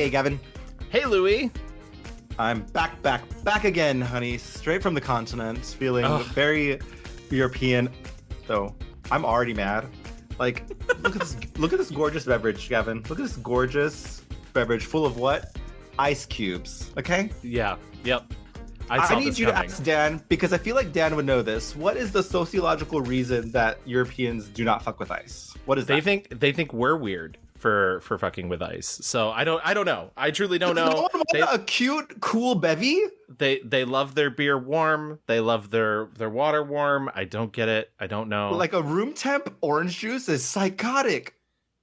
Hey, Gavin. Hey, Louie. I'm back again, honey. Straight from the continent, feeling very European. Though I'm already mad. Like, look at this gorgeous beverage, Gavin. Look at this gorgeous beverage full of what? Ice cubes. Okay. Yeah. Yep. I need you to ask Dan, because I feel like Dan would know this. What is the sociological reason that Europeans do not fuck with ice? What is that? They think we're weird for fucking with ice. So I don't know. I truly don't know. No one want a cute, cool bevy? They love their beer warm. They love their water warm. I don't get it. I don't know. Like a room temp orange juice is psychotic.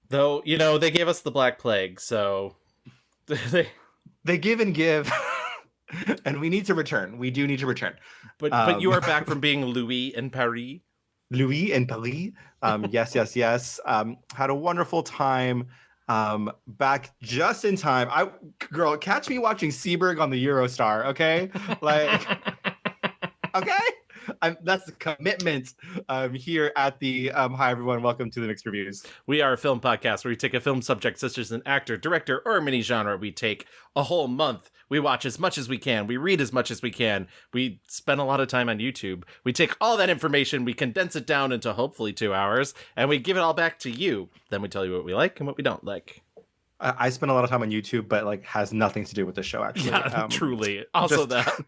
Though, they gave us the Black Plague, so they give and give. And we need to return. We do need to return. But you are back from being Louis in Paris. Louis in Paris. Yes. Had a wonderful time. Back just in time. Girl, catch me watching Seberg on the Eurostar, okay? Like, okay? That's the commitment here at the hi everyone, welcome to the Mixed Reviews. We are a film podcast where we take a film subject such as an actor, director, or mini genre. We take a whole month. We watch as much as we can. We read as much as we can. We spend a lot of time on YouTube. We take all that information, we condense it down into hopefully 2 hours, and we give it all back to you. Then we tell you what we like and what we don't like. I spend a lot of time on YouTube, but like has nothing to do with the show, actually. Yeah, truly. Also that.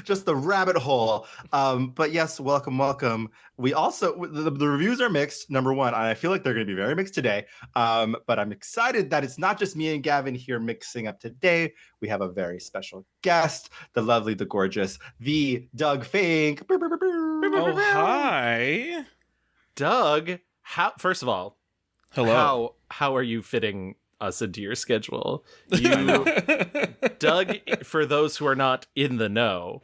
Just the rabbit hole. But yes, welcome. We also, the reviews are mixed, number one. I feel like they're going to be very mixed today. But I'm excited that it's not just me and Gavin here mixing up today. We have a very special guest, the lovely, the gorgeous, the Doug Fink. Oh, hi. Doug, first of all, hello. How are you fitting us into your schedule? Doug, for those who are not in the know,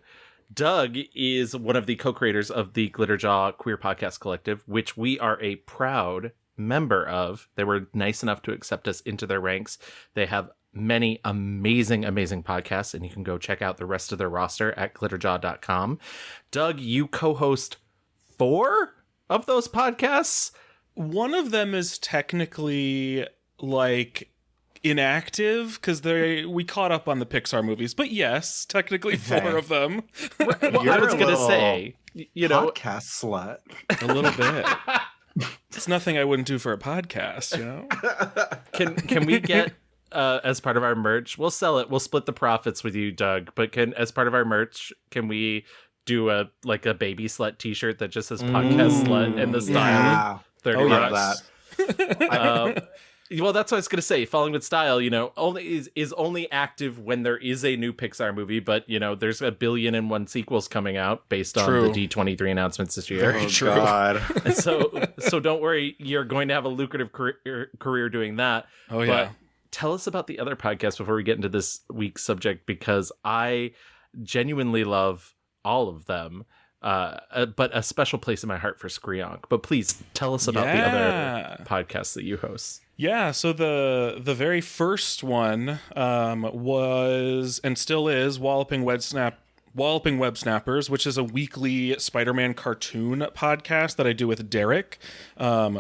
Doug is one of the co-creators of the Glitterjaw Queer Podcast Collective, which we are a proud member of. They were nice enough to accept us into their ranks. They have many amazing podcasts, and you can go check out the rest of their roster at glitterjaw.com. Doug, you co-host 4 of those podcasts? One of them is technically like inactive because we caught up on the Pixar movies, but yes, technically 4 of them. Well, I was gonna say, podcast slut. A little bit. It's nothing I wouldn't do for a podcast, Can we get as part of our merch? We'll sell it. We'll split the profits with you, Doug. But as part of our merch, can we do a baby slut T-shirt that just says podcast slut in the style? Yeah. $30. That. Well, that's what I was going to say. Falling with Style, only is only active when there is a new Pixar movie, but there's 1,000,000,001 sequels coming out based on the D23 announcements this year. Very true. God. So don't worry, you're going to have a lucrative career doing that. Oh yeah. But tell us about the other podcast before we get into this week's subject, because I genuinely love all of them. But a special place in my heart for Skryonk. But please tell us about the other podcasts that you host. Yeah, so the very first one was and still is Walloping Web Snappers, which is a weekly Spider-Man cartoon podcast that I do with Derek.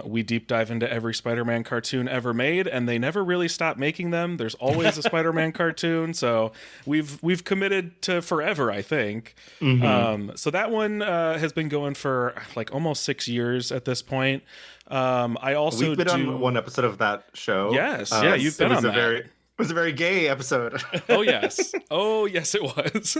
We deep dive into every Spider-Man cartoon ever made, and they never really stop making them. There's always a Spider-Man cartoon, so we've committed to forever, I think. Mm-hmm. So that one has been going for like almost 6 years at this point. I also we've been on one episode of that show. Yes, you've been on that. It was a very gay episode. Oh yes it was.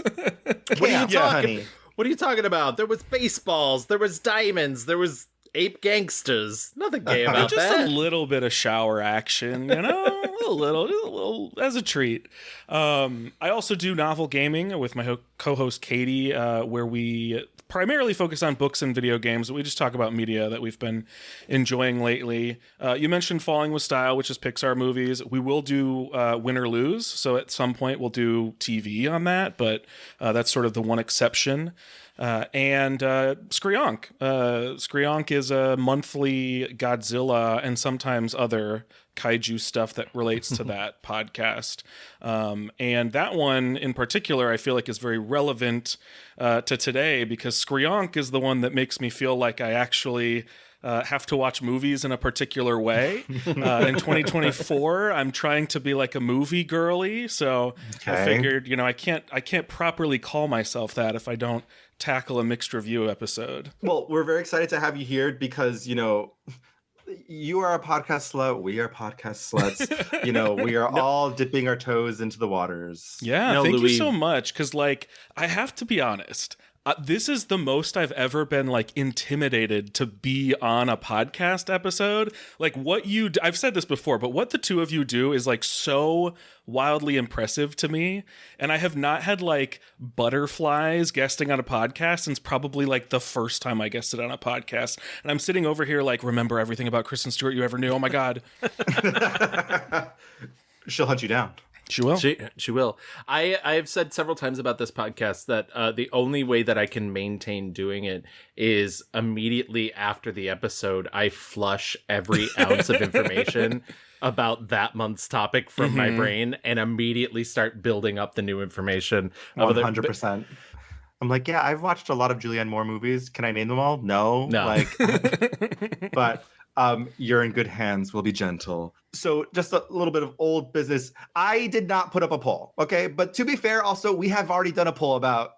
What are you talking about? There was baseballs, there was diamonds, there was ape gangsters. Nothing gay about just that. A little bit of shower action, a little as a treat. I also do novel gaming with my co-host Katie, where we primarily focus on books and video games. We just talk about media that we've been enjoying lately. You mentioned Falling with Style, which is Pixar movies. We will do Win or Lose, so at some point we'll do TV on that, but that's sort of the one exception. And Skryonk. Skryonk is a monthly Godzilla and sometimes other kaiju stuff that relates to that podcast. And that one in particular, I feel like is very relevant to today, because Skryonk is the one that makes me feel like I actually have to watch movies in a particular way. In 2024, I'm trying to be like a movie girly, so I figured, I can't properly call myself that if I don't tackle a mixed review episode. Well, we're very excited to have you here because, you are a podcast slut. We are podcast sluts. We are all dipping our toes into the waters. Yeah, thank you so much. Because, I have to be honest. This is the most I've ever been intimidated to be on a podcast episode. I've said this before, but what the two of you do is so wildly impressive to me. And I have not had butterflies guesting on a podcast since probably the first time I guested on a podcast. And I'm sitting over here remember everything about Kristen Stewart you ever knew. Oh my God. She'll hunt you down. She will. She will. I've said several times about this podcast that the only way that I can maintain doing it is immediately after the episode, I flush every ounce of information about that month's topic from my brain and immediately start building up the new information. 100%. I'm yeah, I've watched a lot of Julianne Moore movies. Can I name them all? No. But you're in good hands. We'll be gentle. So just a little bit of old business. I did not put up a poll, okay? But to be fair, also, we have already done a poll about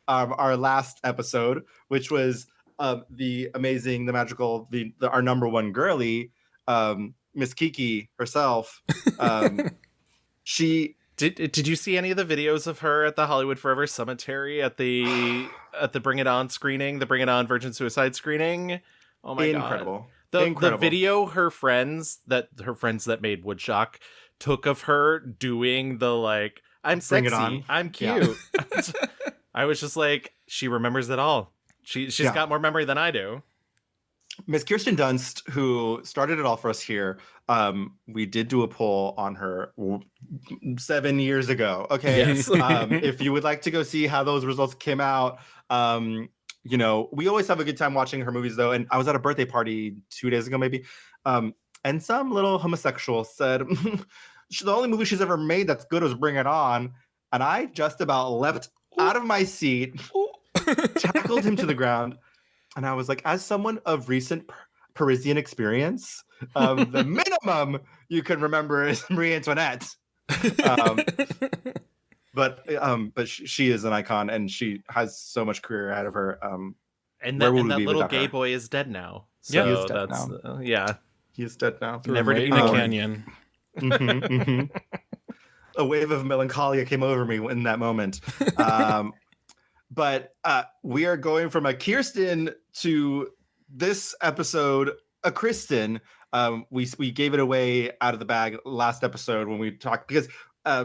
our last episode, which was the amazing, the magical, our number one girly, Miss Kiki herself. She... Did you see any of the videos of her at the Hollywood Forever Cemetery at the Bring It On screening, the Bring It On Virgin Suicide screening? Oh my Incredible. God. The video her friends that made Woodshock took of her doing the I'm sexy, I'm cute. Yeah. I was just she remembers it all. She's got more memory than I do. Miss Kirsten Dunst, who started it all for us here, we did do a poll on her 7 years ago. Okay. Yes. If you would like to go see how those results came out, we always have a good time watching her movies, though. And I was at a birthday party 2 days ago, maybe. And some little homosexual said the only movie she's ever made that's good was Bring It On. And I just about leapt out of my seat, tackled him to the ground. And I was as someone of recent Parisian experience, the minimum you can remember is Marie Antoinette. But she is an icon, and she has so much career ahead of her. And that little gay boy is dead now. So yeah, he is dead now. Yeah, he is dead now. Never in a canyon. A wave of melancholia came over me in that moment. But we are going from a Kirsten to this episode, a Kristen. We gave it away out of the bag last episode when we talked, because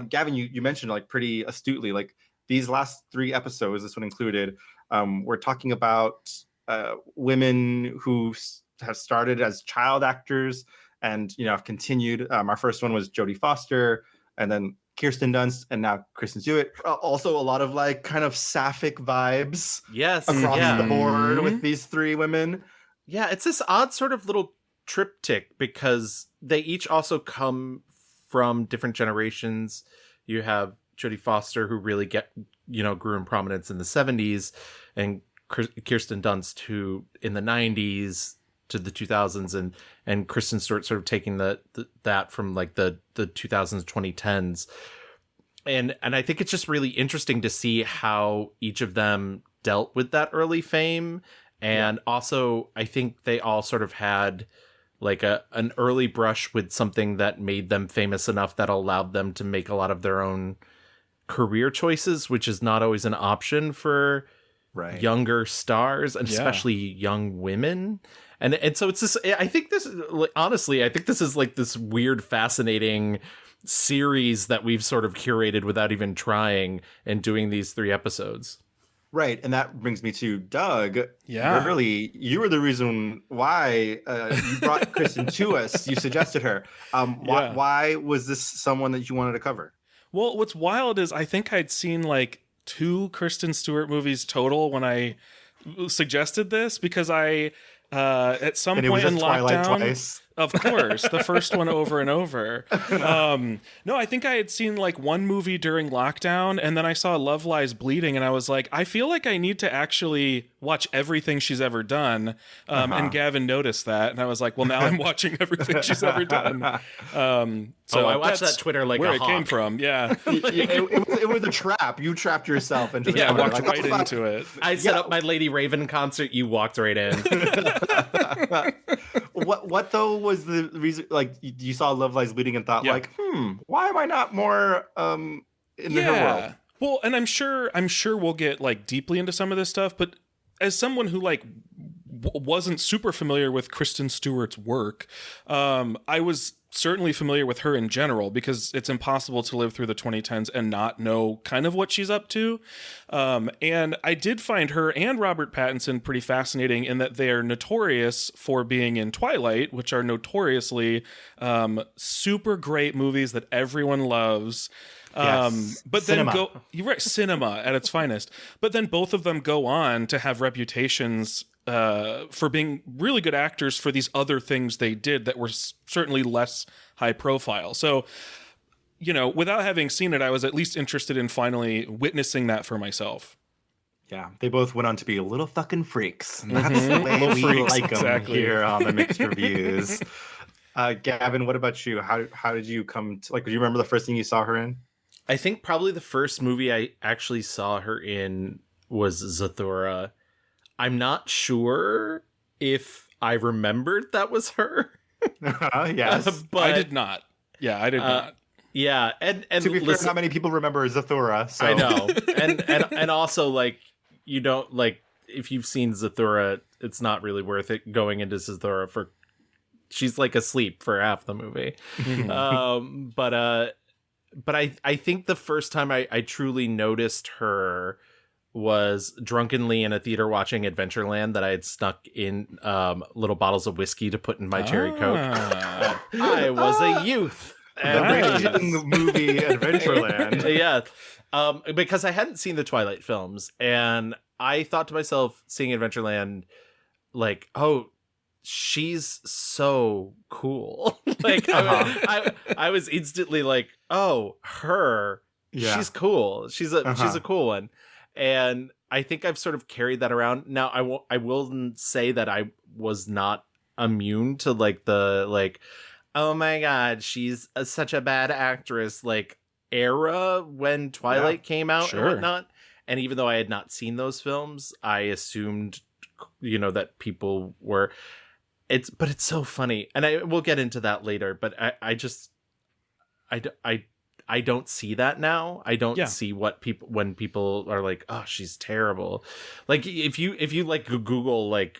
Gavin, you mentioned pretty astutely, these last 3 episodes, this one included, we're talking about women who have started as child actors and have continued. Our first one was Jodie Foster, and then Kirsten Dunst, and now Kristen Stewart. Also a lot of kind of sapphic vibes across the board with these 3 women. Yeah, it's this odd sort of little triptych because they each also come from different generations. You have Jodie Foster, who really grew in prominence in the 70s, and Kirsten Dunst, who in the 90s to the 2000s, and Kristen Stewart sort of taking that from the 2000s, 2010s. And I think it's just really interesting to see how each of them dealt with that early fame. And also, I think they all sort of had an early brush with something that made them famous enough that allowed them to make a lot of their own career choices, which is not always an option for younger stars, and especially young women. And so it's this, I think this is this weird, fascinating series that we've sort of curated without even trying, and doing these 3 episodes. Right. And that brings me to Doug. Yeah. Really, you were the reason why you brought Kristen to us. You suggested her. Why was this someone that you wanted to cover? Well, what's wild is I think I'd seen 2 Kristen Stewart movies total when I suggested this, because I at some point in lockdown, Of course, the first one over and over. No, I think I had seen like one movie during lockdown, and then I saw Love Lies Bleeding, and I was like, I feel like I need to actually watch everything she's ever done. And Gavin noticed that, and I was like, well, now I'm watching everything she's ever done. So I watched that Twitter like where a it hawk. came from. Yeah, It was a trap. You trapped yourself into the yeah, I corner. walked Like, right oh, fuck. into it. I set up my Lady Raven concert. You walked right in. What though was the reason? Like you saw Love Lies Bleeding and thought like, why am I not more in her world? Well, and I'm sure we'll get like deeply into some of this stuff, but as someone who like wasn't super familiar with Kristen Stewart's work, I was certainly familiar with her in general because it's impossible to live through the 2010s and not know kind of what she's up to. And I did find her and Robert Pattinson pretty fascinating in that they are notorious for being in Twilight, which are notoriously super great movies that everyone loves. Yes. But Cinema. then you're right, cinema at its finest. But then both of them go on to have reputations for being really good actors for these other things they did that were certainly less high profile. So, you know, without having seen it, I was at least interested in finally witnessing that for myself. Yeah, they both went on to be little fucking freaks. And that's the way Little we freaks, like them exactly. here on the Mixed Reviews. Gavin, what about you? How did you come to, like, do you remember the first thing you saw her in? I think probably the first movie I actually saw her in was Zathura. I'm not sure if I remembered that was her. Yes. But I did not. Yeah, I did not. Yeah, and To be listen, fair, not many people remember Zathura. So. I know, and also like you don't like if you've seen Zathura, it's not really worth it going into Zathura for. She's like asleep for half the movie, but I think the first time I truly noticed her was drunkenly in a theater watching Adventureland that I had snuck in little bottles of whiskey to put in my cherry coke. I was a youth. The raging movie Adventureland. Yeah. Because I hadn't seen the Twilight films, and I thought to myself, seeing Adventureland, like, oh, she's so cool. Like, I was instantly like, oh, her, she's cool. She's a cool one. And I think I've sort of carried that around. Now, I will say that I was not immune to like the like, oh my God, she's such a bad actress, like era when Twilight came out and whatnot. And even though I had not seen those films, I assumed, you know, that people were. But it's so funny, and we'll get into that later. But I don't see that now. I don't see what people when people are like, oh, she's terrible. Like if you like Google like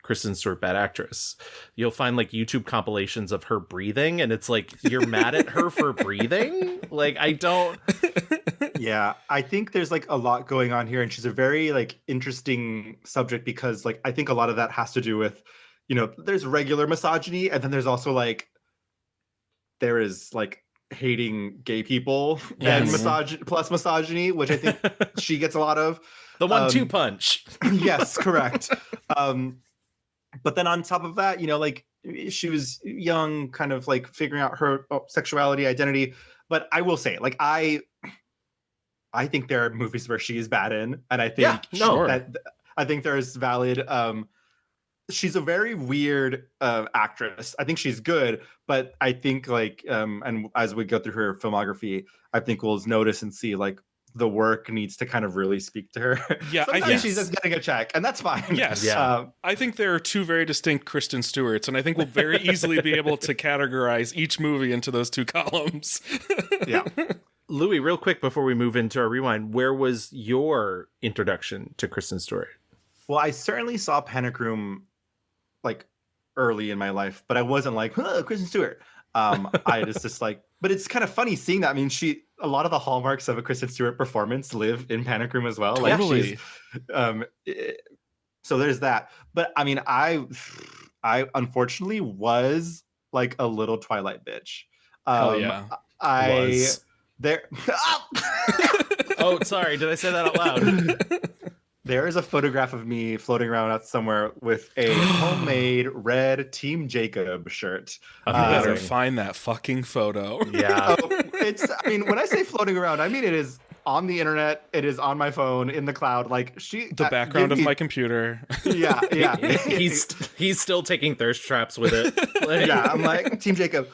Kristen Stewart bad actress, you'll find like YouTube compilations of her breathing, and it's like you're mad at her for breathing. Like I don't. Yeah, I think there's like a lot going on here, and she's a very like interesting subject because like I think a lot of that has to do with, you know, there's regular misogyny, and then there's also like there is like hating gay people and misogyny, which I think she gets a lot of. The 1-2 punch. Yes, correct. But then on top of that, you know, like she was young, kind of like figuring out her sexuality, identity. But I will say, like, I think there are movies where she is bad in, and I think I think there's valid. She's a very weird actress. I think she's good, but I think like, and as we go through her filmography, I think we'll notice and see like the work needs to kind of really speak to her. Yeah, I think she's just getting a check, and that's fine. Yes, I think there are two very distinct Kristen Stewarts, and I think we'll very easily be able to categorize each movie into those two columns. Yeah. Louis, real quick before we move into our rewind, where was your introduction to Kristen Stewart? Well, I certainly saw Panic Room like early in my life, but I wasn't like, Kristen Stewart. I just like, but it's kind of funny seeing that. I mean, a lot of the hallmarks of a Kristen Stewart performance live in Panic Room as well. Totally. Like so there's that. But I mean, I unfortunately was like a little Twilight bitch. Hell yeah. There. Oh, sorry. Did I say that out loud? There is a photograph of me floating around out somewhere with a homemade red Team Jacob shirt. You better Amazing. find that fucking photo. Yeah. I mean, when I say floating around, I mean it is on the internet. It is on my phone in the cloud. Like The background of my computer. Yeah. He's still taking thirst traps with it. Like, Yeah, I'm like Team Jacob.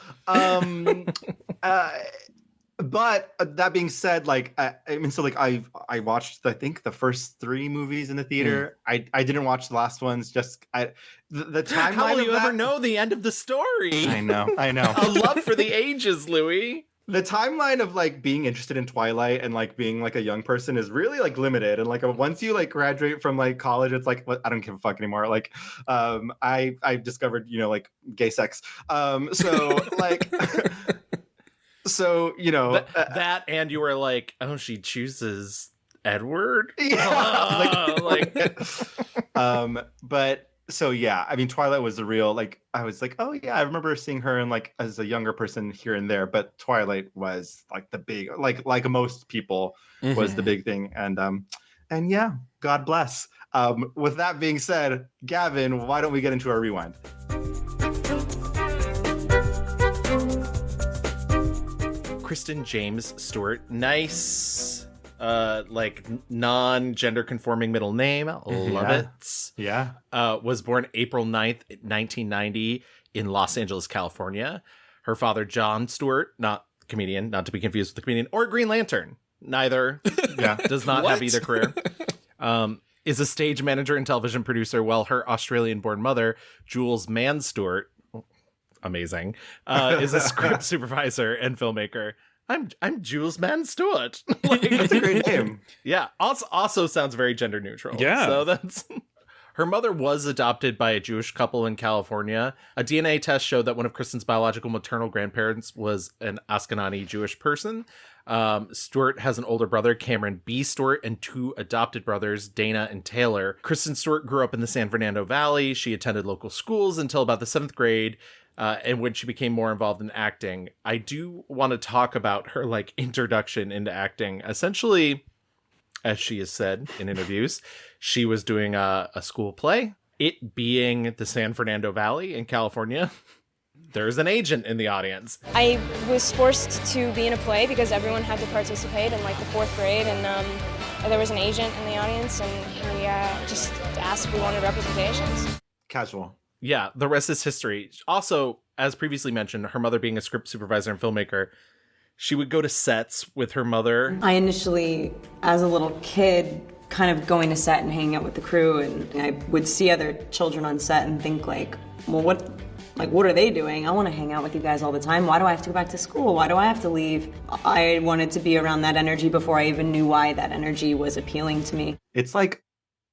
But that being said, like I mean, so like I watched I think the first 3 movies in the theater. I didn't watch the last ones. Just the timeline. how will of you that, ever know the end of the story? I know. A love for the ages, Louis. The timeline of like being interested in Twilight and like being like a young person is really like limited. And like once you like graduate from like college, it's like I don't give a fuck anymore. Like I discovered like gay sex. So like. So, that and you were like, oh, she chooses Edward? Yeah. Like But so, yeah, I mean, Twilight was the real, like, I was like, oh, yeah, I remember seeing her in like as a younger person here and there. But Twilight was like the big, like most people was the big thing. And yeah, God bless. With that being said, Gavin, why don't we get into our rewind? Kristen James Stewart, nice, like non-gender conforming middle name. Love it. Yeah. Was born April 9th, 1990 in Los Angeles, California. Her father, John Stewart, not comedian, not to be confused with the comedian, or Green Lantern. Neither. Yeah. Does not have either career. Is a stage manager and television producer, while her Australian-born mother, Jules Mann Stewart, amazing, is a script supervisor and filmmaker. I'm Jules Mann Stewart. Like, That's a great name. Yeah. Also sounds very gender neutral. Yeah. So that's. Her mother was adopted by a Jewish couple in California. A DNA test showed that one of Kristen's biological maternal grandparents was an Ashkenazi Jewish person. Stewart has an older brother, Cameron B. Stewart, and 2 adopted brothers, Dana and Taylor. Kristen Stewart grew up in the San Fernando Valley. She attended local schools until about the 7th grade. And when she became more involved in acting. I do want to talk about her like introduction into acting. Essentially, as she has said in interviews, she was doing a school play. It being the San Fernando Valley in California, there's an agent in the audience. I was forced to be in a play because everyone had to participate in like the 4th grade, and there was an agent in the audience, and he just asked if we wanted representations. Casual. Yeah, the rest is history. Also, as previously mentioned, her mother being a script supervisor and filmmaker, she would go to sets with her mother. I initially, as a little kid, kind of going to set and hanging out with the crew, and I would see other children on set and think like, well, what are they doing? I want to hang out with you guys all the time. Why do I have to go back to school? Why do I have to leave? I wanted to be around that energy before I even knew why that energy was appealing to me. It's like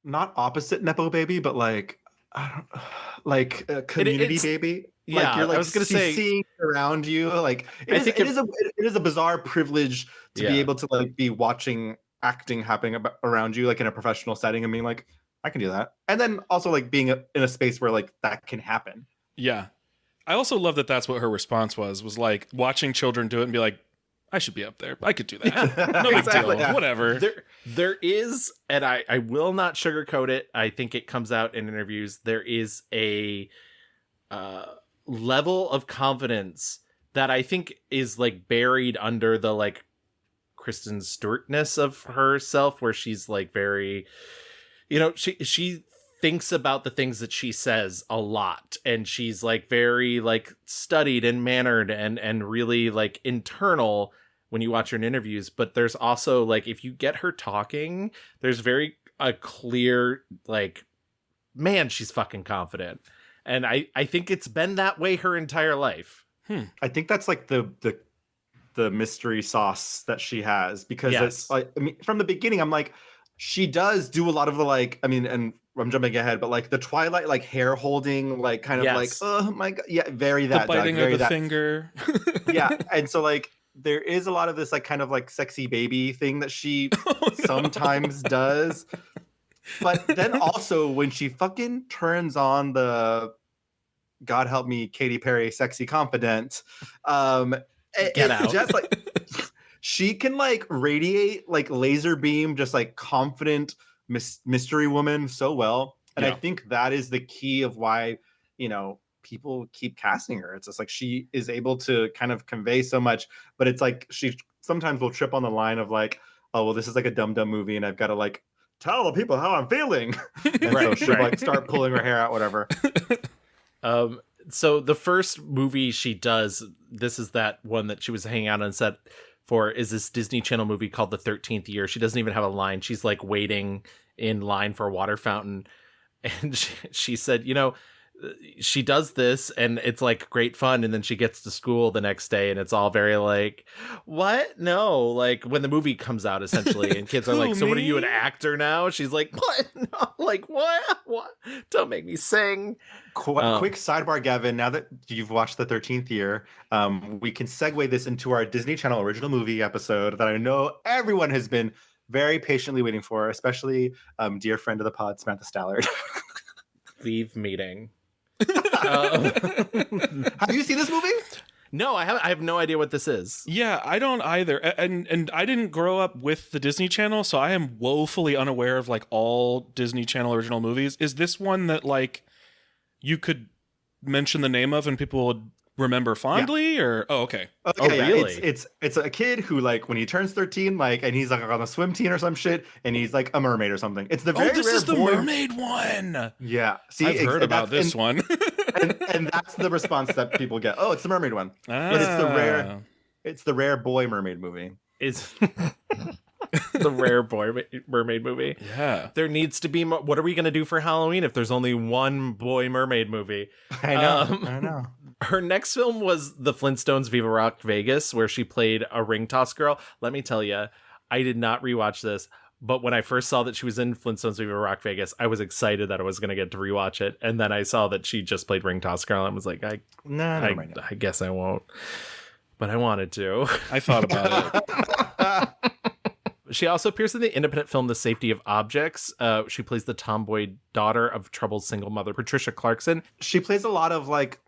not opposite Nepo Baby, but like, I don't like a community baby. Yeah, like you're like I was gonna say seeing around you. Like it is a bizarre privilege to be able to like be watching acting happening around you, like in a professional setting, and being like, I can do that. And then also like being in a space where like that can happen. Yeah. I also love that that's what her response was like watching children do it and be like, I should be up there. I could do that. No big Exactly, deal. yeah. Whatever. There is, and I will not sugarcoat it. I think it comes out in interviews. There is a level of confidence that I think is like buried under the like Kristen Stewartness of herself, where she's like very, she thinks about the things that she says a lot, and she's like very like studied and mannered and really like internal when you watch her in interviews. But there's also like, if you get her talking, there's very a clear like, man, she's fucking confident. And I think it's been that way her entire life. I think that's like the mystery sauce that she has, because it's like, I mean, from the beginning, I'm like, she does do a lot of the like, I mean, and I'm jumping ahead, but like the Twilight, like hair holding, like kind of like, oh my God. Yeah. Very that. The biting Doug, very of the that. finger. Yeah. And so like, there is a lot of this like kind of like sexy baby thing that she sometimes does. But then also when she fucking turns on the, God help me, Katy Perry, sexy confident, it's just like, she can like radiate like laser beam, just like confident mystery woman so well. And Yeah. I think that is the key of why, people keep casting her. It's just like she is able to kind of convey so much, but it's like she sometimes will trip on the line of like, oh, well, this is like a dumb movie and I've got to like tell the people how I'm feeling. And so she'll like start pulling her hair out, whatever. So the first movie she does, this is that one that she was hanging out on set for, is this Disney Channel movie called The 13th Year. She doesn't even have a line. She's like waiting in line for a water fountain. And she said, she does this and it's like great fun. And then she gets to school the next day and it's all very like, what? No, like when the movie comes out essentially and kids are like, so what are you, an actor now? She's like, what? No, like what? Don't make me sing. Quick sidebar, Gavin. Now that you've watched The 13th Year, we can segue this into our Disney Channel original movie episode that I know everyone has been very patiently waiting for, especially dear friend of the pod, Samantha Stallard. Leave meeting. Have you seen this movie? No, I have no idea what this is. Yeah, I don't either. And I didn't grow up with the Disney Channel, so I am woefully unaware of like all Disney Channel original movies. Is this one that like you could mention the name of and people would remember fondly? Or okay. Yeah, really? It's a kid who like when he turns 13, like, and he's like on a swim team or some shit, and he's like a mermaid or something. It's the very this rare is the boy... mermaid one. Yeah, see, I've heard about this one. and that's the response that people get. Oh, it's the mermaid one. But it's the rare boy mermaid movie. It's the rare boy mermaid movie. Yeah, there needs to be more. What are we gonna do for Halloween if there's only one boy mermaid movie? I know. Her next film was The Flintstones Viva Rock Vegas, where she played a ring toss girl. Let me tell you, I did not rewatch this, but when I first saw that she was in Flintstones Viva Rock Vegas, I was excited that I was going to get to rewatch it. And then I saw that she just played ring toss girl and was like, I guess I won't. But I wanted to. I thought about it. She also appears in the independent film The Safety of Objects. She plays the tomboy daughter of troubled single mother Patricia Clarkson. She plays a lot of like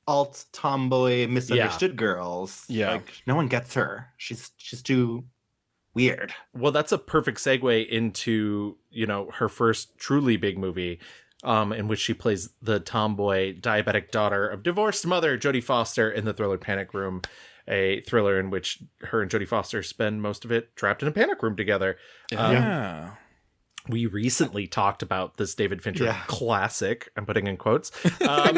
alt tomboy misunderstood girls. Yeah, like no one gets her. She's too weird. Well, that's a perfect segue into her first truly big movie, in which she plays the tomboy diabetic daughter of divorced mother Jodie Foster in the thriller Panic Room, a thriller in which her and Jodie Foster spend most of it trapped in a panic room together. Yeah. We recently talked about this David Fincher classic. I'm putting in quotes. And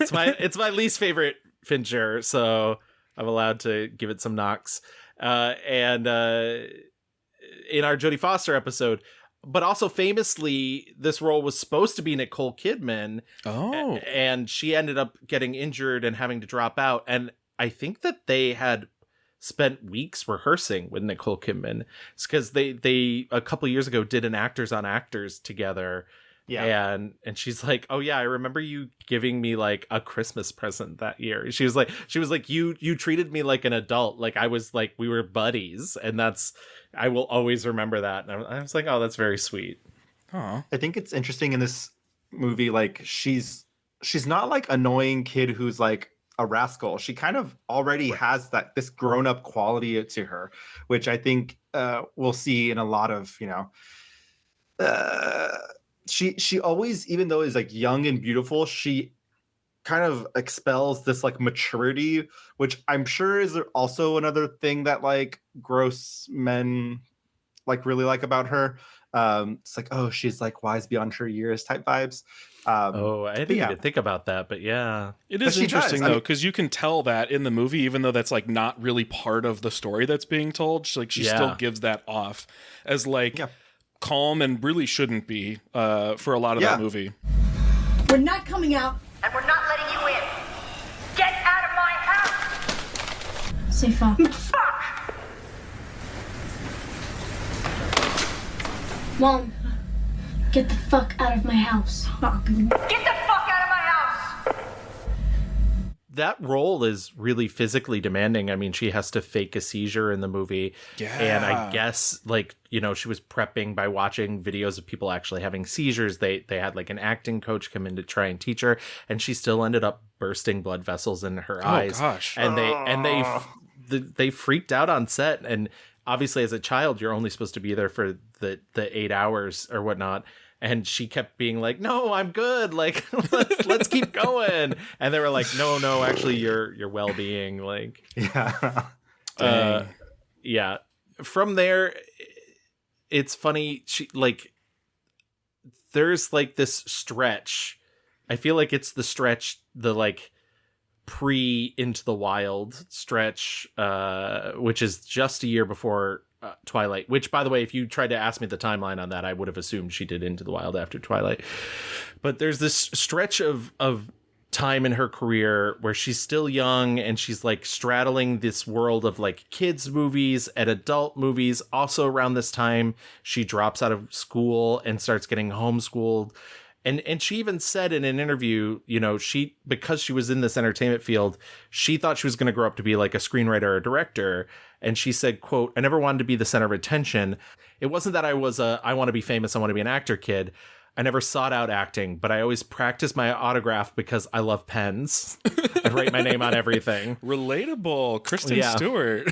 it's my least favorite Fincher, so I'm allowed to give it some knocks. And in our Jodie Foster episode, but also famously, this role was supposed to be Nicole Kidman. Oh, and she ended up getting injured and having to drop out. And I think that they had spent weeks rehearsing with Nicole Kidman. It's because they a couple of years ago did an Actors on Actors together. Yeah. And she's like, oh yeah, I remember you giving me like a Christmas present that year. She was like, you treated me like an adult. Like I was like, we were buddies. And I will always remember that. And I was like, oh, that's very sweet. Oh, I think it's interesting in this movie. Like she's not like annoying kid who's like a rascal. She kind of already has this grown up quality to her, which I think we'll see in a lot of, she always, even though is like young and beautiful, she kind of expels this like maturity, which I'm sure is also another thing that like gross men like really like about her. It's like, oh, she's like wise beyond her years type vibes. I didn't even think about that, but yeah. It is interesting though, because you can tell that in the movie, even though that's like not really part of the story that's being told. She still gives that off as like calm and really shouldn't be for a lot of that movie. We're not coming out. And we're not letting you in. Get out of my house! Say fuck. Fuck! Mom, get the fuck out of my house. Fuck. Get the fuck out of my house! That role is really physically demanding. I mean, she has to fake a seizure in the movie. Yeah. And I guess, like, she was prepping by watching videos of people actually having seizures. They had, like, an acting coach come in to try and teach her, and she still ended up bursting blood vessels in her eyes. Oh, gosh. And they freaked out on set. And obviously as a child, you're only supposed to be there for the 8 hours or whatnot. And she kept being like, no, I'm good. Like, let's keep going. And they were like, no, actually your well-being. Like, Yeah. yeah. From there, it's funny. She like, there's like this stretch. I feel like it's the stretch, the like pre Into the Wild stretch, which is just a year before Twilight, which, by the way, if you tried to ask me the timeline on that, I would have assumed she did Into the Wild after Twilight. But there's this stretch of time in her career where she's still young and she's like straddling this world of like kids movies and adult movies. Also around this time, she drops out of school and starts getting homeschooled. And she even said in an interview, you know, because she was in this entertainment field, she thought she was going to grow up to be like a screenwriter or a director. And she said, quote, I never wanted to be the center of attention. It wasn't that I was I want to be famous, I want to be an actor kid. I never sought out acting, but I always practiced my autograph because I love pens. I'd write my name on everything. Relatable. Kristen Stewart.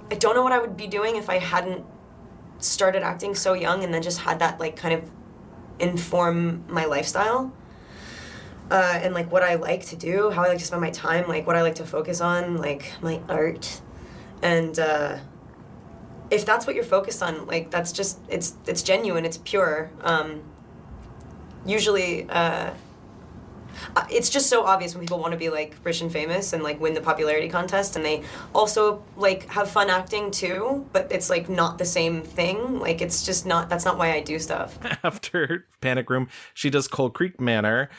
I don't know what I would be doing if I hadn't started acting so young and then just had that like kind of inform my lifestyle and like what I like to do, how I like to spend my time, like what I like to focus on, like my art. And if that's what you're focused on, like that's just it's genuine, it's pure. Usually it's just so obvious when people want to be like rich and famous and like win the popularity contest, and they also like have fun acting too, but it's like not the same thing. Like it's just not, that's not why I do stuff. After Panic Room, she does Cold Creek Manor.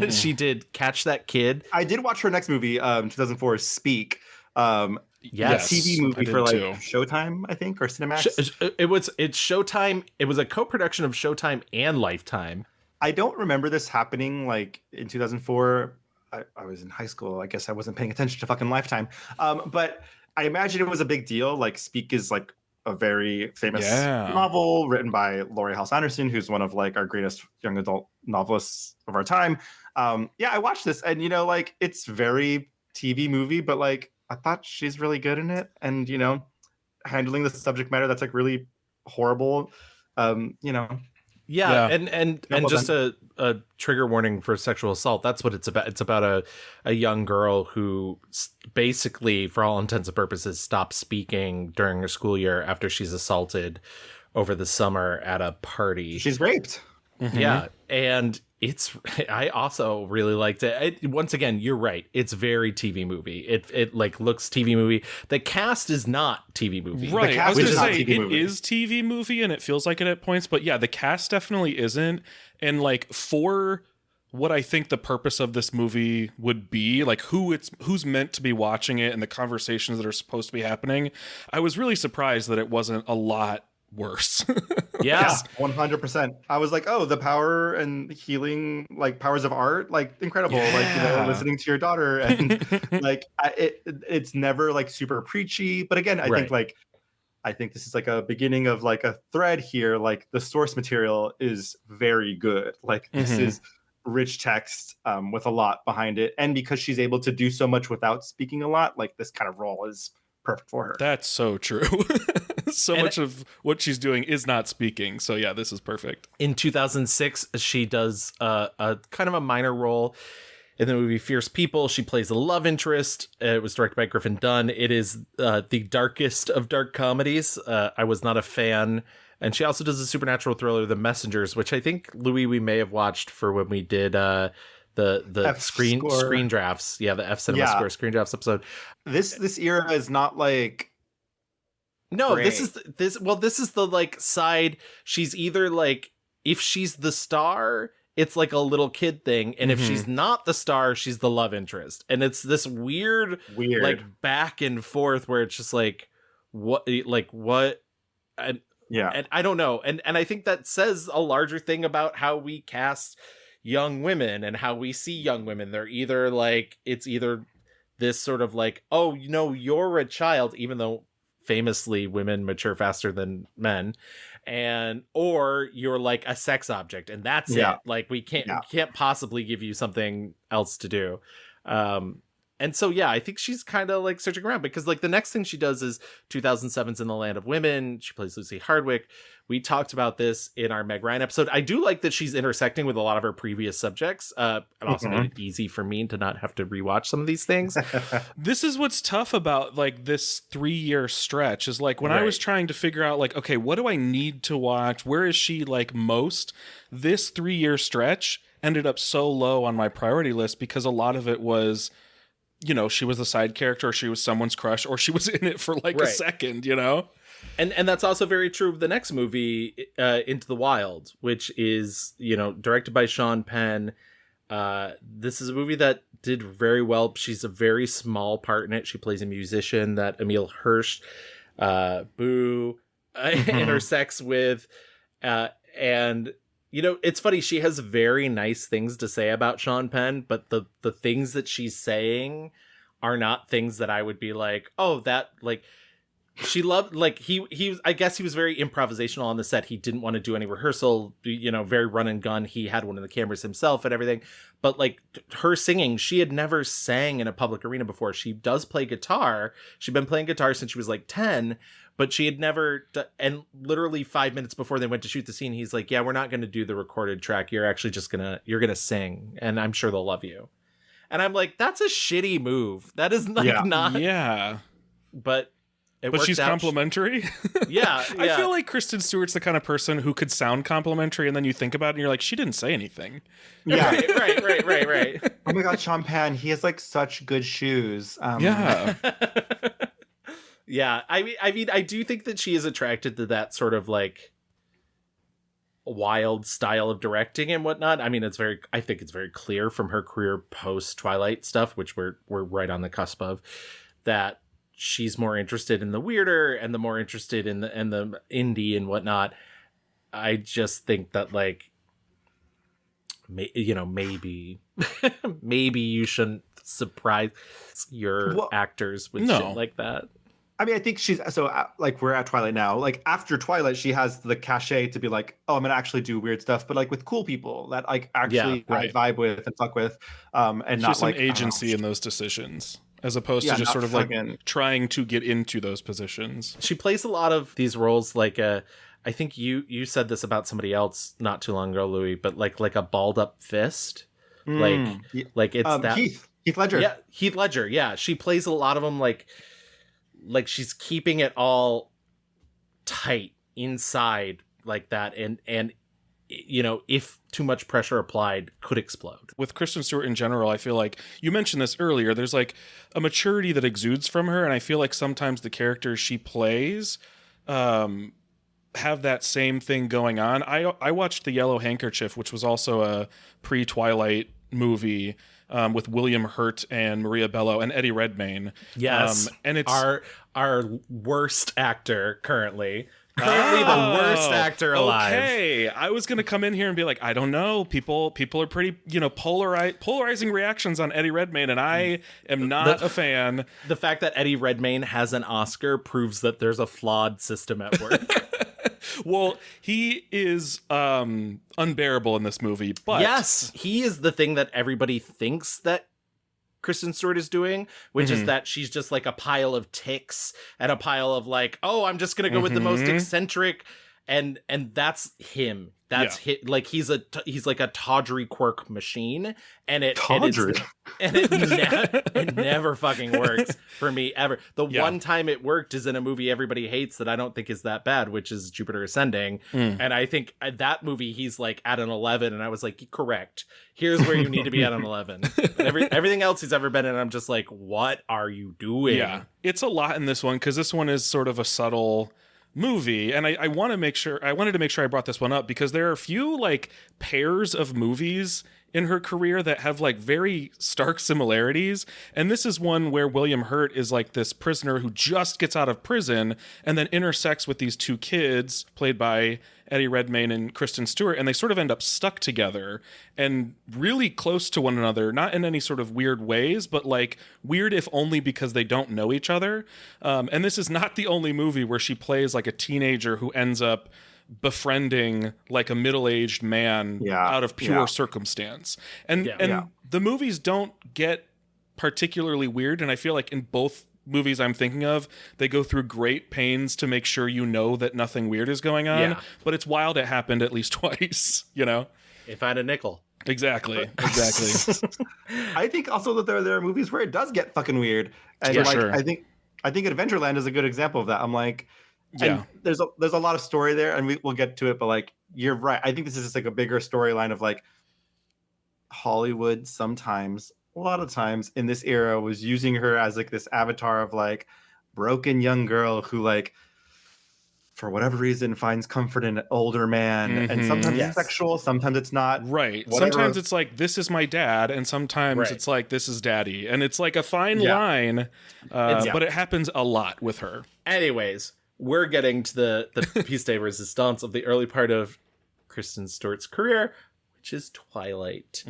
She did Catch That Kid. I did watch her next movie, 2004, Speak. Yes, TV movie for like too. Showtime, I think, or Cinemax. It's Showtime. It was a co-production of Showtime and Lifetime. I don't remember this happening like in 2004. I was in high school. I guess I wasn't paying attention to fucking Lifetime. But I imagine it was a big deal. Like Speak is like a very famous novel written by Laurie Halse Anderson, who's one of like our greatest young adult novelists of our time. Yeah, I watched this, and you know, like it's very TV movie, but like I thought she's really good in it, and you know, handling the subject matter that's like really horrible. You know. Yeah, and just a trigger warning for sexual assault. That's what it's about. It's about a young girl who basically, for all intents and purposes, stops speaking during her school year after she's assaulted over the summer at a party. She's raped. Mm-hmm. Yeah, and I also really liked it. Once again, you're right. It's very TV movie. It like looks TV movie. The cast is not TV movie. Right. I was Which going to is say, not TV movie. it is TV movie and it feels like it at points, but yeah, the cast definitely isn't. And like for what I think the purpose of this movie would be, like who's meant to be watching it and the conversations that are supposed to be happening, I was really surprised that it wasn't a lot worse. Yeah, 100%. I was like, oh, the power and healing, like powers of art, like incredible. Like, you know, listening to your daughter, and like it's never like super preachy. But again, I think this is like a beginning of like a thread here. Like the source material is very good. Like this is rich text with a lot behind it, and because she's able to do so much without speaking a lot, like this kind of role is perfect for her. That's so true. Much of what she's doing is not speaking. So yeah, this is perfect. In 2006, she does a kind of a minor role in the movie Fierce People. She plays a love interest. It was directed by Griffin Dunn. It is the darkest of dark comedies. I was not a fan. And she also does a supernatural thriller, The Messengers, which I think, Louis, we may have watched for when we did the screen drafts. Yeah, the F Cinema Score screen drafts episode. This era is not like... No, great. this is the like side. She's either like, if she's the star, it's like a little kid thing, and if she's not the star, she's the love interest, and it's this weird like back and forth where it's just like what, and I don't know, and I think that says a larger thing about how we cast young women and how we see young women. They're either like, it's either this sort of like, oh, you know, you're a child, even though famously women mature faster than men, or you're like a sex object, and that's it. Like we can't possibly give you something else to do. And so, yeah, I think she's kind of like searching around because like the next thing she does is 2007's In the Land of Women. She plays Lucy Hardwick. We talked about this in our Meg Ryan episode. I do like that she's intersecting with a lot of her previous subjects. It also made it easy for me to not have to rewatch some of these things. This is what's tough about like this 3-year stretch is like when I was trying to figure out like, okay, what do I need to watch? Where is she like most? This 3-year stretch ended up so low on my priority list because a lot of it was, you know, she was the side character, or she was someone's crush, or she was in it for like a second, you know? And that's also very true of the next movie, Into the Wild, which is, you know, directed by Sean Penn. This is a movie that did very well. She's a very small part in it. She plays a musician that Emile Hirsch, intersects with. And, you know, it's funny. She has very nice things to say about Sean Penn, but the things that she's saying are not things that I would be like, oh, that, like... She loved, like, he I guess he was very improvisational on the set. He didn't want to do any rehearsal, you know, very run and gun. He had one of the cameras himself and everything. But like her singing, she had never sang in a public arena before. She does play guitar. She'd been playing guitar since she was like 10, but she had never, and literally 5 minutes before they went to shoot the scene, he's like, yeah, we're not going to do the recorded track. You're actually just you're going to sing, and I'm sure they'll love you. And I'm like, that's a shitty move. That is like not. Yeah. But she's complimentary. Yeah, I feel like Kristen Stewart's the kind of person who could sound complimentary, and then you think about it and you're like, she didn't say anything. Yeah. Right. Oh my God, Sean Penn, he has like such good shoes. Yeah. Yeah. I mean, I do think that she is attracted to that sort of like wild style of directing and whatnot. I mean, I think it's very clear from her career post Twilight stuff, which we're right on the cusp of, that she's more interested in the weirder and the more interested in the indie and whatnot. I just think that like, you know, maybe you shouldn't surprise your actors with shit like that. I mean, I think she's like, we're at Twilight now. Like after Twilight, she has the cachet to be like, oh, I'm gonna actually do weird stuff, but like with cool people that like actually I vibe with and fuck with, and she not some like agency in those decisions, as opposed to just sort of like trying to get into those positions. She plays a lot of these roles like I think you said this about somebody else not too long ago, Louis, but like a balled up fist, like it's that Heath Ledger. Yeah, Heath Ledger. Yeah, she plays a lot of them like she's keeping it all tight inside like that, and you know, if too much pressure applied, could explode. With Kristen Stewart in general, I feel like, you mentioned this earlier, there's like a maturity that exudes from her, and I feel like sometimes the characters she plays have that same thing going on. I watched The Yellow Handkerchief, which was also a pre-Twilight movie, with William Hurt and Maria Bello and Eddie Redmayne. Yes, and it's our worst actor currently the worst actor alive. Okay, I was gonna come in here and be like, I don't know, people are pretty, you know, polarizing reactions on Eddie Redmayne, and I am not a fan. The fact that Eddie Redmayne has an Oscar proves that there's a flawed system at work. Well, he is unbearable in this movie, but yes, he is the thing that everybody thinks that Kristen Stewart is doing, which is that she's just like a pile of ticks and a pile of like, oh, I'm just gonna go with the most eccentric, and that's him. That's like he's like a tawdry quirk machine, and it never fucking works for me ever. The one time it worked is in a movie everybody hates that I don't think is that bad, which is Jupiter Ascending. And I think that movie he's like at an 11, and I was like, correct. Here's where you need to be at an 11. Everything else he's ever been in, I'm just like, what are you doing? Yeah, it's a lot in this one because this one is sort of a subtle movie, and I wanted to make sure I brought this one up because there are a few like pairs of movies in her career that have like very stark similarities, and this is one where William Hurt is like this prisoner who just gets out of prison and then intersects with these two kids played by Eddie Redmayne and Kristen Stewart, and they sort of end up stuck together and really close to one another, not in any sort of weird ways, but like weird if only because they don't know each other. And this is not the only movie where she plays like a teenager who ends up befriending like a middle-aged man out of pure circumstance. And the movies don't get particularly weird, and I feel like in both movies I'm thinking of, they go through great pains to make sure you know that nothing weird is going on. Yeah. But it's wild it happened at least twice, you know? If I had a nickel. Exactly. I think also that there are movies where it does get fucking weird, and For like sure. I think Adventureland is a good example of that. I'm like, Yeah. and there's a lot of story there, and we'll get to it, but like you're right. I think this is just like a bigger storyline of like Hollywood sometimes, a lot of times in this era, was using her as like this avatar of like broken young girl who like for whatever reason finds comfort in an older man, and sometimes Yes. it's sexual, sometimes it's not. Right. Whatever. Sometimes it's like, this is my dad, and sometimes Right. it's like, this is daddy. And it's like a fine Yeah. line, but it happens a lot with her. Anyways, we're getting to the piece de resistance of the early part of Kristen Stewart's career, which is Twilight.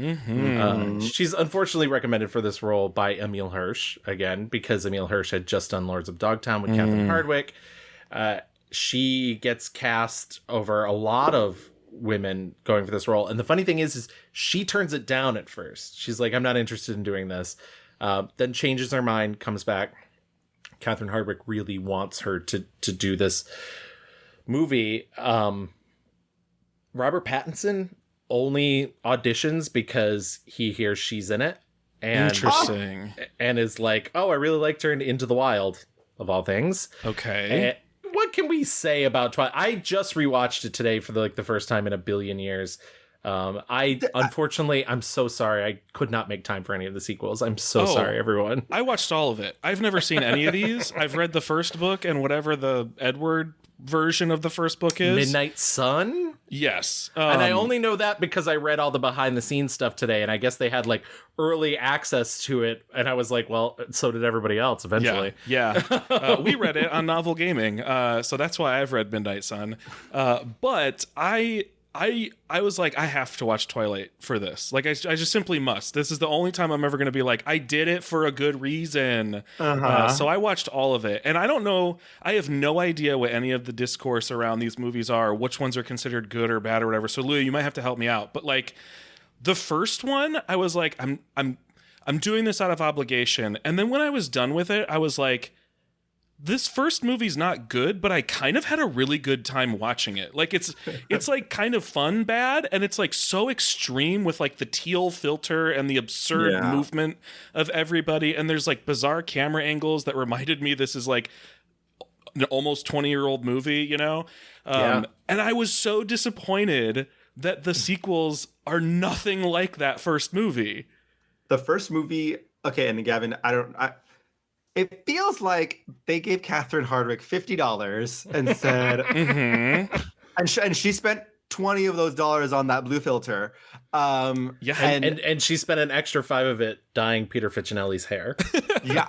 She's unfortunately recommended for this role by Emile Hirsch, again, because Emile Hirsch had just done Lords of Dogtown with Catherine Hardwicke. She gets cast over a lot of women going for this role. And the funny thing is she turns it down at first. She's like, I'm not interested in doing this. Then changes her mind, comes back. Catherine Hardwicke really wants her to do this movie. Robert Pattinson only auditions because he hears she's in it. And, Interesting. And is like, oh, I really liked her in Into the Wild, of all things. Okay. And what can we say about Twilight? I just rewatched it today for the first time in a billion years. Unfortunately, I'm so sorry. I could not make time for any of the sequels. I'm so sorry, everyone. I watched all of it. I've never seen any of these. I've read the first book and whatever the Edward version of the first book is. Midnight Sun? Yes. And I only know that because I read all the behind the scenes stuff today, and I guess they had like early access to it, and I was like, well, so did everybody else eventually. Yeah. We read it on Novel Gaming, so that's why I've read Midnight Sun. But I was like, I have to watch Twilight for this. Like, I just simply must. This is the only time I'm ever going to be like, I did it for a good reason. So I watched all of it. And I don't know, I have no idea what any of the discourse around these movies are, which ones are considered good or bad or whatever. So Louis, you might have to help me out. But like, the first one, I was like, I'm doing this out of obligation. And then when I was done with it, I was like, this first movie's not good, but I kind of had a really good time watching it. Like it's like kind of fun bad, and it's like so extreme with like the teal filter and the absurd movement of everybody, and there's like bizarre camera angles that reminded me this is like an almost 20-year-old movie, you know? And I was so disappointed that the sequels are nothing like that first movie. The first movie, okay, and Gavin, it feels like they gave Catherine Hardwicke $50 and said, and she spent 20 of those dollars on that blue filter. And she spent an extra 5 of it dyeing Peter Ficcinelli's hair. Yeah,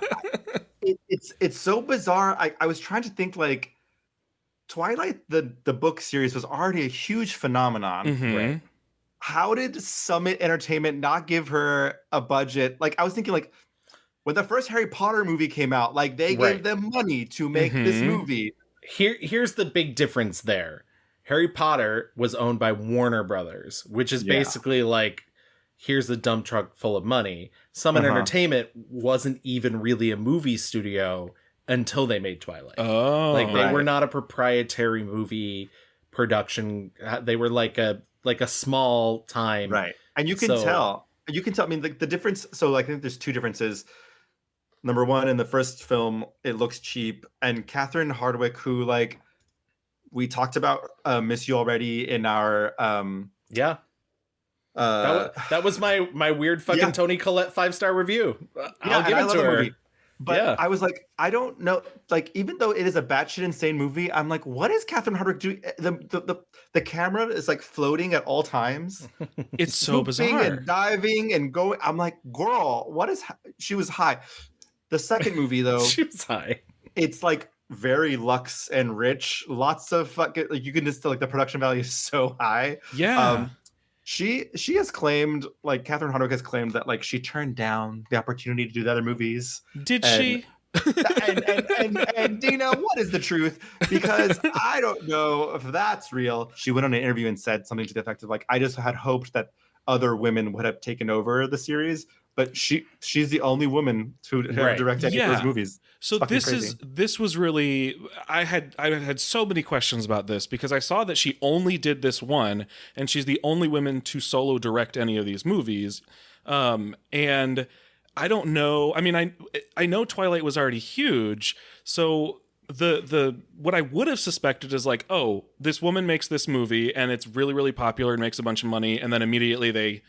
it's so bizarre. I was trying to think like Twilight, the book series was already a huge phenomenon. Right? How did Summit Entertainment not give her a budget? Like I was thinking like, when the first Harry Potter movie came out, like they gave them money to make this movie. Here's the big difference there. Harry Potter was owned by Warner Brothers, which is basically like, here's a dump truck full of money. Summit Entertainment wasn't even really a movie studio until they made Twilight. Like they were not a proprietary movie production. They were like a small time. Right. And you can tell. I mean, the difference. So I think there's two differences. Number one, in the first film, it looks cheap. And Catherine Hardwicke, who like we talked about Miss You already in our that was my weird fucking Toni Collette 5-star review. I'll give it to her. Movie. But I was like, I don't know. Like, even though it is a batshit insane movie, I'm like, what is Catherine Hardwicke doing? The camera is like floating at all times. It's so bizarre. And diving and going. I'm like, girl, what is? She was high. The second movie, though, she was high. It's like very luxe and rich. Lots of fucking, like you can just like the production value is so high. Yeah. She has claimed, like Catherine Hardwicke has claimed that like she turned down the opportunity to do the other movies. Did she? And Dina, what is the truth? Because I don't know if that's real. She went on an interview and said something to the effect of like, I just had hoped that other women would have taken over the series. but she's the only woman to Right. direct any of those movies. So It's fucking crazy. this was really I had so many questions about this because I saw that she only did this one, and she's the only woman to solo direct any of these movies. And I don't know. I mean, I know Twilight was already huge, so the what I would have suspected is like, oh, this woman makes this movie and it's really, really popular and makes a bunch of money, and then immediately they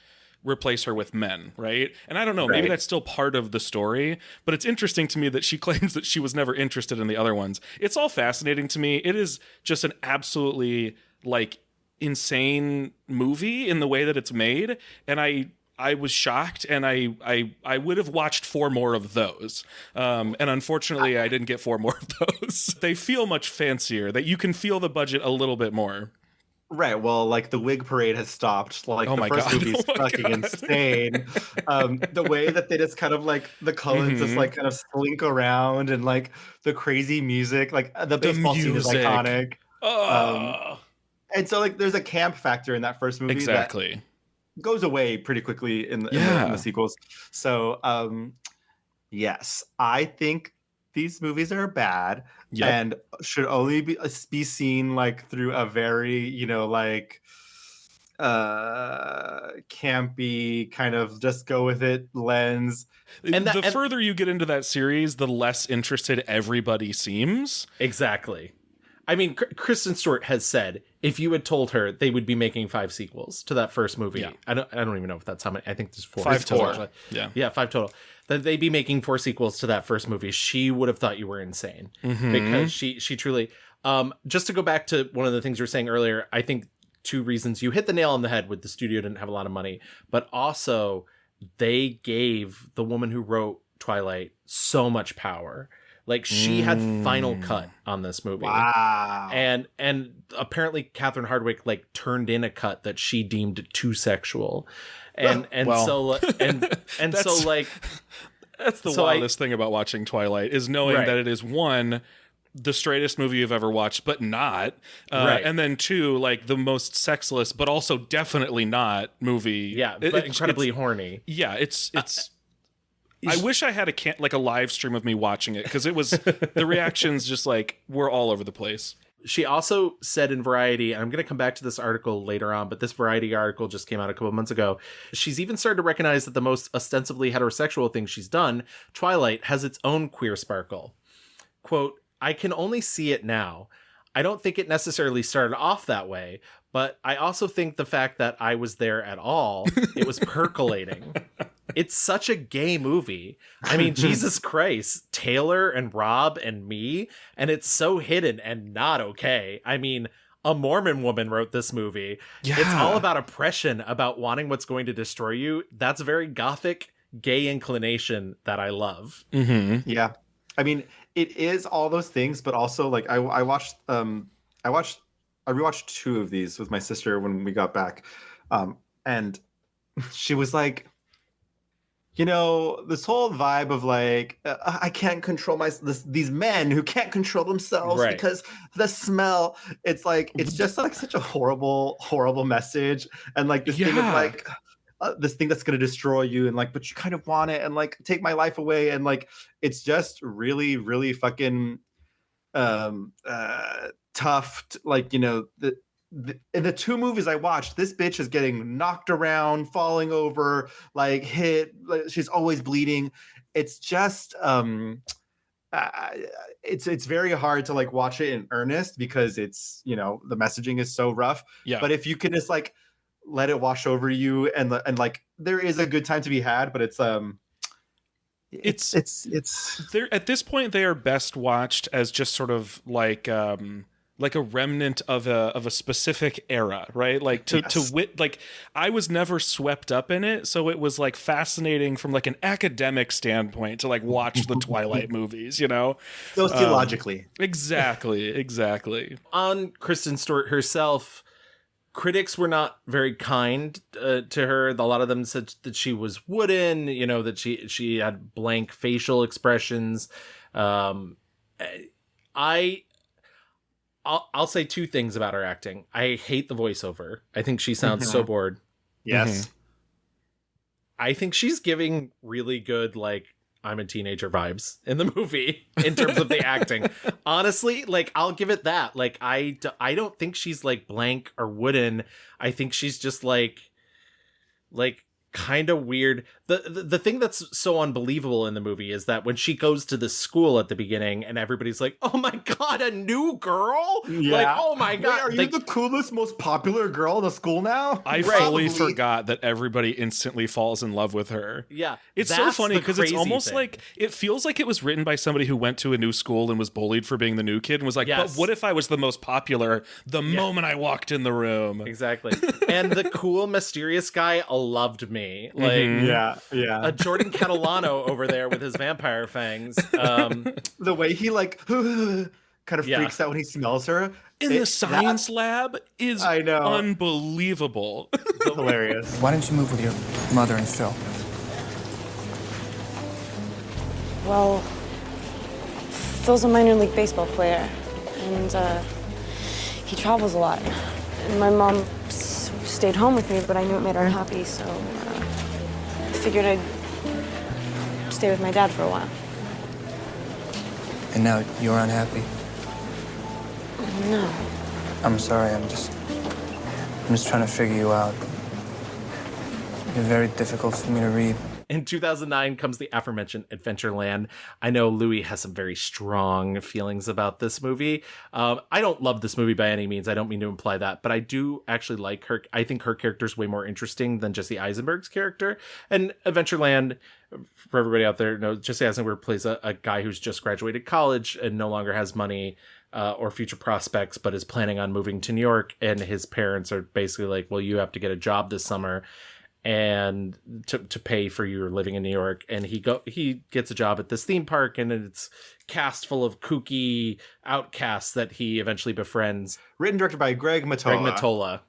replace her with men, right? And I don't know, maybe Right. that's still part of the story, but it's interesting to me that she claims that she was never interested in the other ones. It's all fascinating to me. It is just an absolutely like insane movie in the way that it's made, and I was shocked, and I would have watched 4 more of those. And unfortunately, I didn't get 4 more of those. They feel much fancier, that you can feel the budget a little bit more. Right. Well, like the wig parade has stopped. Like Oh the my first God. movie's Oh my fucking God. insane. The way that they just kind of like the Cullens just like kind of slink around, and like the crazy music, like the baseball scene is music. iconic. Oh, And so like there's a camp factor in that first movie exactly. that goes away pretty quickly in Yeah. the sequels. So yes, I think these movies are bad Yep. and should only be seen like through a very, you know, like campy kind of just go with it lens. And The further you get into that series, the less interested everybody seems. Exactly. I mean, Kristen Stewart has said if you had told her they would be making 5 sequels to that first movie, Yeah. I don't even know if that's how many. I think there's 4. 5 It's 4, total. actually. Yeah. 5 total. That they'd be making 4 sequels to that first movie. She would have thought you were insane because she truly. Just to go back to one of the things you were saying earlier, I think 2 reasons. You hit the nail on the head with the studio didn't have a lot of money, but also they gave the woman who wrote Twilight so much power. Like she had final cut on this movie. Wow. And apparently Catherine Hardwicke like turned in a cut that she deemed too sexual. And Well. so and so like That's the So wildest thing about watching Twilight is knowing Right. that it is, 1, the straightest movie you've ever watched, but not. Right. And then 2, like the most sexless, but also definitely not movie. yeah, but incredibly horny. Yeah, it's I wish I had a live stream of me watching it, because it was the reactions just like were all over the place. She also said in Variety, and I'm going to come back to this article later on, but this Variety article just came out a couple months ago. She's even started to recognize that the most ostensibly heterosexual thing she's done, Twilight, has its own queer sparkle. Quote, I can only see it now. I don't think it necessarily started off that way, but I also think the fact that I was there at all, it was percolating. It's such a gay movie. I mean, Jesus Christ, Taylor and Rob and me, and it's so hidden and not okay. I mean, a Mormon woman wrote this movie. Yeah. It's all about oppression, about wanting what's going to destroy you. That's a very gothic, gay inclination that I love. Mm-hmm. Yeah. I mean, it is all those things, but also like I rewatched 2 of these with my sister when we got back. And she was like, you know, this whole vibe of like, I can't control these men who can't control themselves Right. because the smell. It's like, it's just like such a horrible, horrible message. And like this thing of Yeah. like, this thing that's going to destroy you, and like, but you kind of want it, and like take my life away. And like, it's just really, really fucking tough. Like, you know, in the 2 movies I watched, this bitch is getting knocked around, falling over, like hit. Like, she's always bleeding. It's just, it's very hard to like watch it in earnest because it's, you know, the messaging is so rough. Yeah. But if you can just like let it wash over you, and like there is a good time to be had, but it's they're at this point they are best watched as just sort of like a remnant of a specific era, right? Like like I was never swept up in it, so it was like fascinating from like an academic standpoint to like watch the Twilight movies, you know? sociologically. Exactly. On Kristen Stewart herself, critics were not very kind to her. A lot of them said that she was wooden, you know, that she had blank facial expressions. I'll say 2 things about her acting. I hate the voiceover. I think she sounds so bored. Yes. I think she's giving really good, like, I'm a teenager vibes in the movie in terms of the acting. Honestly, like, I'll give it that. Like, I don't think she's like blank or wooden. I think she's just like kind of weird. The thing that's so unbelievable in the movie is that when she goes to the school at the beginning and everybody's like, oh my God, a new girl? Yeah. Like, oh my God. Wait, are you like, the coolest, most popular girl in the school now? I fully forgot that everybody instantly falls in love with her. yeah. It's so that's funny the because it's crazy almost thing. like it feels like it was written by somebody who went to a new school and was bullied for being the new kid and was like, Yes. but what if I was the most popular the moment I walked in the room? Exactly. And the cool, mysterious guy loved me. Like, Yeah. Jordan Catalano over there with his vampire fangs. The way he like kind of Yeah. freaks out when he smells her In the science lab is I know. unbelievable. hilarious. Why didn't you move with your mother and Phil? Well, Phil's a minor league baseball player, and he travels a lot. And my mom stayed home with me, but I knew it made her happy, so I figured I'd stay with my dad for a while. And now you're unhappy? No. I'm sorry, I'm just trying to figure you out. You're very difficult for me to read. In 2009 comes the aforementioned Adventureland. I know Louis has some very strong feelings about this movie. I don't love this movie by any means. I don't mean to imply that, but I do actually like her. I think her character is way more interesting than Jesse Eisenberg's character. And Adventureland, for everybody out there, knows Jesse Eisenberg plays a guy who's just graduated college and no longer has money or future prospects, but is planning on moving to New York. And his parents are basically like, well, you have to get a job this summer and to pay for your living in New York. And he gets a job at this theme park, and it's cast full of kooky outcasts that he eventually befriends. Written and directed by Greg Mottola.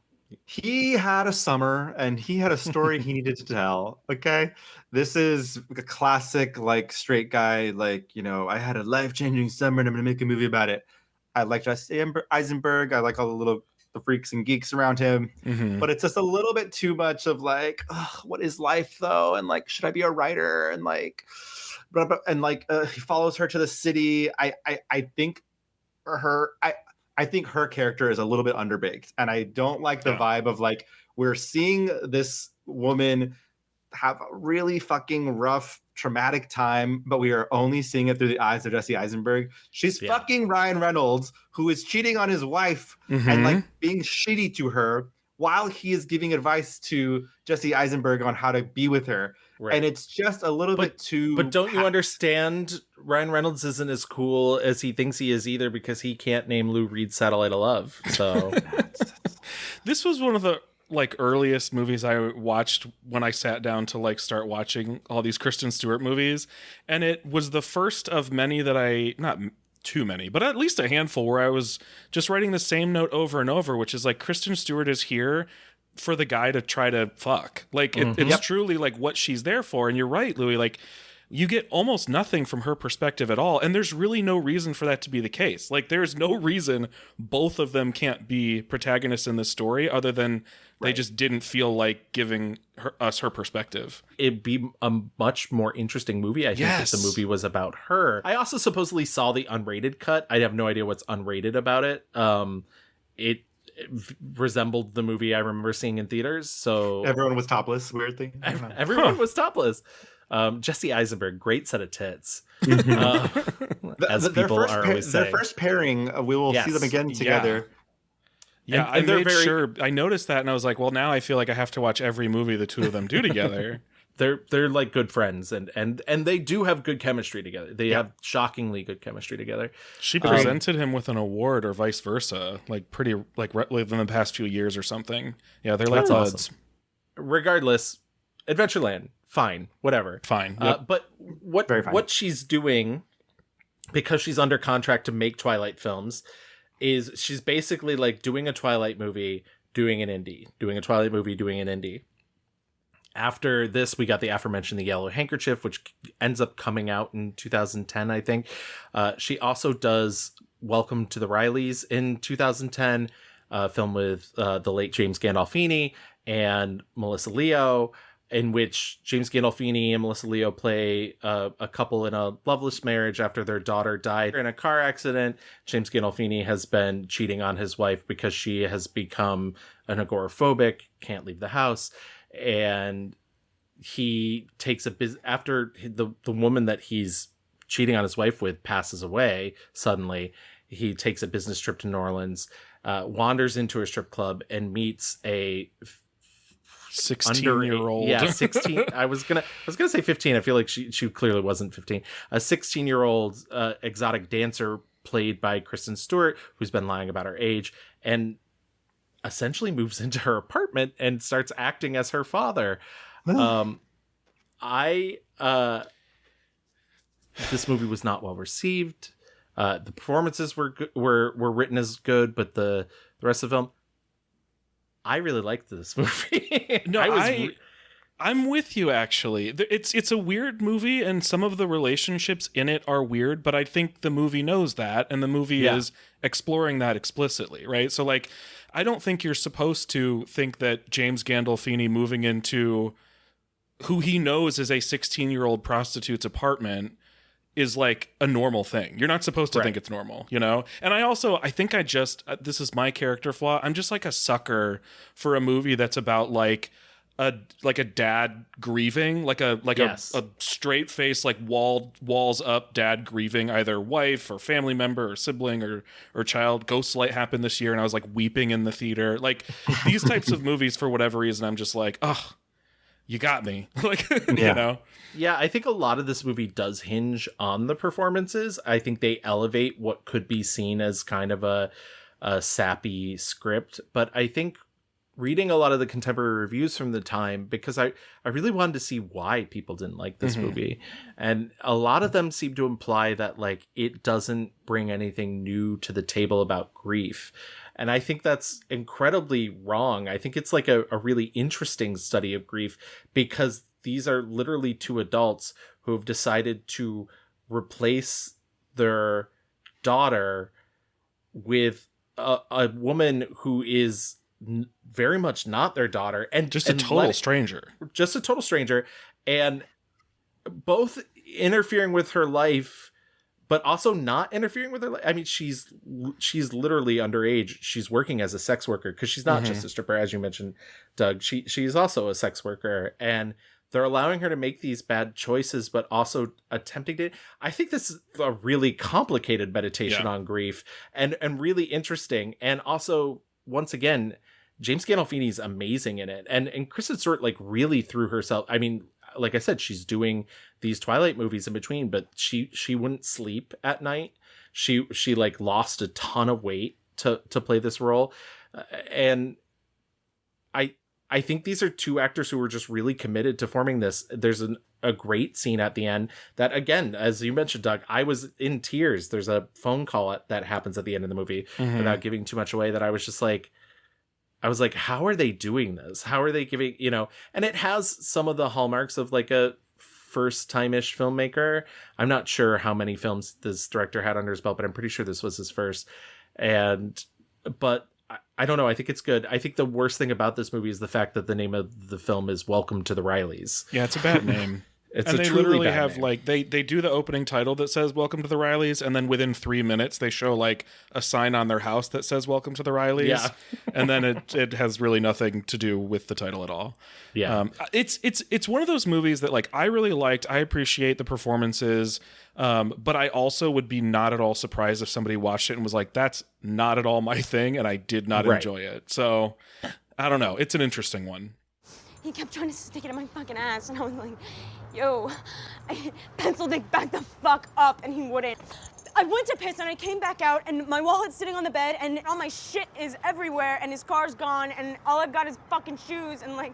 He had a summer and he had a story he needed to tell. Okay. This is a classic, like, straight guy, like, you know, I had a life-changing summer and I'm gonna make a movie about it. I like Jesse Eisenberg. I like all the freaks and geeks around him, but it's just a little bit too much of like, what is life though? And like, should I be a writer? And like, he follows her to the city. I think her character is a little bit underbaked, and I don't like the vibe of like, we're seeing this woman have a really fucking rough, traumatic time, but we are only seeing it through the eyes of Jesse Eisenberg. She's fucking Ryan Reynolds, who is cheating on his wife and like being shitty to her while he is giving advice to Jesse Eisenberg on how to be with her. Right. And it's just a little bit too... But don't you understand Ryan Reynolds isn't as cool as he thinks he is either, because he can't name Lou Reed's Satellite of Love. So this was one of the like earliest movies I watched when I sat down to like start watching all these Kristen Stewart movies. And it was the first of many that not too many, but at least a handful where I was just writing the same note over and over, which is like, Kristen Stewart is here for the guy to try to fuck. Like it's truly like what she's there for. And you're right, Louis, like you get almost nothing from her perspective at all. And there's really no reason for that to be the case. Like there's no reason both of them can't be protagonists in this story other than they just didn't feel like giving us her perspective. It'd be a much more interesting movie, I think, if the movie was about her. I also supposedly saw the unrated cut. I have no idea what's unrated about it. It resembled the movie I remember seeing in theaters. So everyone was topless. Weird thing. Everyone was topless. Jesse Eisenberg, great set of tits. As people are always saying. Their first pairing, we will see them again together. Yeah, I made sure. I noticed that, and I was like, well, now I feel like I have to watch every movie the two of them do together. They're like good friends, and they do have good chemistry together. They have shockingly good chemistry together. She presented him with an award, or vice versa, like pretty like within the past few years or something. Yeah, they're like buds. Awesome. Regardless, Adventureland, fine, whatever, fine. Yep. But what she's doing, because she's under contract to make Twilight films, is she's basically like doing a Twilight movie, doing an indie, doing a Twilight movie, doing an indie. After this, we got the aforementioned The Yellow Handkerchief, which ends up coming out in 2010, I think. She also does Welcome to the Rileys in 2010, film with the late James Gandolfini and Melissa Leo. in which James Gandolfini and Melissa Leo play a couple in a loveless marriage after their daughter died in a car accident. James Gandolfini has been cheating on his wife because she has become an agoraphobic, can't leave the house, and he takes after the woman that he's cheating on his wife with passes away suddenly. He takes a business trip to New Orleans, wanders into a strip club, and meets a 16-year-old. Yeah, 16. I was gonna say 15. I feel like she clearly wasn't 15. A 16-year-old exotic dancer played by Kristen Stewart, who's been lying about her age, and essentially moves into her apartment and starts acting as her father. This movie was not well received. The performances were written as good, but the rest of the film, I really liked this movie. No, I'm with you, actually. It's a weird movie, and some of the relationships in it are weird, but I think the movie knows that, and the movie is exploring that explicitly, right? So, like, I don't think you're supposed to think that James Gandolfini moving into who he knows is a 16-year-old prostitute's apartment is like a normal thing. You're not supposed to think it's normal, you know? And I think this is my character flaw. I'm just like a sucker for a movie that's about like a dad grieving, like a straight face, like walls up dad grieving either wife or family member or sibling or child. Ghostlight happened this year and I was like weeping in the theater. Like these types of movies, for whatever reason, I'm just like, oh, you got me. Like, you know? Yeah, I think a lot of this movie does hinge on the performances. I think they elevate what could be seen as kind of a sappy script. But I think reading a lot of the contemporary reviews from the time, because I really wanted to see why people didn't like this movie. And a lot of them seem to imply that like it doesn't bring anything new to the table about grief. And I think that's incredibly wrong. I think it's like a really interesting study of grief, because these are literally two adults who have decided to replace their daughter with a woman who is very much not their daughter, and just a total stranger. And both interfering with her life, but also not interfering with her life. I mean, she's literally underage. She's working as a sex worker, because she's not just a stripper, as you mentioned, Doug. She's also a sex worker, and they're allowing her to make these bad choices, but also attempting to. I think this is a really complicated meditation on grief, and really interesting. And also, once again, James Gandolfini's amazing in it, and Kristen Stewart like really threw herself. I mean, like I said, she's doing these Twilight movies in between, but she wouldn't sleep at night. She like lost a ton of weight to play this role, and I think these are two actors who were just really committed to forming this. There's a great scene at the end that, again, as you mentioned, Doug, I was in tears. There's a phone call that happens at the end of the movie, without giving too much away, that I was just like, how are they doing this? How are they giving, you know, and it has some of the hallmarks of like a first time-ish filmmaker. I'm not sure how many films this director had under his belt, but I'm pretty sure this was his first. But I don't know. I think it's good. I think the worst thing about this movie is the fact that the name of the film is Welcome to the Rileys. Yeah, it's a bad name. They literally have name. Like they do the opening title that says Welcome to the Rileys, and then within 3 minutes they show like a sign on their house that says Welcome to the Rileys. Yeah. And then it has really nothing to do with the title at all. Yeah. It's one of those movies that like I really liked. I appreciate the performances. But I also would be not at all surprised if somebody watched it and was like, that's not at all my thing, and I did not enjoy it. So I don't know. It's an interesting one. He kept trying to stick it in my fucking ass, and I was like, yo, pencil dick, back the fuck up, and he wouldn't. I went to piss, and I came back out, and my wallet's sitting on the bed, and all my shit is everywhere, and his car's gone, and all I've got is fucking shoes, and like,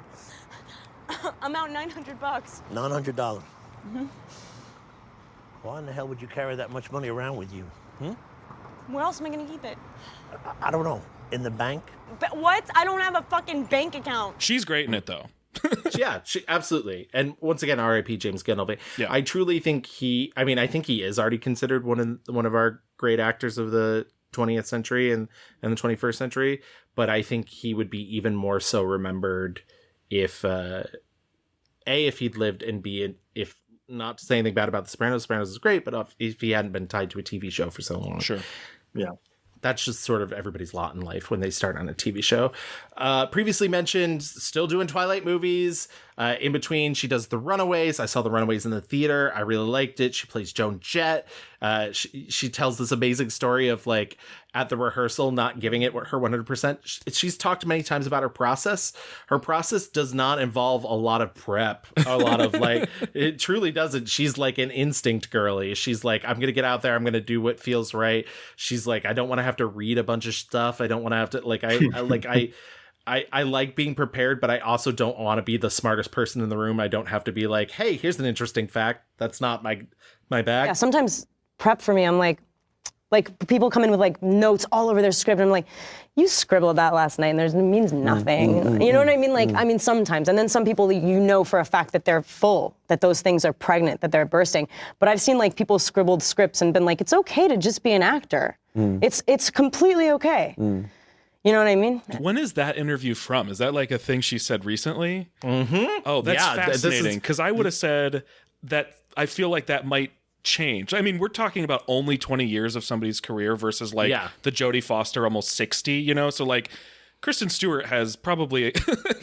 I'm out $900. $900? Mm-hmm. Why in the hell would you carry that much money around with you? Where else am I gonna keep it? I don't know. In the bank? But what? I don't have a fucking bank account. She's great in it, though. Yeah, absolutely. And once again, R.I.P. James Gandolfini. Yeah. I truly think I think he is already considered one of our great actors of the 20th century and the 21st century. But I think he would be even more so remembered if if he'd lived, and B, if not to say anything bad about The Sopranos. Sopranos is great, but if he hadn't been tied to a TV show for so long. Sure. Yeah. That's just sort of everybody's lot in life when they start on a TV show. Previously mentioned, still doing Twilight movies. In between, she does The Runaways. I saw The Runaways in the theater. I really liked it. She plays Joan Jett. She tells this amazing story of like at the rehearsal not giving it her 100%. She's talked many times about her process. Her process does not involve a lot of prep, a lot of like, it truly doesn't. She's like an instinct girly. She's like, I'm going to get out there. I'm going to do what feels right. She's like, I don't want to have to read a bunch of stuff. I don't want to have to like, I like being prepared, but I also don't want to be the smartest person in the room. I don't have to be like, hey, here's an interesting fact. That's not my bag. Yeah, sometimes prep for me, I'm like people come in with like notes all over their script. And I'm like, you scribbled that last night and it means nothing. You know what I mean? Like, I mean, sometimes. And then some people, you know for a fact that they're full, that those things are pregnant, that they're bursting. But I've seen like people scribbled scripts and been like, it's okay to just be an actor. It's completely okay. You know what I mean? When is that interview from? Is that like a thing she said recently? Oh, that's fascinating. Because I would have said that I feel like that might change. I mean, we're talking about only 20 years of somebody's career versus like the Jodie Foster almost 60, you know? So like Kristen Stewart has probably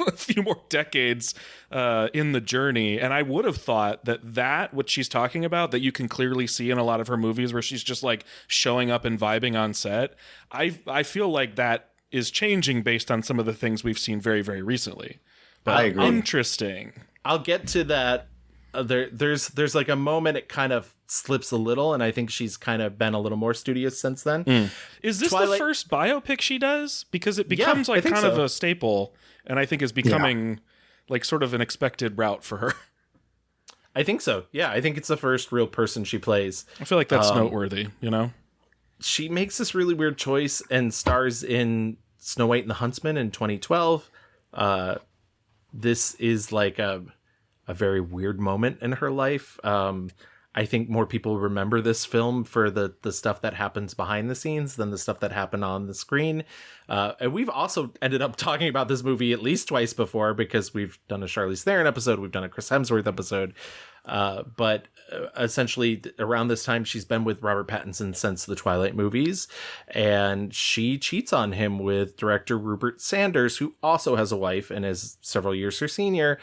a few more decades in the journey. And I would have thought that what she's talking about, that you can clearly see in a lot of her movies where she's just like showing up and vibing on set. I feel like that is changing based on some of the things we've seen very, very recently. But I agree. Interesting. I'll get to that. There's like a moment it kind of slips a little, and I think she's kind of been a little more studious since then. Is this the first biopic she does? Because it becomes like kind of a staple, and I think is becoming like sort of an expected route for her. I think so. Yeah, I think it's the first real person she plays. I feel like that's noteworthy, you know? She makes this really weird choice and stars in Snow White and the Huntsman in 2012. This is like a very weird moment in her life. I think more people remember this film for the stuff that happens behind the scenes than the stuff that happened on the screen. And we've also ended up talking about this movie at least twice before, because we've done a Charlize Theron episode, we've done a Chris Hemsworth episode. But essentially around this time, she's been with Robert Pattinson since the Twilight movies, and she cheats on him with director Rupert Sanders, who also has a wife and is several years her senior.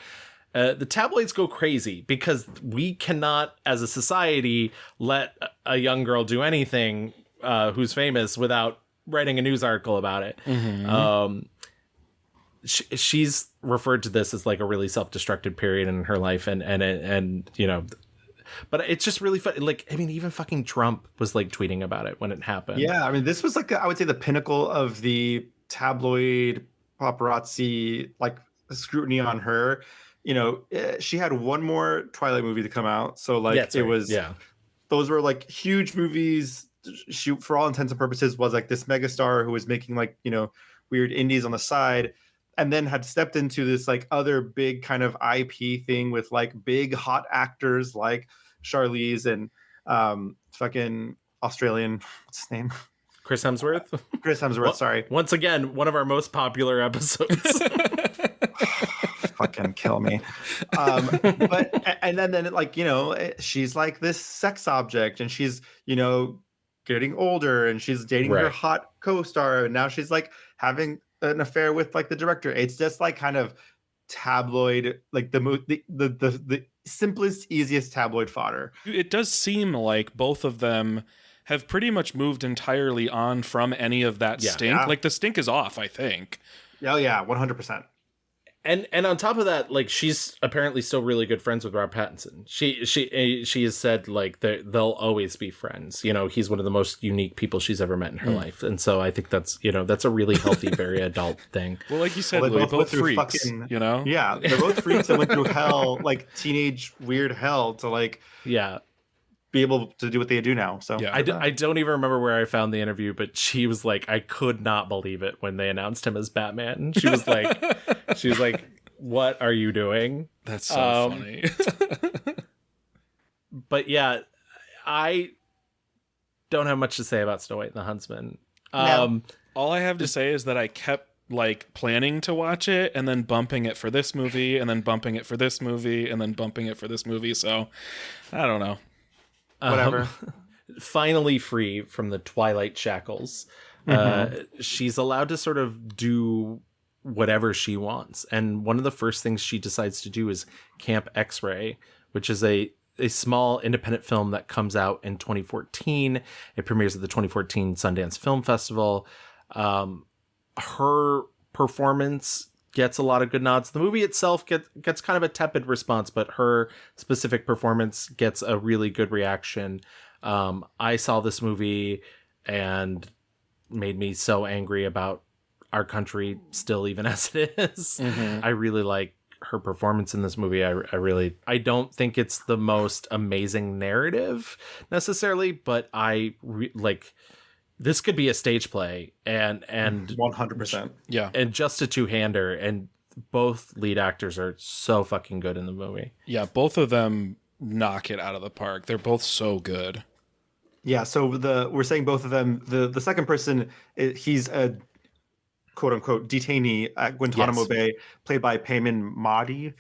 The tabloids go crazy because we cannot, as a society, let a young girl do anything who's famous without writing a news article about it. She's referred to this as like a really self-destructive period in her life, and you know, but it's just really fun. Like, I mean, even fucking Trump was like tweeting about it when it happened. Yeah, I mean, this was like I would say the pinnacle of the tabloid paparazzi like scrutiny on her. You know, she had one more Twilight movie to come out, so like those were like huge movies. She, for all intents and purposes, was like this megastar who was making like, you know, weird indies on the side, and then had stepped into this like other big kind of IP thing with like big hot actors like Charlize and fucking Australian, what's his name? Chris Hemsworth. Chris Hemsworth. Sorry. Once again, one of our most popular episodes. Fucking kill me. But and then like, you know, she's like this sex object, and she's, you know, getting older, and she's dating her hot co-star, and now she's like having an affair with like the director. It's just like kind of tabloid, like the simplest, easiest tabloid fodder. It does seem like both of them have pretty much moved entirely on from any of that stink. Yeah. Like the stink is off, I think. Oh yeah, 100%. And on top of that, like, she's apparently still really good friends with Rob Pattinson. She has said like they'll always be friends. You know, he's one of the most unique people she's ever met in her life, and so I think that's, you know, that's a really healthy, very adult thing. Well, like you said, they're both freaks. You know, yeah, they're both freaks that went through hell, like teenage weird hell, to like be able to do what they do now. So I don't even remember where I found the interview, but she was like, I could not believe it when they announced him as Batman. She was like, what are you doing? That's so funny. But yeah, I don't have much to say about Snow White and the Huntsman. All I have to say is that I kept like planning to watch it and then bumping it for this movie and then bumping it for this movie and then bumping it for this movie. So I don't know. Whatever. Finally free from the Twilight shackles. She's allowed to sort of do whatever she wants. And one of the first things she decides to do is Camp X-Ray, which is a small independent film that comes out in 2014. It premieres at the 2014 Sundance Film Festival. Her performance gets a lot of good nods. The movie itself gets kind of a tepid response, but her specific performance gets a really good reaction. I saw this movie and made me so angry about our country still, even as it is. I really like her performance in this movie. I don't think it's the most amazing narrative necessarily, but this could be a stage play and 100%. Yeah. And just a two-hander, and both lead actors are so fucking good in the movie. Yeah, both of them knock it out of the park. They're both so good. Yeah, so we're saying both of them. The second person, he's a quote unquote detainee at Guantanamo Bay, played by Payman Mahdi.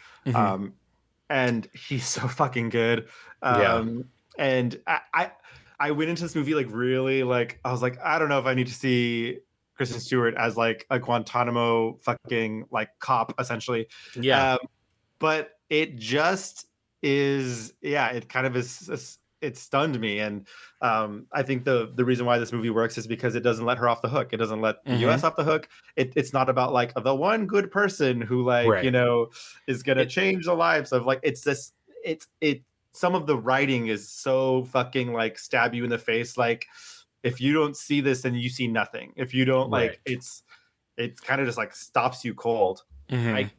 And he's so fucking good. And I went into this movie like really like, I was like, I don't know if I need to see Kristen Stewart as like a Guantanamo fucking like cop essentially. But it just is, it kind of is, it stunned me. And I think the reason why this movie works is because it doesn't let her off the hook. It doesn't let the US off the hook. It's not about like the one good person who like, you know, is going to change the lives of like, it's this, some of the writing is so fucking like stab you in the face. Like if you don't see this, then you see nothing. If you don't like, it's kind of just like stops you cold. I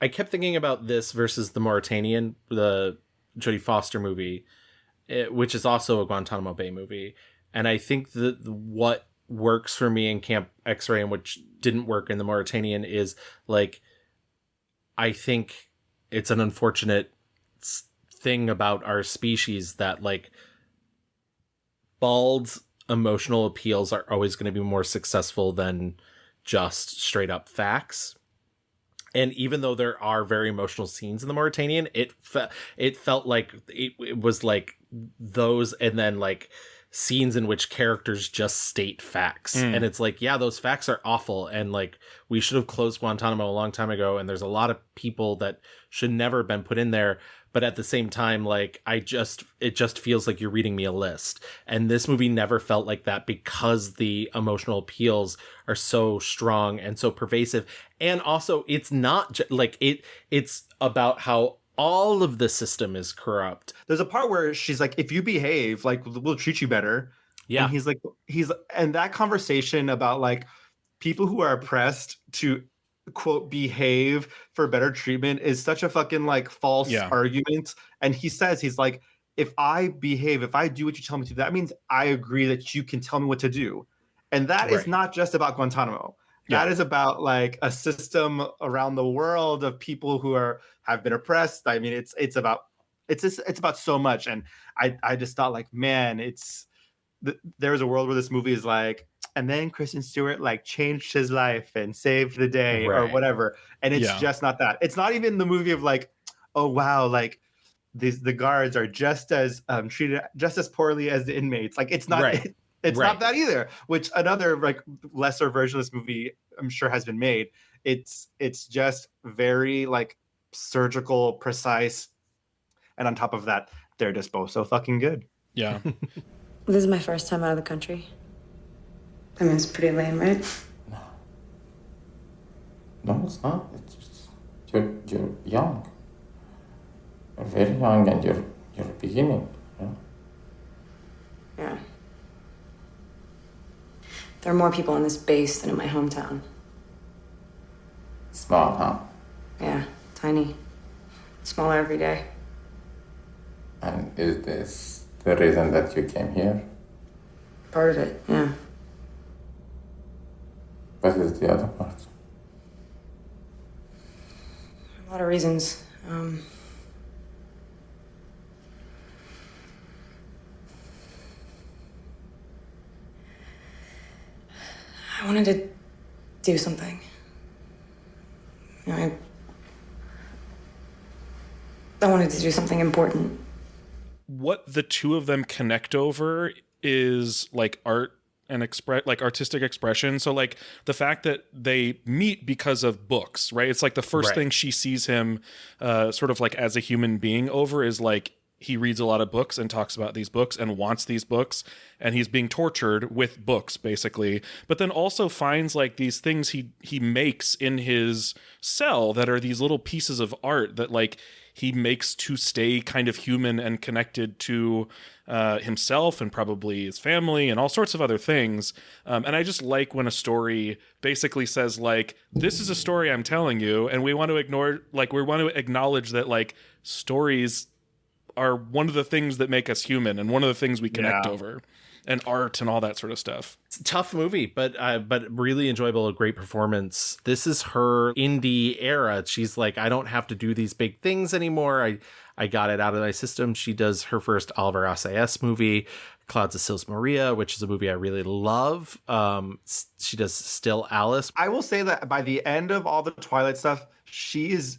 kept thinking about this versus The Mauritanian, the Jodie Foster movie, which is also a Guantanamo Bay movie. And I think that what works for me in Camp X-Ray and which didn't work in The Mauritanian is like, I think it's an unfortunate thing about our species that like bald emotional appeals are always going to be more successful than just straight up facts. And even though there are very emotional scenes in The Mauritanian, it felt like it was like those, and then like scenes in which characters just state facts. And it's like, yeah, those facts are awful. And like, we should have closed Guantanamo a long time ago. And there's a lot of people that should never have been put in there. But at the same time, like, it just feels like you're reading me a list. And this movie never felt like that because the emotional appeals are so strong and so pervasive. And also it's not like it's about how all of the system is corrupt. There's a part where she's like, if you behave, like we'll treat you better. Yeah. And and that conversation about like people who are oppressed to quote behave for better treatment is such a fucking like false argument. And he says, he's like, if I behave, if I do what you tell me to, that means I agree that you can tell me what to do. And that is not just about Guantanamo. That is about like a system around the world of people who have been oppressed. I mean, it's about so much. And I just thought like, man, there's a world where this movie is like, and then Kristen Stewart like changed his life and saved the day or whatever. And it's just not that. It's not even the movie of like, oh wow, like the guards are just as treated just as poorly as the inmates. Like it's not. It's not that either, which another like lesser version of this movie I'm sure has been made. It's just very like surgical, precise. And on top of that, they're just both so fucking good. Yeah. This is my first time out of the country. I mean, it's pretty lame, right? No, it's not. It's just, you're young. You're very young and you're beginning. Yeah. There are more people on this base than in my hometown. Small, huh? Yeah, tiny. Smaller every day. And is this the reason that you came here? Part of it, yeah. What is the other part? A lot of reasons. I wanted to do something. You know, I wanted to do something important. What the two of them connect over is like art and artistic expression. So like the fact that they meet because of books, right? It's like the first thing she sees him sort of like as a human being over is like he reads a lot of books and talks about these books and wants these books, and he's being tortured with books basically, but then also finds like these things he makes in his cell that are these little pieces of art that like he makes to stay kind of human and connected to himself and probably his family and all sorts of other things. And I just like when a story basically says like, this is a story I'm telling you, and we want to acknowledge that like stories are one of the things that make us human and one of the things we connect over, and art and all that sort of stuff. It's a tough movie, but really enjoyable, a great performance. This is her indie era. She's like, I don't have to do these big things anymore. I got it out of my system. She does her first Oliver Assayas movie, Clouds of Sils Maria, which is a movie I really love. She does Still Alice. I will say that by the end of all the Twilight stuff, she is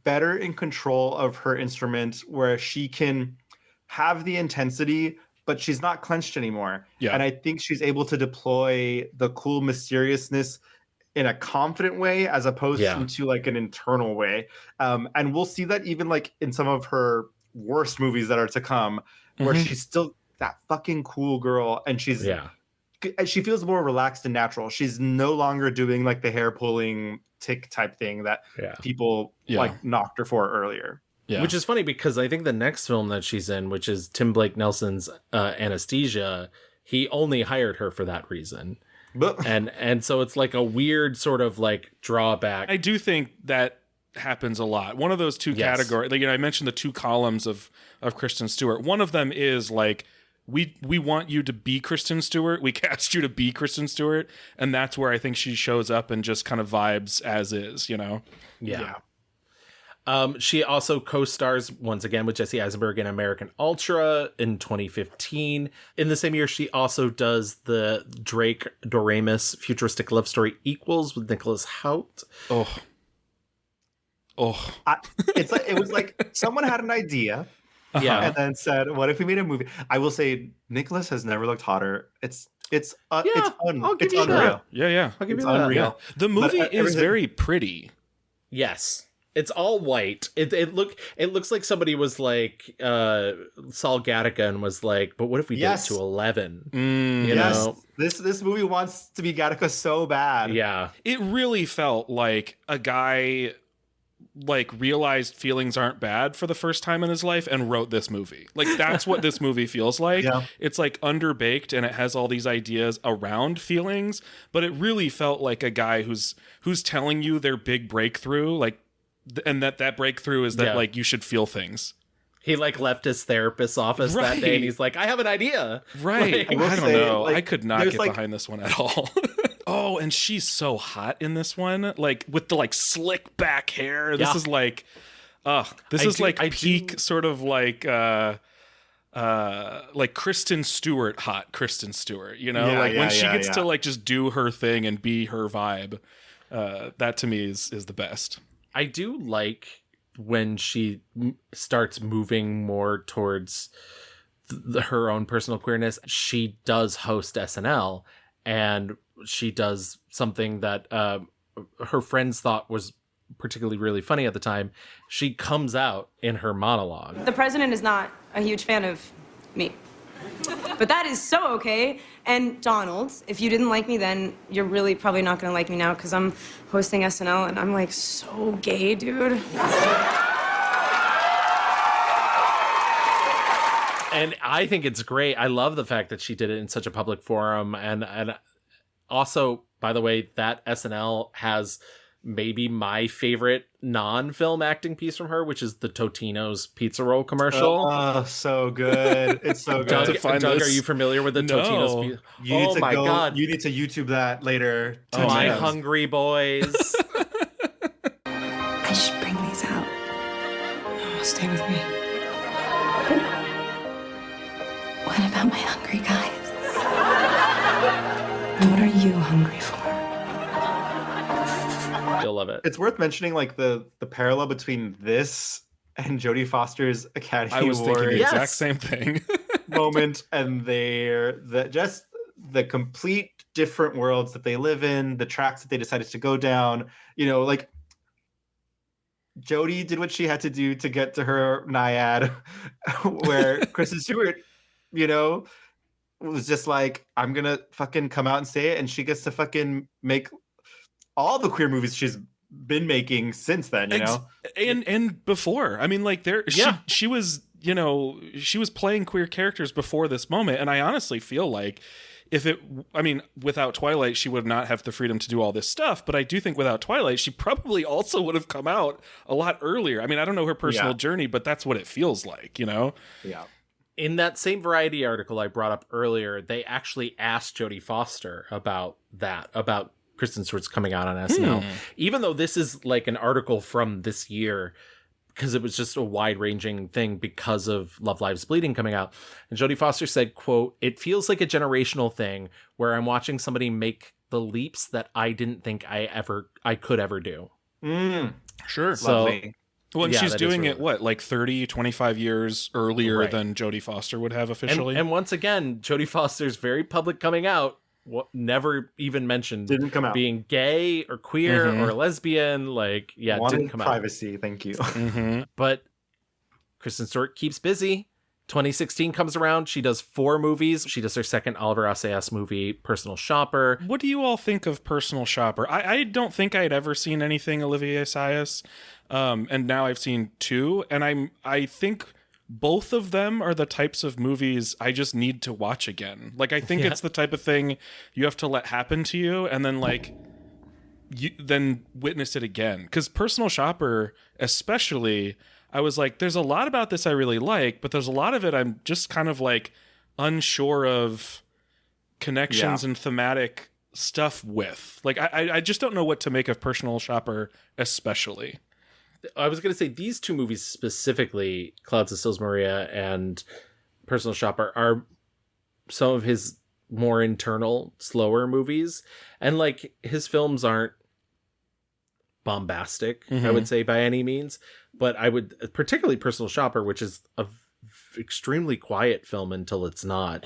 better in control of her instrument, where she can have the intensity, but she's not clenched anymore. Yeah. And I think she's able to deploy the cool mysteriousness in a confident way as opposed to like an internal way. And we'll see that even like in some of her worst movies that are to come, where she's still that fucking cool girl, and she feels more relaxed and natural. She's no longer doing like the hair pulling tick type thing that people like knocked her for earlier. Yeah. Which is funny because I think the next film that she's in, which is Tim Blake Nelson's Anesthesia, he only hired her for that reason. and so it's like a weird sort of like drawback. I do think that happens a lot. One of those two categories, like, you know, I mentioned the two columns of Kristen Stewart. One of them is like, we want you to be Kristen Stewart. We cast you to be Kristen Stewart. And that's where I think she shows up and just kind of vibes as is, you know? Yeah. She also co-stars once again with Jesse Eisenberg in American Ultra in 2015. In the same year, she also does the Drake Doremus futuristic love story Equals with Nicholas Hoult. It's like, it was like someone had an idea. And then said, what if we made a movie? I will say Nicholas has never looked hotter. It's unreal. Yeah. I'll give you that. Unreal. The movie is very pretty. Yes. It's all white. It looks like somebody was like Saul Gattaca and was like, but what if we did it to 11? You know? This movie wants to be Gattaca so bad. Yeah. It really felt like a guy like realized feelings aren't bad for the first time in his life and wrote this movie. Like that's what this movie feels like. It's like underbaked and it has all these ideas around feelings, but it really felt like a guy who's telling you their big breakthrough, like, and that breakthrough is that like you should feel things. He like left his therapist's office that day and he's like, I have an idea. Right. Like, I don't know. Like, I could not get behind this one at all. Oh, and she's so hot in this one, like with the like slick back hair. This is like, peak sort of like Kristen Stewart, hot Kristen Stewart. You know, when she gets to like just do her thing and be her vibe. That to me is the best. I do like when she starts moving more towards her own personal queerness. She does host SNL, and she does something that her friends thought was particularly really funny at the time. She comes out in her monologue. The president is not a huge fan of me. But that is so okay. And Donald, if you didn't like me then, you're really probably not going to like me now because I'm hosting SNL and I'm like so gay, dude. And I think it's great. I love the fact that she did it in such a public forum. And also, by the way, that SNL has maybe my favorite non-film acting piece from her, which is the Totino's pizza roll commercial. Oh, so good. It's so good. Doug, are you familiar with the Totino's pizza? God. You need to YouTube that later. My hungry boys. I should bring these out. Oh, stay with me. What about my hungry guys? What are you hungry for? You'll love it. It's worth mentioning like the parallel between this and Jodie Foster's Academy I was thinking Award the exact same thing. moment, and just the complete different worlds that they live in, the tracks that they decided to go down. Like Jodie did what she had to do to get to her Naiad, where Kristen Stewart, was just like, I'm gonna fucking come out and say it, and she gets to fucking make all the queer movies she's been making since then, and before. I mean, like she was, she was playing queer characters before this moment, and I honestly feel like without Twilight, she would not have the freedom to do all this stuff. But I do think without Twilight, she probably also would have come out a lot earlier. I mean, I don't know her personal journey, but that's what it feels like, Yeah. In that same Variety article I brought up earlier, they actually asked Jodie Foster about Kristen Stewart's coming out on SNL. Even though this is like an article from this year, because it was just a wide-ranging thing because of Love Lives Bleeding coming out. And Jodie Foster said, quote, "It feels like a generational thing where I'm watching somebody make the leaps that I didn't think I could ever do." Sure. So, lovely. Well, and she's doing really it, what, like 30, 25 years earlier than Jodie Foster would have officially? And once again, Jodie Foster's very public coming out, never even mentioned Didn't come out being gay or queer or lesbian. Like, didn't come privacy. Thank you. But Kristen Stewart keeps busy. 2016 comes around. She does 4 movies. She does her second Oliver Assayas movie, Personal Shopper. What do you all think of Personal Shopper? I don't think I'd ever seen anything Olivier Assayas, and now I've seen 2, and I think both of them are the types of movies I just need to watch again. Like, I think it's the type of thing you have to let happen to you, and then then witness it again. Because Personal Shopper, especially, I was like, there's a lot about this I really like, but there's a lot of it I'm just kind of like unsure of connections and thematic stuff with. Like, I just don't know what to make of Personal Shopper, especially. I was going to say these 2 movies specifically, Clouds of Sils Maria and Personal Shopper, are some of his more internal, slower movies. And like, his films aren't bombastic, I would say, by any means. But I would, particularly Personal Shopper, which is a extremely quiet film until it's not.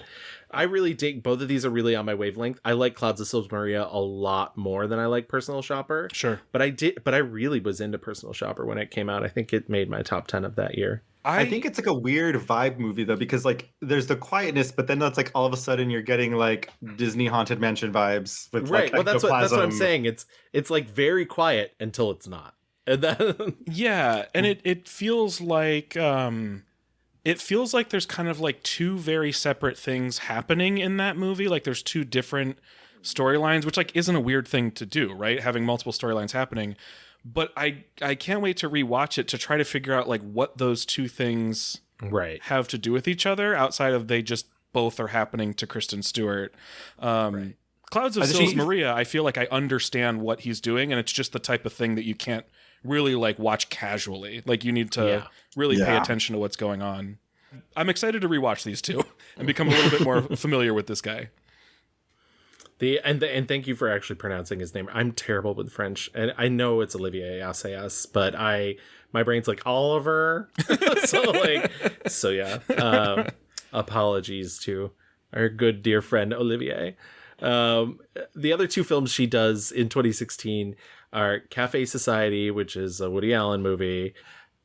I really dig, both of these are really on my wavelength. I like Clouds of Sils Maria a lot more than I like Personal Shopper. Sure. But I really was into Personal Shopper when it came out. I think it made my top 10 of that year. I think it's like a weird vibe movie though, because like there's the quietness, but then that's like all of a sudden you're getting like Disney Haunted Mansion vibes with right. Like, well, that's what I'm saying. It's like very quiet until it's not. And then and it feels like there's kind of like 2 very separate things happening in that movie. Like, there's 2 different storylines, which like isn't a weird thing to do, right? Having multiple storylines happening. But I can't wait to rewatch it to try to figure out like what those 2 things have to do with each other, outside of they just both are happening to Kristen Stewart. Clouds of Sils Maria, I feel like I understand what he's doing, and it's just the type of thing that you can't really like watch casually. Like, you need to really pay attention to what's going on. I'm excited to rewatch these 2 and become a little bit more familiar with this guy. And thank you for actually pronouncing his name. I'm terrible with French, and I know it's Olivier Assayas, but my brain's like Oliver. Apologies to our good dear friend Olivier. The other 2 films she does in 2016 are Cafe Society, which is a Woody Allen movie,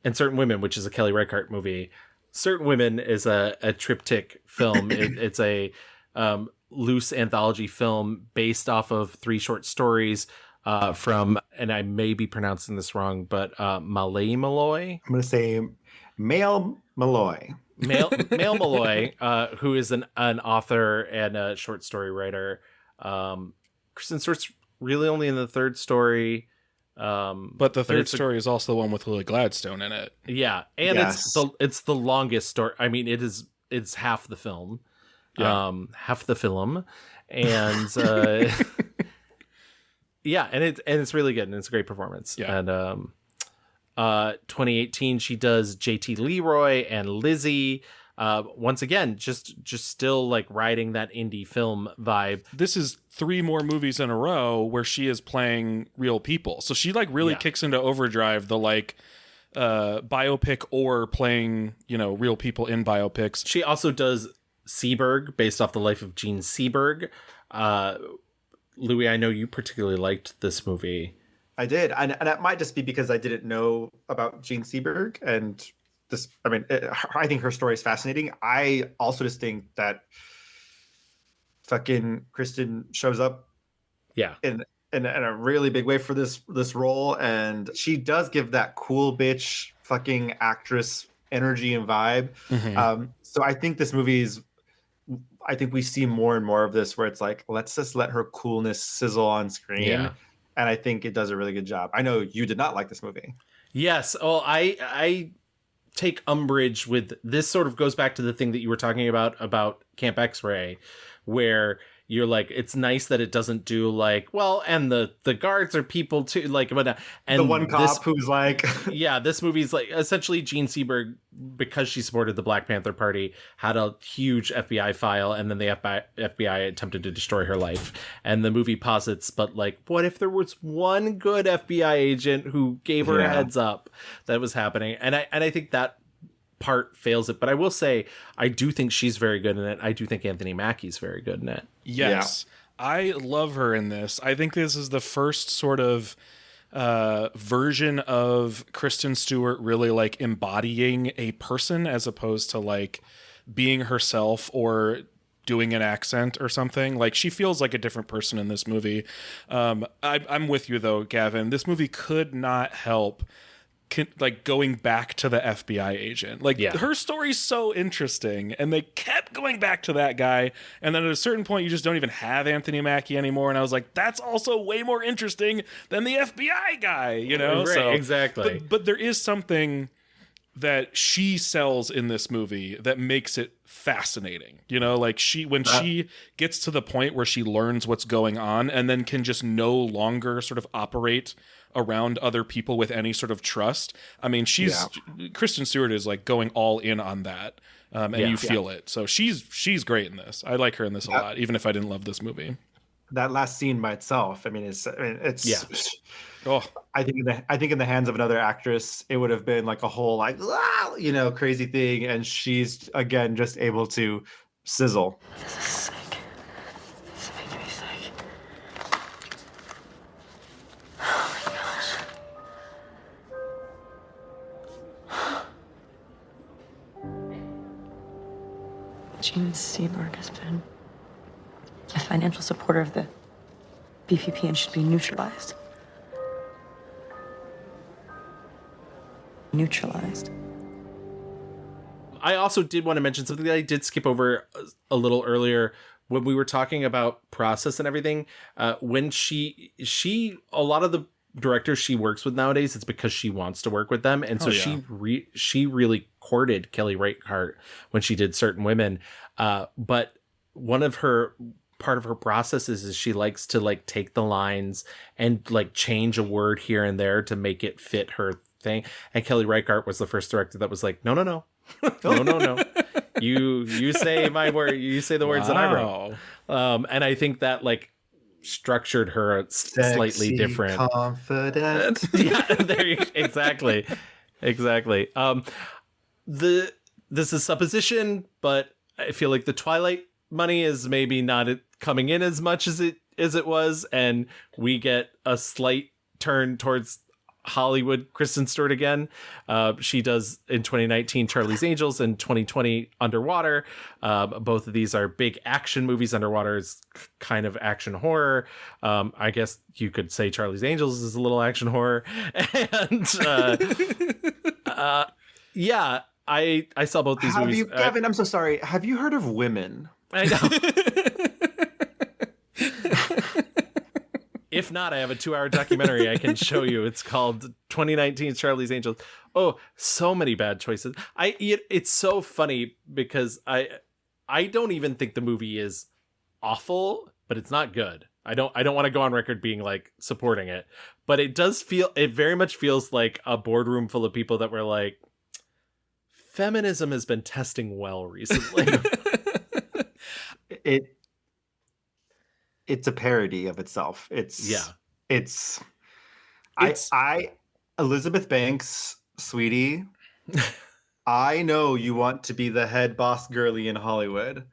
and Certain Women, which is a Kelly Reichardt movie. Certain Women is a triptych film. It's a loose anthology film based off of 3 short stories from, and I may be pronouncing this wrong, but Malay Malloy. I'm going to say Male Malloy. Male Malloy, who is an author and a short story writer. Kristen Stewart's really only in the 3rd story. But the 3rd story is also the one with Lily Gladstone in it. Yeah, and it's the longest story. I mean, it's half the film. Half the film, and and it's really good, and it's a great performance. And 2018 she does JT Leroy and Lizzie, Once again, just still like riding that indie film vibe. This is 3 more movies in a row where she is playing real people. So she like really kicks into overdrive the like biopic or playing, you know, real people in biopics. She also does Seberg, based off the life of Gene Seberg. Louis, I know you particularly liked this movie. I did, and that might just be because I didn't know about Gene Seberg, and this. I mean, I think her story is fascinating. I also just think that fucking Kristen shows up, in a really big way for this role, and she does give that cool bitch fucking actress energy and vibe. So I think this movie is. I think we see more and more of this where it's like, let's just let her coolness sizzle on screen. Yeah. And I think it does a really good job. I know you did not like this movie. Yes. Oh, I take umbrage with this. Sort of goes back to the thing that you were talking about Camp X-Ray, where you're like, it's nice that it doesn't do like, well, and the guards are people too, like, but and the one cop who's like, yeah, this movie's like essentially Gene Seberg, because she supported the Black Panther Party, had a huge FBI file, and then the FBI attempted to destroy her life. And the movie posits, but like, what if there was one good FBI agent who gave her a heads up that was happening? And I think that part fails it, but I will say I do think she's very good in it. I do think Anthony Mackie's very good in it. Yes. I love her in this. I think this is the first sort of version of Kristen Stewart really like embodying a person as opposed to like being herself or doing an accent or something. Like, she feels like a different person in this movie. I'm with you though, Gavin. This movie could not help like going back to the FBI agent. Like, her story's so interesting, and they kept going back to that guy, and then at a certain point you just don't even have Anthony Mackie anymore, and I was like, that's also way more interesting than the FBI guy, you know? Right, so exactly. But there is something that she sells in this movie that makes it fascinating, you know, like when she gets to the point where she learns what's going on and then can just no longer sort of operate around other people with any sort of trust. I mean, Kristen Stewart is like going all in on that, and you feel it. So she's great in this. I like her in this a lot, even if I didn't love this movie. That last scene by itself, I mean, it's Oh, I think in the hands of another actress, it would have been like a whole like, you know, crazy thing, and she's again just able to sizzle. This is sick. This makes me sick. Oh my gosh. Gene Seberg has been a financial supporter of the BPP and should be neutralized. Neutralized. I also did want to mention something that I did skip over a little earlier when we were talking about process and everything. When she a lot of the directors she works with nowadays, it's because she wants to work with them, and so she really courted Kelly Reichardt when she did Certain Women. But part of her process is she likes to like take the lines and like change a word here and there to make it fit her thing. And Kelly Reichardt was the first director that was like, no. no. You say my word. You say the words that I wrote. And I think that like structured her slightly different. Confident. Exactly. This is supposition, but I feel like the Twilight money is maybe not coming in as much as it was, and we get a slight turn towards Hollywood Kristen Stewart again. She does in 2019 Charlie's Angels and 2020 Underwater. Both of these are big action movies. Underwater is kind of action horror. I guess you could say Charlie's Angels is a little action horror. And I saw both these movies. Gavin, I'm so sorry. Have you heard of Women? I know. If not, I have a 2-hour documentary I can show you. It's called 2019 Charlie's Angels. Oh, so many bad choices. It's so funny because I don't even think the movie is awful, but it's not good. I don't want to go on record being like supporting it, but it very much feels like a boardroom full of people that were like, Feminism has been testing well recently. It's a parody of itself. It's Elizabeth Banks, sweetie, I know you want to be the head boss girly in Hollywood,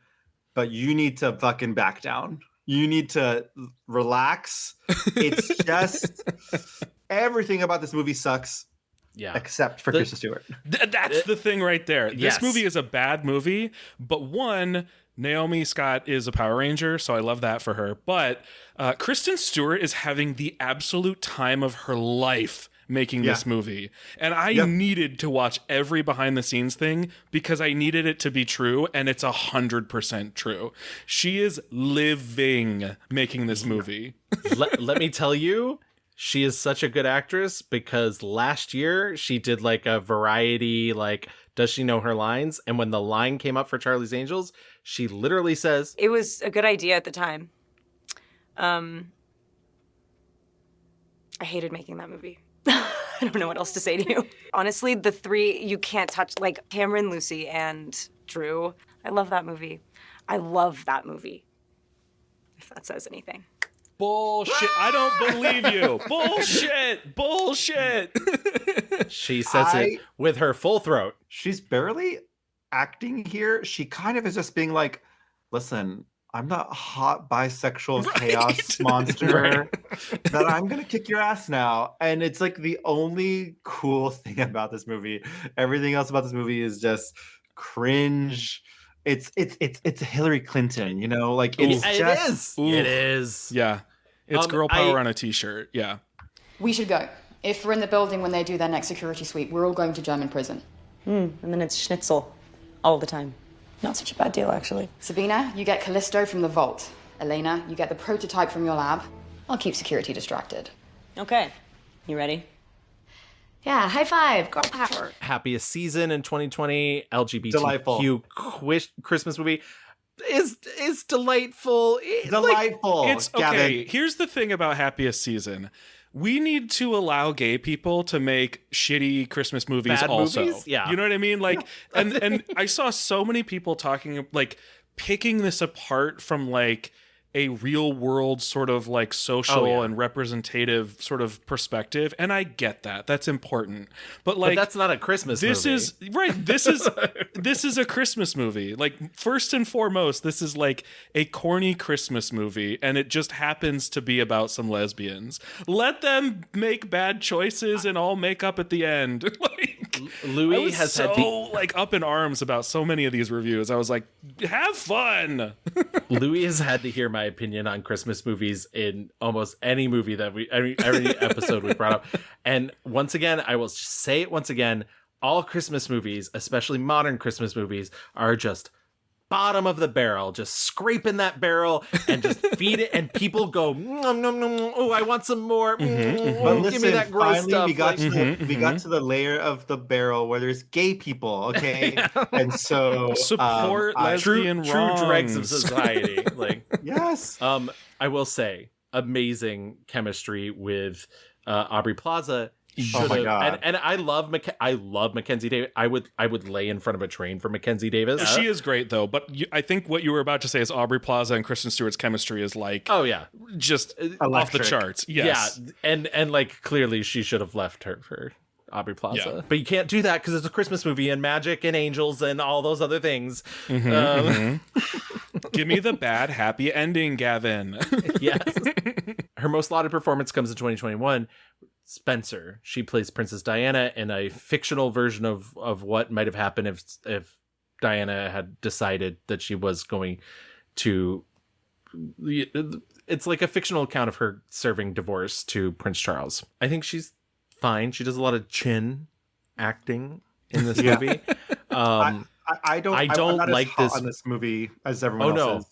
but you need to fucking back down. You need to relax. It's just everything about this movie sucks. Yeah. Except for Kristen Stewart. That's the thing right there. Yes. This movie is a bad movie, but one, Naomi Scott is a Power Ranger, so I love that for her. But Kristen Stewart is having the absolute time of her life making this movie. And I needed to watch every behind the scenes thing because I needed it to be true, and it's 100% true. She is living making this movie. Let me tell you, she is such a good actress because last year she did like a variety, like, does she know her lines? And when the line came up for Charlie's Angels, she literally says, It was a good idea at the time. I hated making that movie. I don't know what else to say to you. Honestly, the three you can't touch, like Cameron, Lucy, and Drew. I love that movie. I love that movie. If that says anything. Bullshit. I don't believe you. Bullshit. She says it with her full throat. She's barely acting here. She kind of is just being like, listen, I'm not hot bisexual chaos monster that I'm going to kick your ass now. And it's like the only cool thing about this movie. Everything else about this movie is just cringe. It's Hillary Clinton, you know, like It is. Yeah. It's girl power on a t-shirt. Yeah. We should go. If we're in the building when they do their next security sweep, we're all going to German prison. And then it's schnitzel all the time. Not such a bad deal, actually. Sabina, you get Callisto from the vault. Elena, you get the prototype from your lab. I'll keep security distracted. Okay. You ready? Yeah, high five, girl power. Happiest season in 2020, Delightful. LGBTQ Christmas movie is delightful. Delightful. It's okay. Gavin. Here's the thing about happiest season. We need to allow gay people to make shitty Christmas movies Bad also. movies? Yeah. You know what I mean? Like, and I saw so many people talking, like, picking this apart from, like, a real world sort of like social and representative sort of perspective. And I get that. That's important. But like, but that's not a Christmas movie. This is a Christmas movie. Like, first and foremost, this is like a corny Christmas movie, and it just happens to be about some lesbians. Let them make bad choices and all make up at the end. Like, Louis has had like up in arms about so many of these reviews. I was like, have fun. Louis has had to hear my opinion on Christmas movies in almost any movie that every episode we brought up. And once again, I will just say it once again, all Christmas movies, especially modern Christmas movies, are just bottom of the barrel, just scraping that barrel and just feed it, and people go, nom, nom, nom, oh, I want some more. But listen, give me that gross finally stuff. we got to the layer of the barrel where there's gay people, okay? And so support lesbian true dregs of society. Like, yes. I will say, amazing chemistry with Aubrey Plaza. Oh my God. And I love Mackenzie Davis. I would lay in front of a train for Mackenzie Davis. She is great though, but I think what you were about to say is Aubrey Plaza and Kristen Stewart's chemistry is like, oh yeah, just electric. Off the charts. Yes. Yeah, and like clearly she should have left her for Aubrey Plaza, but you can't do that because it's a Christmas movie and magic and angels and all those other things. Give me the bad happy ending, Gavin. Yes. Her most lauded performance comes in 2021. Spencer. She plays Princess Diana in a fictional version of what might have happened if Diana had decided that she was going to. It's like a fictional account of her serving divorce to Prince Charles. I think she's fine. She does a lot of chin acting in this movie. I don't I'm not like this on this movie as everyone else is.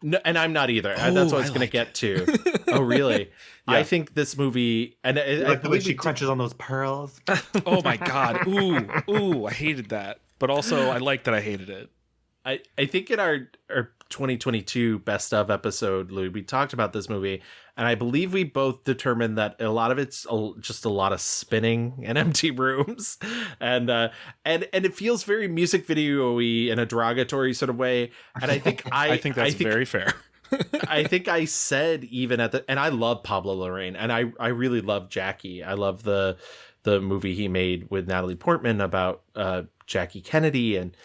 No, and I'm not either. That's what I was going to get to. Oh, really? Yeah. I think this movie, and like the way she crunches on those pearls. Oh my God! Ooh! I hated that, but also I like that I hated it. I think in our 2022 best of episode, Louis, we talked about this movie, and I believe we both determined that a lot of it's just a lot of spinning and empty rooms, and it feels very music video-y in a derogatory sort of way. And I think I think that's very fair. I think I said even and I love Pablo Larraín, and I really love Jackie. I love the movie he made with Natalie Portman about Jackie Kennedy, and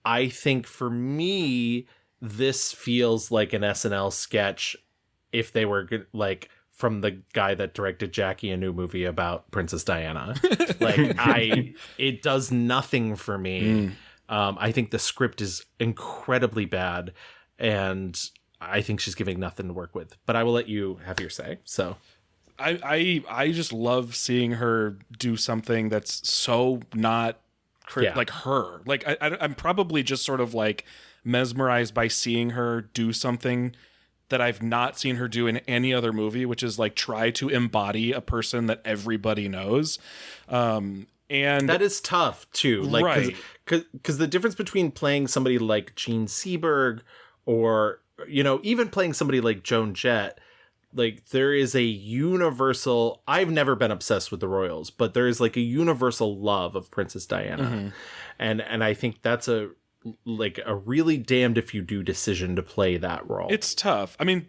I think for me, this feels like an SNL sketch if they were like from the guy that directed Jackie, a new movie about Princess Diana. It does nothing for me. I think the script is incredibly bad, and I think she's giving nothing to work with. But I will let you have your say. So I just love seeing her do something that's so not like her. Like I'm probably just sort of like mesmerized by seeing her do something that I've not seen her do in any other movie, which is like try to embody a person that everybody knows. And that is tough too. Like, right. Because the difference between playing somebody like Gene Seberg or, even playing somebody like Joan Jett, like there is a universal, I've never been obsessed with the royals, but there is like a universal love of Princess Diana. Mm-hmm. And I think that's a really damned if you do decision to play that role. It's tough. I mean,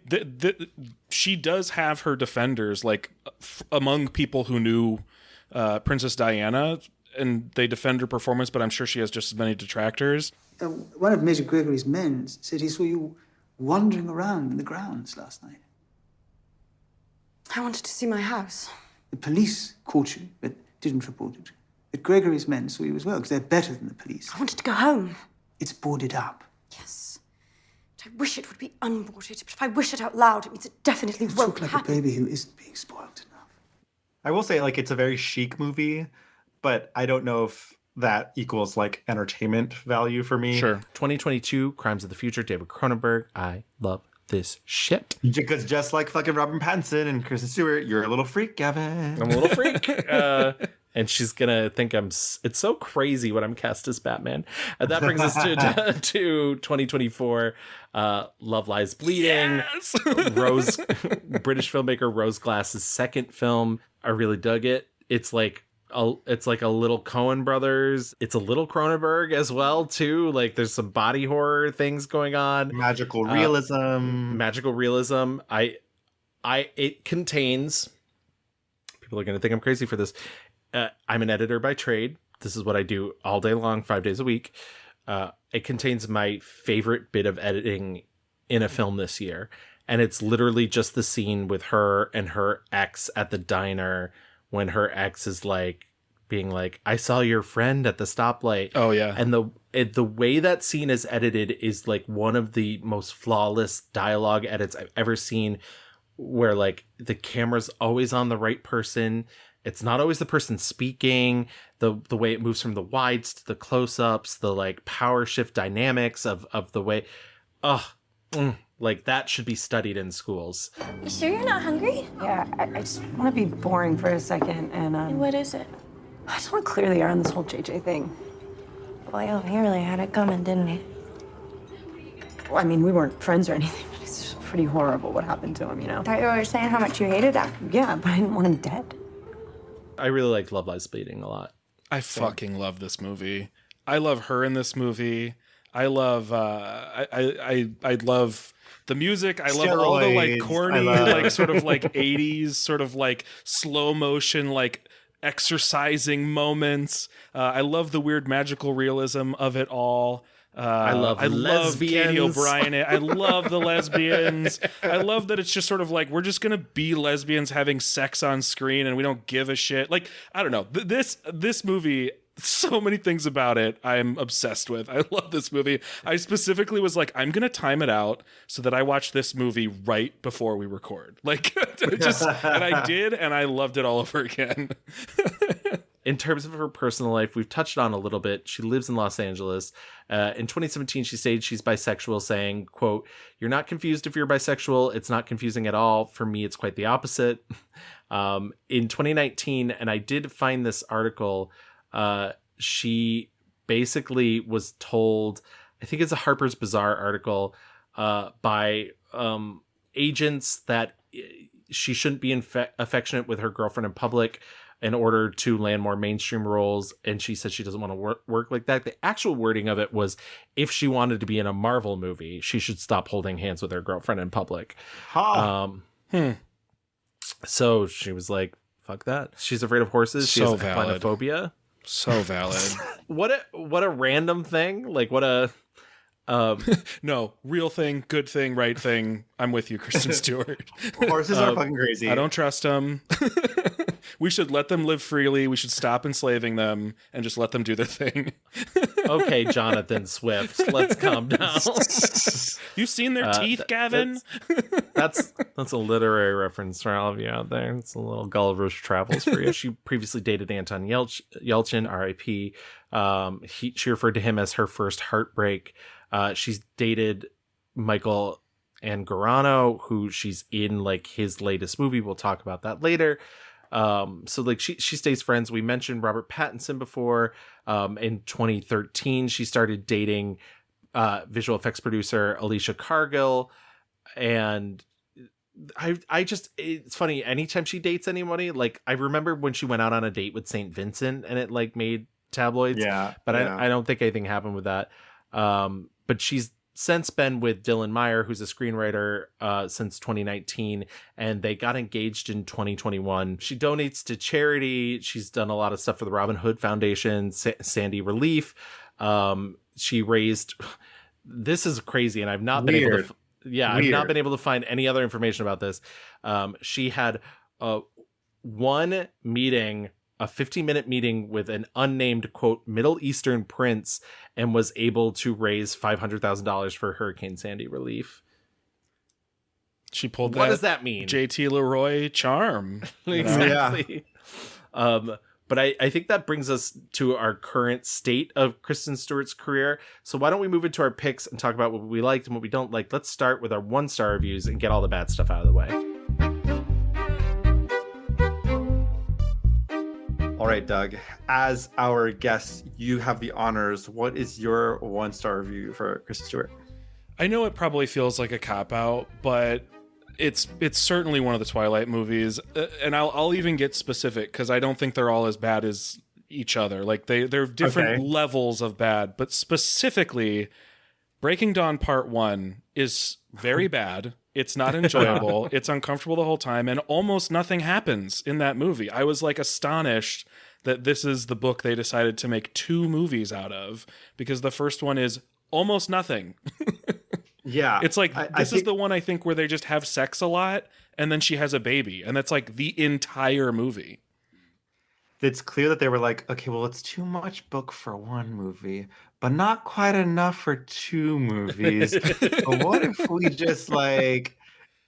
she does have her defenders, like among people who knew Princess Diana, and they defend her performance, but I'm sure she has just as many detractors. One of Major Gregory's men said he saw you wandering around in the grounds last night. I wanted to see my house. The police caught you, but didn't report it. But Gregory's men saw you as well, because they're better than the police. I wanted to go home. It's boarded up. Yes. But I wish it would be unboarded. But if I wish it out loud, it means it definitely You won't talk like happen. a baby who isn't being spoiled enough. I will say, like, it's a very chic movie, but I don't know if that equals like entertainment value for me. Sure. 2022, Crimes of the Future, David Cronenberg. I love this shit. Because just like fucking Robin Pattinson and Kristen Stewart, you're a little freak, Gavin. I'm a little freak. And she's gonna think it's so crazy when I'm cast as Batman. And that brings us to 2024. Love Lies Bleeding. Yes! British filmmaker Rose Glass's second film. I really dug it. It's like a little Coen Brothers. It's a little Cronenberg as well too. Like there's some body horror things going on. Magical realism. It contains. People are gonna think I'm crazy for this. I'm an editor by trade. This is what I do all day long, 5 days a week. It contains my favorite bit of editing in a film this year. And it's literally just the scene with her and her ex at the diner when her ex is like being like, I saw your friend at the stoplight. Oh, yeah. And the way that scene is edited is like one of the most flawless dialogue edits I've ever seen, where like the camera's always on the right person. It's not always the person speaking, the way it moves from the wides to the close-ups, the like power shift dynamics of the way, like that should be studied in schools. You sure you're not hungry? Yeah, I just want to be boring for a second and What is it? I just want to clear the air on this whole JJ thing. Boy, he really had it coming, didn't he? Well, I mean, we weren't friends or anything, but it's just pretty horrible what happened to him, you know? I thought you were saying how much you hated him. Yeah, but I didn't want him dead. I really liked Love Lies Bleeding a lot. I fucking love this movie. I love her in this movie. I love I love the music. I love all the like corny, like sort of like 80s, sort of like slow motion, like exercising moments. I love the weird magical realism of it all. I love Katie O'Brien. I love the lesbians. I love that it's just sort of like we're just gonna be lesbians having sex on screen and we don't give a shit. Like I don't know, this movie. So many things about it I'm obsessed with. I love this movie. I specifically was like, I'm gonna time it out so that I watch this movie right before we record. Like, and I did, and I loved it all over again. In terms of her personal life, we've touched on a little bit. She lives in Los Angeles. In 2017, she said she's bisexual, saying, quote, "You're not confused if you're bisexual. It's not confusing at all. For me, it's quite the opposite." In 2019, and I did find this article, she basically was told, I think it's a Harper's Bazaar article by agents that she shouldn't be affectionate with her girlfriend in public in order to land more mainstream roles. And she said she doesn't want to work like that. The actual wording of it was, if she wanted to be in a Marvel movie, she should stop holding hands with her girlfriend in public. So she was like, fuck that. She's afraid of horses. She has equinophobia. So valid. What a random thing. Like, what a... no, real thing, good thing, right thing. I'm with you, Kristen Stewart. Horses are fucking crazy. I don't trust them. We should let them live freely. We should stop enslaving them and just let them do their thing. Okay, Jonathan Swift, let's calm down. You seen their teeth, Gavin? That's a literary reference for all of you out there. It's a little Gulliver's Travels for you. She previously dated Anton Yelchin, R.I.P. She referred to him as her first heartbreak. She's dated Michael Angarano, who she's in like his latest movie. We'll talk about that later. So like she stays friends. We mentioned Robert Pattinson before. In 2013, she started dating visual effects producer Alicia Cargill, and I just, it's funny, anytime she dates anybody, like I remember when she went out on a date with St. Vincent and it like made tabloids. But I don't think anything happened with that. But she's since been with Dylan Meyer, who's a screenwriter, since 2019, and they got engaged in 2021. She donates to charity. She's done a lot of stuff for the Robin Hood Foundation, Sandy Relief. She raised, this is crazy, and I've not been able to, I've not been able to find any other information about this. She had one meeting, a 15-minute meeting with an unnamed, quote, Middle Eastern prince, and was able to raise $500,000 for Hurricane Sandy relief. She pulled What does that mean? JT Leroy charm. Exactly. But I think that brings us to our current state of Kristen Stewart's career. So why don't we move into our picks and talk about what we liked and what we don't like. Let's start with our 1-star reviews and get all the bad stuff out of the way. All right, Doug, as our guest, you have the honors. What is your 1-star review for Kristen Stewart? I know it probably feels like a cop-out, but it's certainly one of the Twilight movies. And I'll even get specific, because I don't think they're all as bad as each other. Like, they're different levels of bad. But specifically, Breaking Dawn Part 1 is very bad. It's not enjoyable. It's uncomfortable the whole time, and almost nothing happens in that movie. I was like astonished that this is the book they decided to make 2 movies out of, because the first one is almost nothing. Yeah. It's like, this is the one I think where they just have sex a lot, and then she has a baby, and that's like the entire movie. It's clear that they were like, okay, well, it's too much book for 1 movie, but not quite enough for 2 movies. But what if we just like,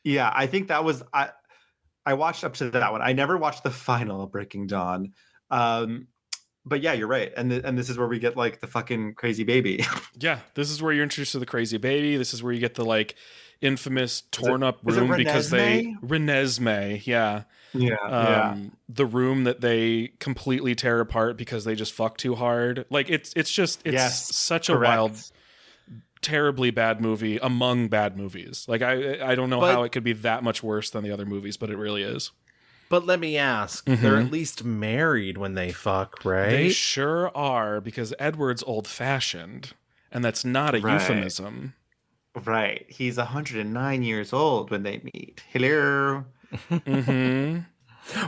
I think that was, I watched up to that one. I never watched the final Breaking Dawn. But yeah, you're right. And this is where we get like the fucking crazy baby. Yeah, this is where you're introduced to the crazy baby. This is where you get the like infamous torn up room because they Renesmee, yeah. The room that they completely tear apart because they just fuck too hard. Like it's such a wild, terribly bad movie among bad movies. Like I don't know how it could be that much worse than the other movies, but it really is. But let me ask, they're at least married when they fuck, right? They sure are, because Edward's old-fashioned, and that's not a euphemism. Right. He's 109 years old when they meet. Hello.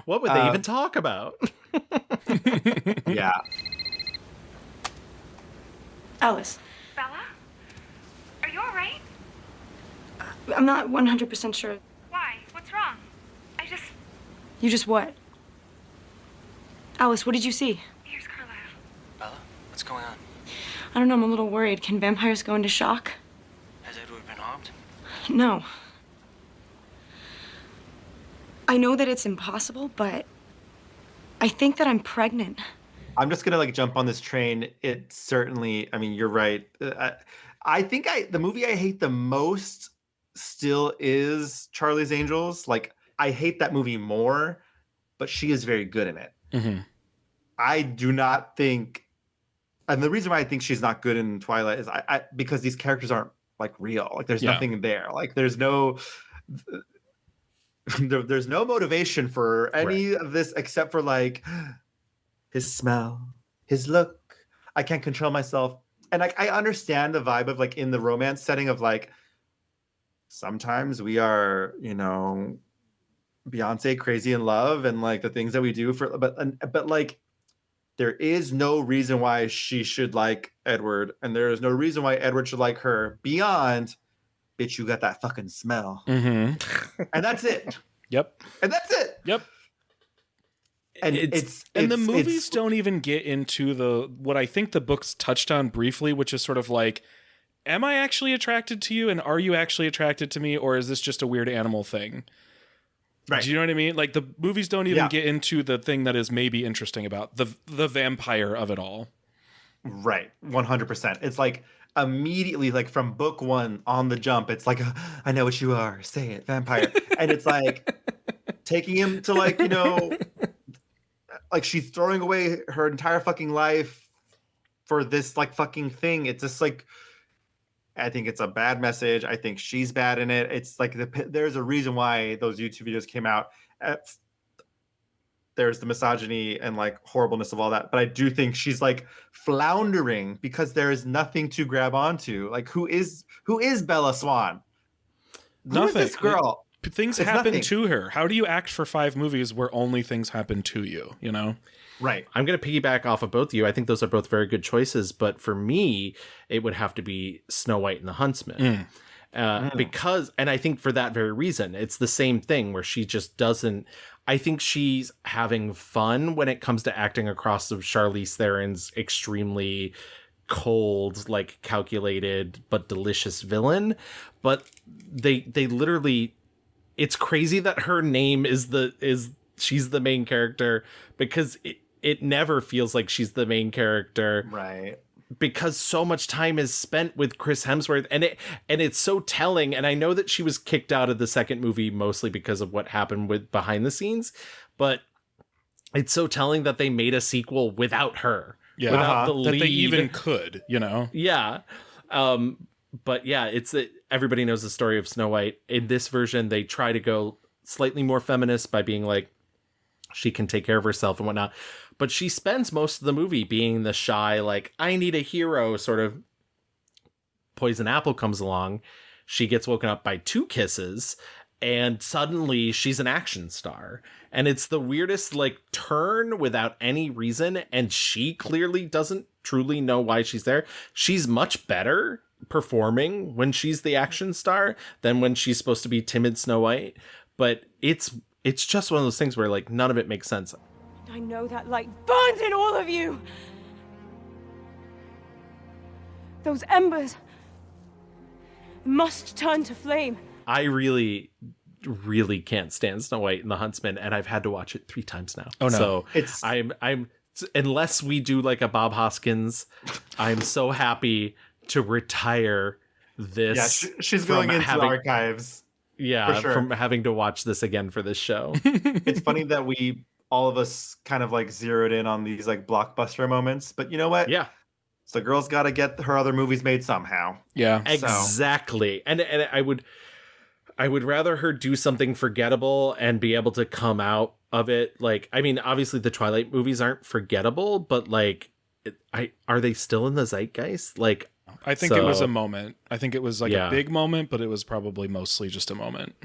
What would they even talk about? Yeah. Alice. Bella? Are you alright? I'm not 100% sure. Why? What's wrong? You just what? Alice, what did you see? Here's Carlisle. Bella, what's going on? I don't know, I'm a little worried. Can vampires go into shock? Has Edward been harmed? No. I know that it's impossible, but I think that I'm pregnant. I'm just gonna like jump on this train. It certainly, I mean, you're right. I think the movie I hate the most still is Charlie's Angels. Like, I hate that movie more, but she is very good in it. I do not think and the reason why I think she's not good in Twilight is I because these characters aren't like real. Like there's nothing there. Like there's no there's no motivation for any of this except for like his smell, his look. I can't control myself. And like I understand the vibe of like in the romance setting of like sometimes we are, you know, Beyonce crazy in love and like the things that we do for but like there is no reason why she should like Edward, and there is no reason why Edward should like her beyond, bitch, you got that fucking smell. Mm-hmm. And that's it. Yep. And that's it. Yep. And the movies don't even get into what I think the books touched on briefly, which is sort of like, am I actually attracted to you, and are you actually attracted to me, or is this just a weird animal thing? Right. Do you know what I mean? Like the movies don't even get into the thing that is maybe interesting about the vampire of it all. Right. 100%. It's like immediately like from book one on the jump, it's like, I know what you are. Say it, vampire. And it's like taking him to like, you know, like she's throwing away her entire fucking life for this like fucking thing. It's just like, I think it's a bad message. I think she's bad in it. It's like there's a reason why those YouTube videos came out. There's the misogyny and like horribleness of all that. But I do think she's like floundering because there is nothing to grab onto. Like who is Bella Swan? Nothing. Who is this girl? Things happen to her. How do you act for 5 movies where only things happen to you, you know? Right. I'm going to piggyback off of both of you. I think those are both very good choices. But for me, it would have to be Snow White and the Huntsman. Because, and I think for that very reason, it's the same thing where she just doesn't, I think she's having fun when it comes to acting across of Charlize Theron's extremely cold, like calculated, but delicious villain. But they literally, it's crazy that her name she's the main character because it never feels like she's the main character. Right. Because so much time is spent with Chris Hemsworth and it's so telling. And I know that she was kicked out of the second movie mostly because of what happened with behind the scenes, but it's so telling that they made a sequel without her. Yeah. Without the lead. That they even could, you know? Yeah. But yeah, everybody knows the story of Snow White. In this version, they try to go slightly more feminist by being like, she can take care of herself and whatnot. But she spends most of the movie being the shy, like, I need a hero sort of. Poison Apple comes along. She gets woken up by 2 kisses. And suddenly she's an action star. And it's the weirdest, like, turn without any reason. And she clearly doesn't truly know why she's there. She's much better performing when she's the action star than when she's supposed to be timid Snow White. But it's just one of those things where, like, none of it makes sense. I know that light burns in all of you. Those embers must turn to flame. I really, really can't stand Snow White and the Huntsman, and I've had to watch it 3 times now. Oh no! So I'm unless we do like a Bob Hoskins, I'm so happy to retire this. Yeah, she's going into the archives. Yeah, sure. From having to watch this again for this show. It's funny that all of us kind of like zeroed in on these like blockbuster moments, but you know what? Yeah. So girl's got to get her other movies made somehow. Yeah, exactly. And I would rather her do something forgettable and be able to come out of it. Like, I mean, obviously the Twilight movies aren't forgettable, but like, are they still in the zeitgeist? Like, I think it was a moment. I think it was like a big moment, but it was probably mostly just a moment.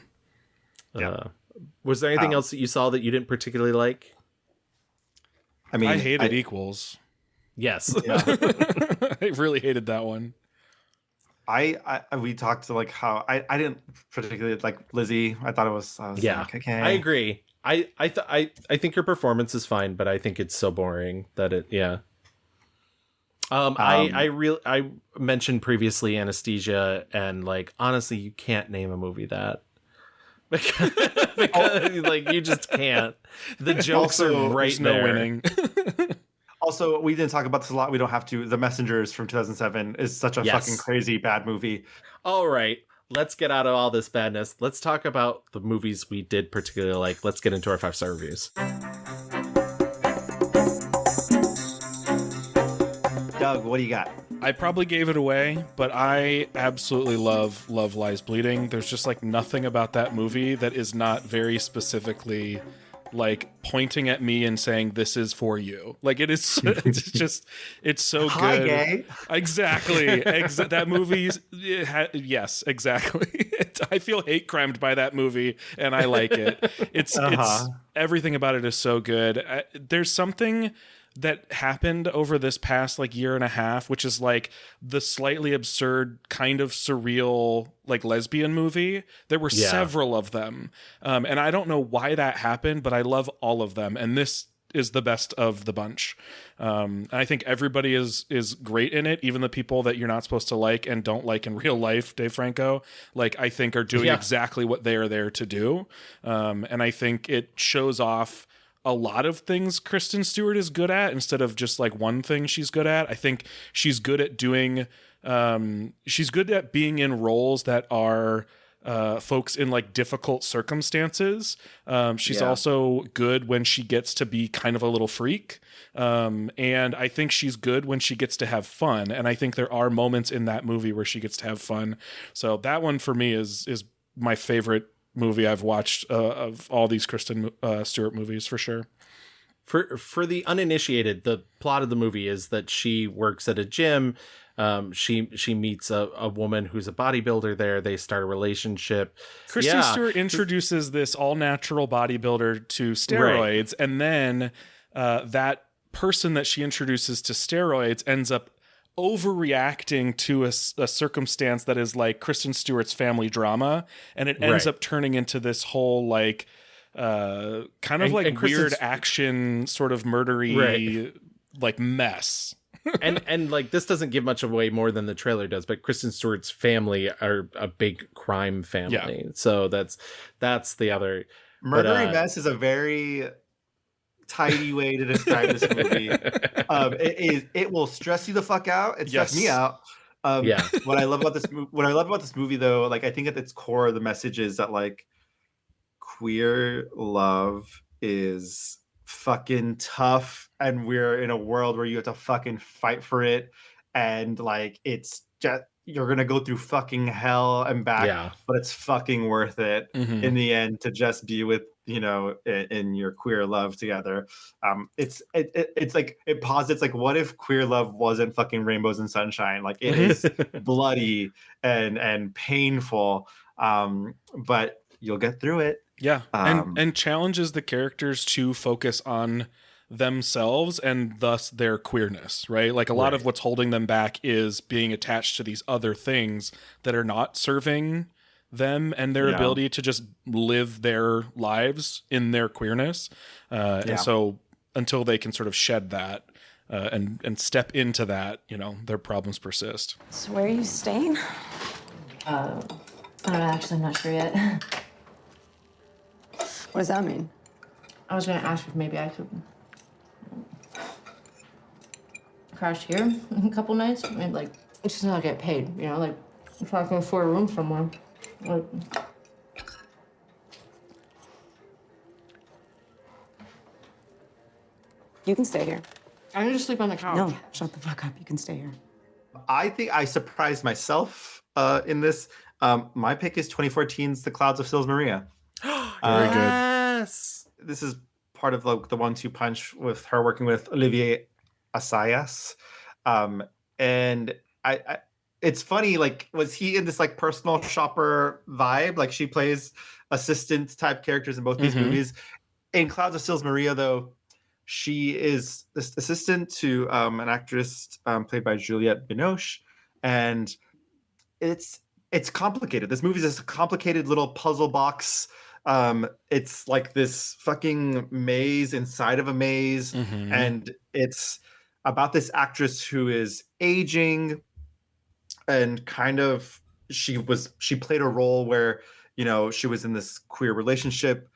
Yeah. Was there anything else that you saw that you didn't particularly like? I mean, I hated Equals. Yes. Yeah. I really hated that one. We talked to like how I didn't particularly like Lizzie. I thought it was like, okay. I agree. I think her performance is fine, but I think it's so boring that I mentioned previously Anesthesia, and like honestly, you can't name a movie that because like you just can't. The jokes are right there. No winning. Also, we didn't talk about this a lot. We don't have to. The Messengers from 2007 is such a fucking crazy bad movie. All right, let's get out of all this badness. Let's talk about the movies we did particularly like. Let's get into our 5-star reviews. Doug, what do you got? I probably gave it away, but I absolutely love Love Lies Bleeding. There's just like nothing about that movie that is not very specifically like pointing at me and saying this is for you. Like it is it's so Hi, good. gay. Exactly. That movie's yes, exactly. I feel hate crimed by that movie and I like it. It's everything about it is so good. There's something that happened over this past like year and a half, which is like the slightly absurd kind of surreal like lesbian movie. There were several of them. And I don't know why that happened, but I love all of them. And this is the best of the bunch. I think everybody is great in it. Even the people that you're not supposed to like and don't like in real life, Dave Franco, like I think are doing exactly what they are there to do. And I think it shows off a lot of things Kristen Stewart is good at instead of just like one thing she's good at. I think she's good at doing, she's good at being in roles that are folks in like difficult circumstances. She's also good when she gets to be kind of a little freak. And I think she's good when she gets to have fun. And I think there are moments in that movie where she gets to have fun. So that one for me is my favorite movie I've watched of all these Kristen Stewart movies for sure. For the uninitiated, the plot of the movie is that she works at a gym. She meets a woman who's a bodybuilder there. They start a relationship. Kristen Stewart introduces this all-natural bodybuilder to steroids, and then that person that she introduces to steroids ends up overreacting to a circumstance that is like Kristen Stewart's family drama, and it ends up turning into this whole like kind of like weird action sort of murdery like mess. and like this doesn't give much away more than the trailer does, but Kristen Stewart's family are a big crime family. So that's the other murdery mess is a very tidy way to describe this movie. It will stress you the fuck out. It stressed me out. What I love about this movie though, like I think at its core the message is that like queer love is fucking tough, and we're in a world where you have to fucking fight for it, and like it's just you're gonna go through fucking hell and back, but it's fucking worth it in the end to just be with in your queer love together. It's like it posits like, what if queer love wasn't fucking rainbows and sunshine? Like it is bloody and painful, but you'll get through it. And challenges the characters to focus on themselves and thus their queerness, right? Like a lot of what's holding them back is being attached to these other things that are not serving them and their ability to just live their lives in their queerness. And so until they can sort of shed that and step into that, their problems persist. So where are you staying? I'm actually not sure yet. What does that mean? I was going to ask if maybe I could crash here a couple nights. I mean, like, it's just not get paid, like, if I can afford a room somewhere. Like, you can stay here. I need to sleep on the couch. No, shut the fuck up. You can stay here. I think I surprised myself in this. My pick is 2014's The Clouds of Sils Maria. Very good. Yes. This is part of like the 1-2 punch with her working with Olivier Assayas. And I it's funny, like, was he in this like personal shopper vibe? Like she plays assistant type characters in both these movies. In Clouds of Sils Maria, though, she is this assistant to an actress played by Juliette Binoche, and it's complicated. This movie is a complicated little puzzle box. It's like this fucking maze inside of a maze, and it's about this actress who is aging, and kind of she played a role where she was in this queer relationship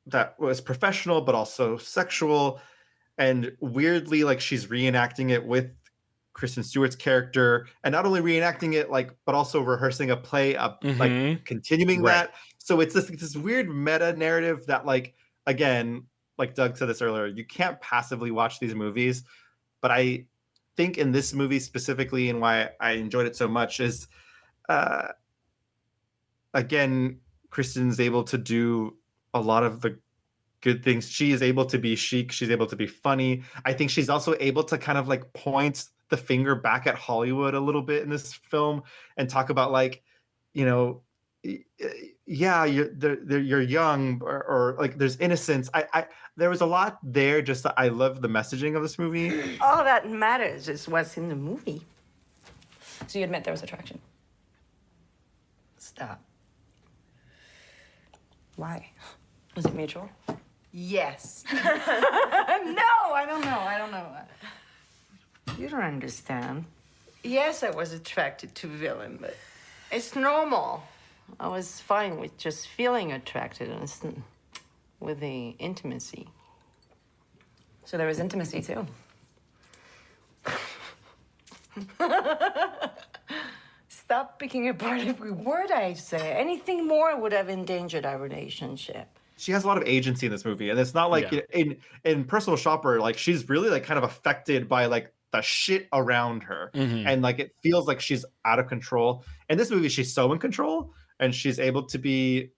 that was professional but also sexual, and weirdly like she's reenacting it with Kristen Stewart's character, and not only reenacting it but also rehearsing a play like continuing that. So it's this weird meta narrative that, like, again, like Doug said this earlier, you can't passively watch these movies. But I think in this movie specifically, and why I enjoyed it so much is, again, Kristen's able to do a lot of the good things. She is able to be chic. She's able to be funny. I think she's also able to kind of like point the finger back at Hollywood a little bit in this film and talk about like, you know, yeah, you're young, or like there's innocence. There was a lot there. Just that I love the messaging of this movie. All that matters is what's in the movie. So you admit there was attraction? Stop. Why? Was it mutual? Yes. No, I don't know. You don't understand. Yes, I was attracted to villain, but it's normal. I was fine with just feeling attracted and with the intimacy. So there was intimacy too. Stop picking apart every word I say. Anything more would have endangered our relationship. She has a lot of agency in this movie, and it's not like in Personal Shopper, like she's really like kind of affected by like the shit around her, and like it feels like she's out of control. In this movie, she's so in control, and she's able to be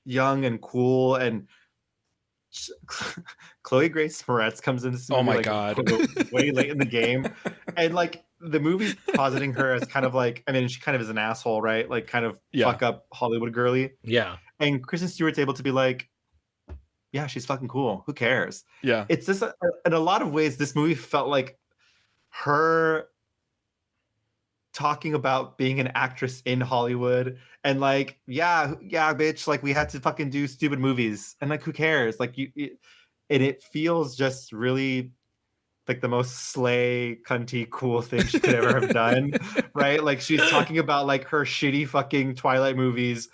young and cool. And Chloe Grace Moretz comes in this movie, oh my like, god, way late in the game, and like the movie's positing her as kind of like, I mean, she kind of is an asshole, right? Like kind of fuck up Hollywood girly. Yeah. And Kristen Stewart's able to be like, yeah, she's fucking cool. Who cares? Yeah. It's just in a lot of ways, this movie felt like her talking about being an actress in Hollywood and like, yeah, bitch, like we had to fucking do stupid movies and like, who cares? Like and it feels just really like the most slay cunty cool thing she could ever have done, right? Like she's talking about like her shitty fucking Twilight movies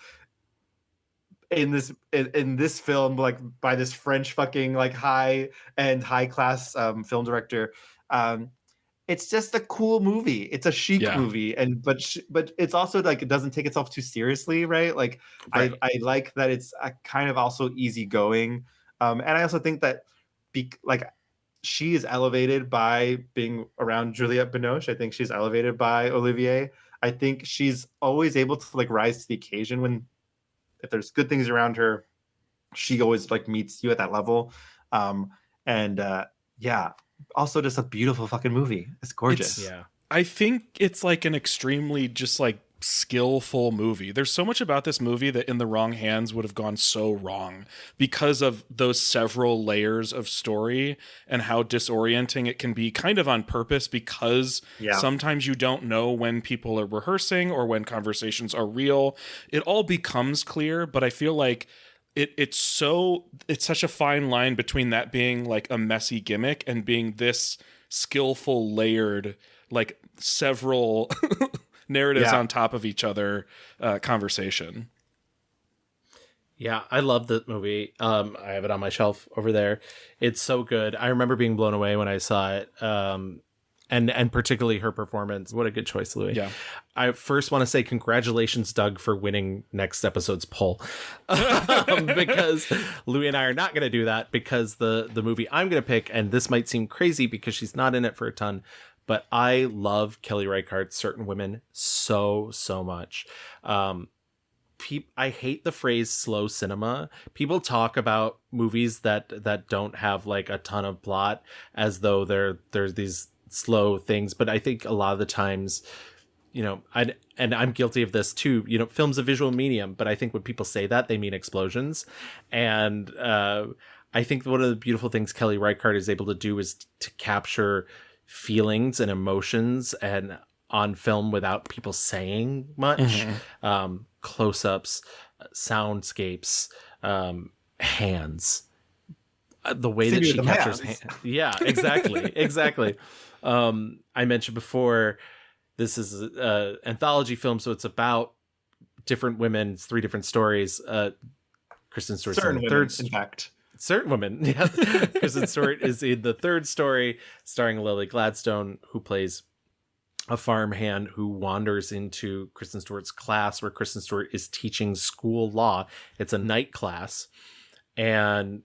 in this film, like by this French fucking like high class film director. It's just a cool movie. It's a chic movie, and but it's also like it doesn't take itself too seriously, right? Like right. I like that it's a kind of also easygoing, and I also think that like she is elevated by being around Juliette Binoche. I think she's elevated by Olivier. I think she's always able to like rise to the occasion when if there's good things around her, she always like meets you at that level. Yeah. Also just a beautiful fucking movie. It's gorgeous. I think it's like an extremely just like skillful movie. There's so much about this movie that in the wrong hands would have gone so wrong because of those several layers of story and how disorienting it can be kind of on purpose because sometimes you don't know when people are rehearsing or when conversations are real. It all becomes clear, but I feel like it's such a fine line between that being like a messy gimmick and being this skillful, layered, like several narratives on top of each other conversation. Yeah, I love the movie. I have it on my shelf over there. It's so good. I remember being blown away when I saw it. And particularly her performance. What a good choice, Louis. Yeah. I first want to say congratulations, Doug, for winning next episode's poll. Because Louis and I are not going to do that because the movie I'm going to pick, and this might seem crazy because she's not in it for a ton, but I love Kelly Reichardt's Certain Women so much. I hate the phrase slow cinema. People talk about movies that don't have like a ton of plot as though there's these slow things, but I think a lot of the times, you know, and I'm guilty of this too, you know, film's a visual medium, but I think when people say that, they mean explosions. And I think one of the beautiful things Kelly Reichardt is able to do is to capture feelings and emotions and on film without people saying much. Close-ups, soundscapes, hands, the way that she captures hands. Yeah, exactly. I mentioned before, this is an anthology film, so it's about different women. It's 3 different stories. Kristen Stewart Certain women, in fact. Certain women. Yeah. Kristen Stewart is in the 3rd story, starring Lily Gladstone, who plays a farmhand who wanders into Kristen Stewart's class where Kristen Stewart is teaching school law. It's a night class. And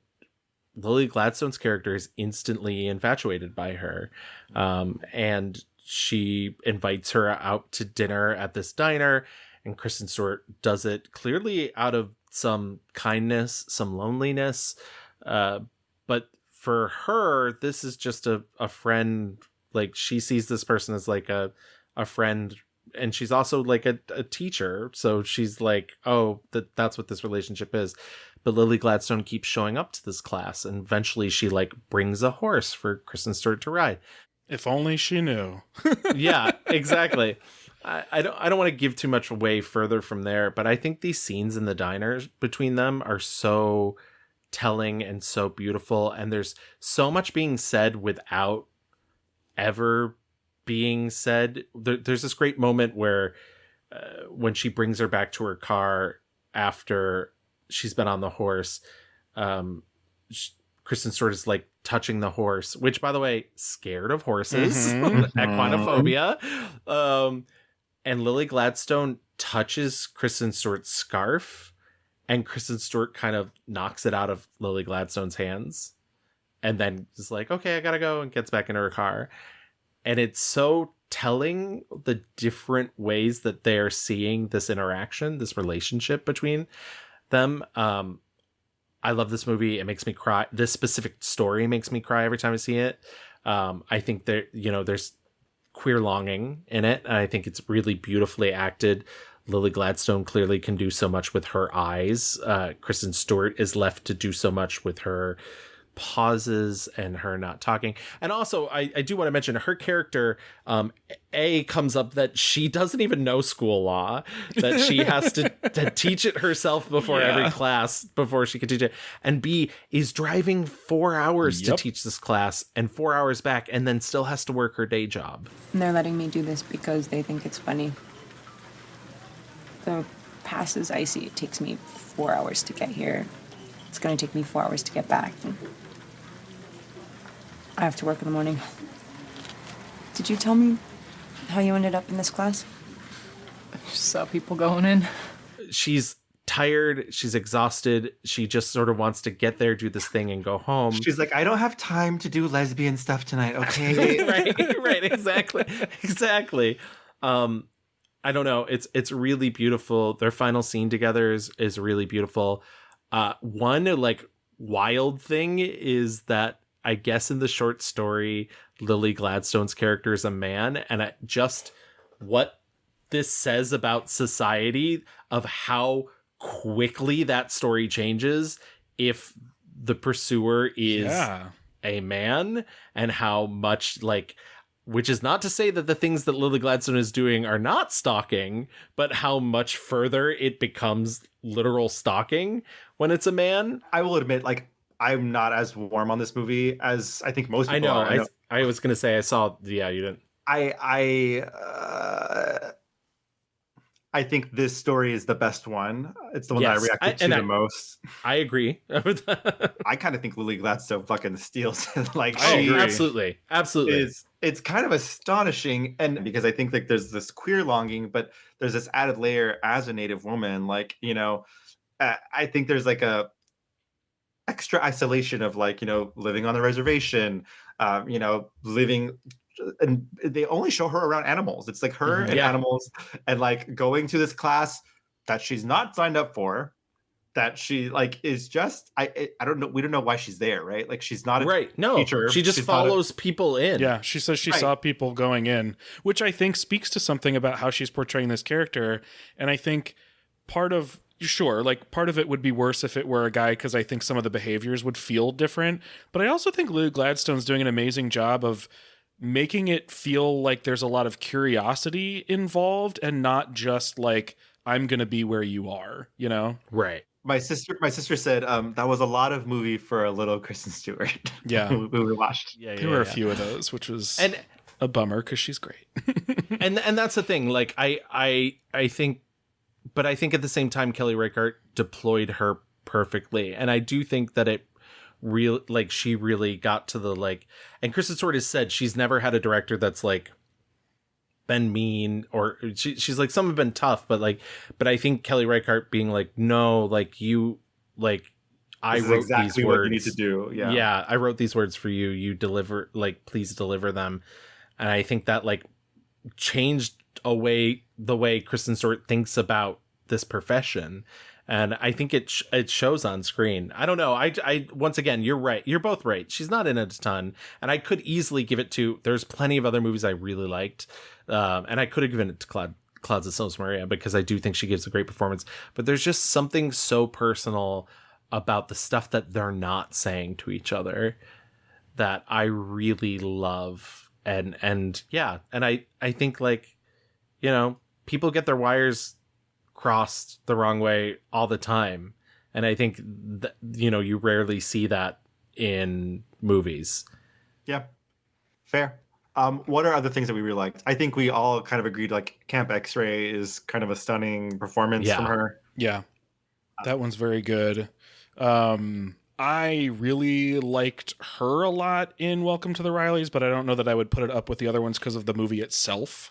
Lily Gladstone's character is instantly infatuated by her. And she invites her out to dinner at this diner, and Kristen Stewart does it clearly out of some kindness, some loneliness. But for her, this is just a friend. Like, she sees this person as like a friend, and she's also like a teacher. So she's like, oh, that's what this relationship is. But Lily Gladstone keeps showing up to this class, and eventually she like brings a horse for Kristen Stewart to ride. If only she knew. Yeah, exactly. I don't want to give too much away further from there, but I think these scenes in the diners between them are so telling and so beautiful, and there's so much being said without ever being said. There's this great moment where when she brings her back to her car after she's been on the horse, Kristen Stewart is like touching the horse, which, by the way, scared of horses, equinophobia. And Lily Gladstone touches Kristen Stewart's scarf, and Kristen Stewart kind of knocks it out of Lily Gladstone's hands, and then is like, okay, I gotta go, and gets back into her car. And it's so telling the different ways that they're seeing this interaction, this relationship between them. I love this movie. It makes me cry. This specific story makes me cry every time I see it. I think there's queer longing in it. And I think it's really beautifully acted. Lily Gladstone clearly can do so much with her eyes. Kristen Stewart is left to do so much with her pauses and her not talking. And also, I do want to mention her character, comes up that she doesn't even know school law, that she has to teach it herself before every class before she can teach it. And B, is driving 4 hours to teach this class and 4 hours back, and then still has to work her day job. And they're letting me do this because they think it's funny. The pass is icy. It takes me 4 hours to get here. It's going to take me 4 hours to get back. I have to work in the morning. Did you tell me how you ended up in this class? I just saw people going in. She's tired. She's exhausted. She just sort of wants to get there, do this thing, and go home. She's like, I don't have time to do lesbian stuff tonight, okay? right, exactly. I don't know. It's really beautiful. Their final scene together is really beautiful. One like wild thing is that I guess in the short story, Lily Gladstone's character is a man, and what this says about society, of how quickly that story changes if the pursuer is a man, and how much which is not to say that the things that Lily Gladstone is doing are not stalking, but how much further it becomes literal stalking when it's a man. I will admit, I'm not as warm on this movie as I think most people are. I was going to say, I saw, you didn't. I think this story is the best one. It's the one that I reacted to the most. I agree. I kind of think Lily Gladstone fucking steals it. Absolutely. It's kind of astonishing, and because I think there's this queer longing, but there's this added layer as a Native woman. I think there's a extra isolation of living on the reservation, living. And they only show her around animals. It's like her and animals, and going to this class that she's not signed up for, that she is just I don't know. We don't know why she's there, right? She's not a teacher. She just follows people in. Yeah, she says she saw people going in, which I think speaks to something about how she's portraying this character. And I think part of it would be worse if it were a guy, because I think some of the behaviors would feel different. But I also think Lily Gladstone's doing an amazing job of making it feel like there's a lot of curiosity involved, and not just I'm gonna be where you are, Right. My sister said that was a lot of movie for a little Kristen Stewart. Yeah. we watched. There were a few of those, which was a bummer because she's great. and that's the thing. I think, but I think at the same time, Kelly Reichardt deployed her perfectly, and I do think that it she really got to the and Kristen Stewart has said she's never had a director that's been mean, or she's some have been tough, but I think Kelly Reichardt being no, I This is wrote exactly these what words. you need to do. Yeah, I wrote these words for you. You deliver, like, please deliver them. And I think that, like, changed the way Kristen Stewart thinks about this profession. And I think it shows on screen. I don't know. I once again, you're right. You're both right. She's not in it a ton, and I could easily give it to. There's plenty of other movies I really liked, and I could have given it to Clouds of Sils Maria because I do think she gives a great performance. But there's just something so personal about the stuff that they're not saying to each other that I really love. And yeah, and I think, like, you know, people get their wires crossed the wrong way all the time, and I think that, you know, you rarely see that in movies. Yeah, fair. What are other things that we really liked? I think we all kind of agreed, like, Camp X-Ray is kind of a stunning performance from her. Yeah, that one's very good. I really liked her a lot in Welcome to the Rileys, but I don't know that I would put it up with the other ones because of the movie itself.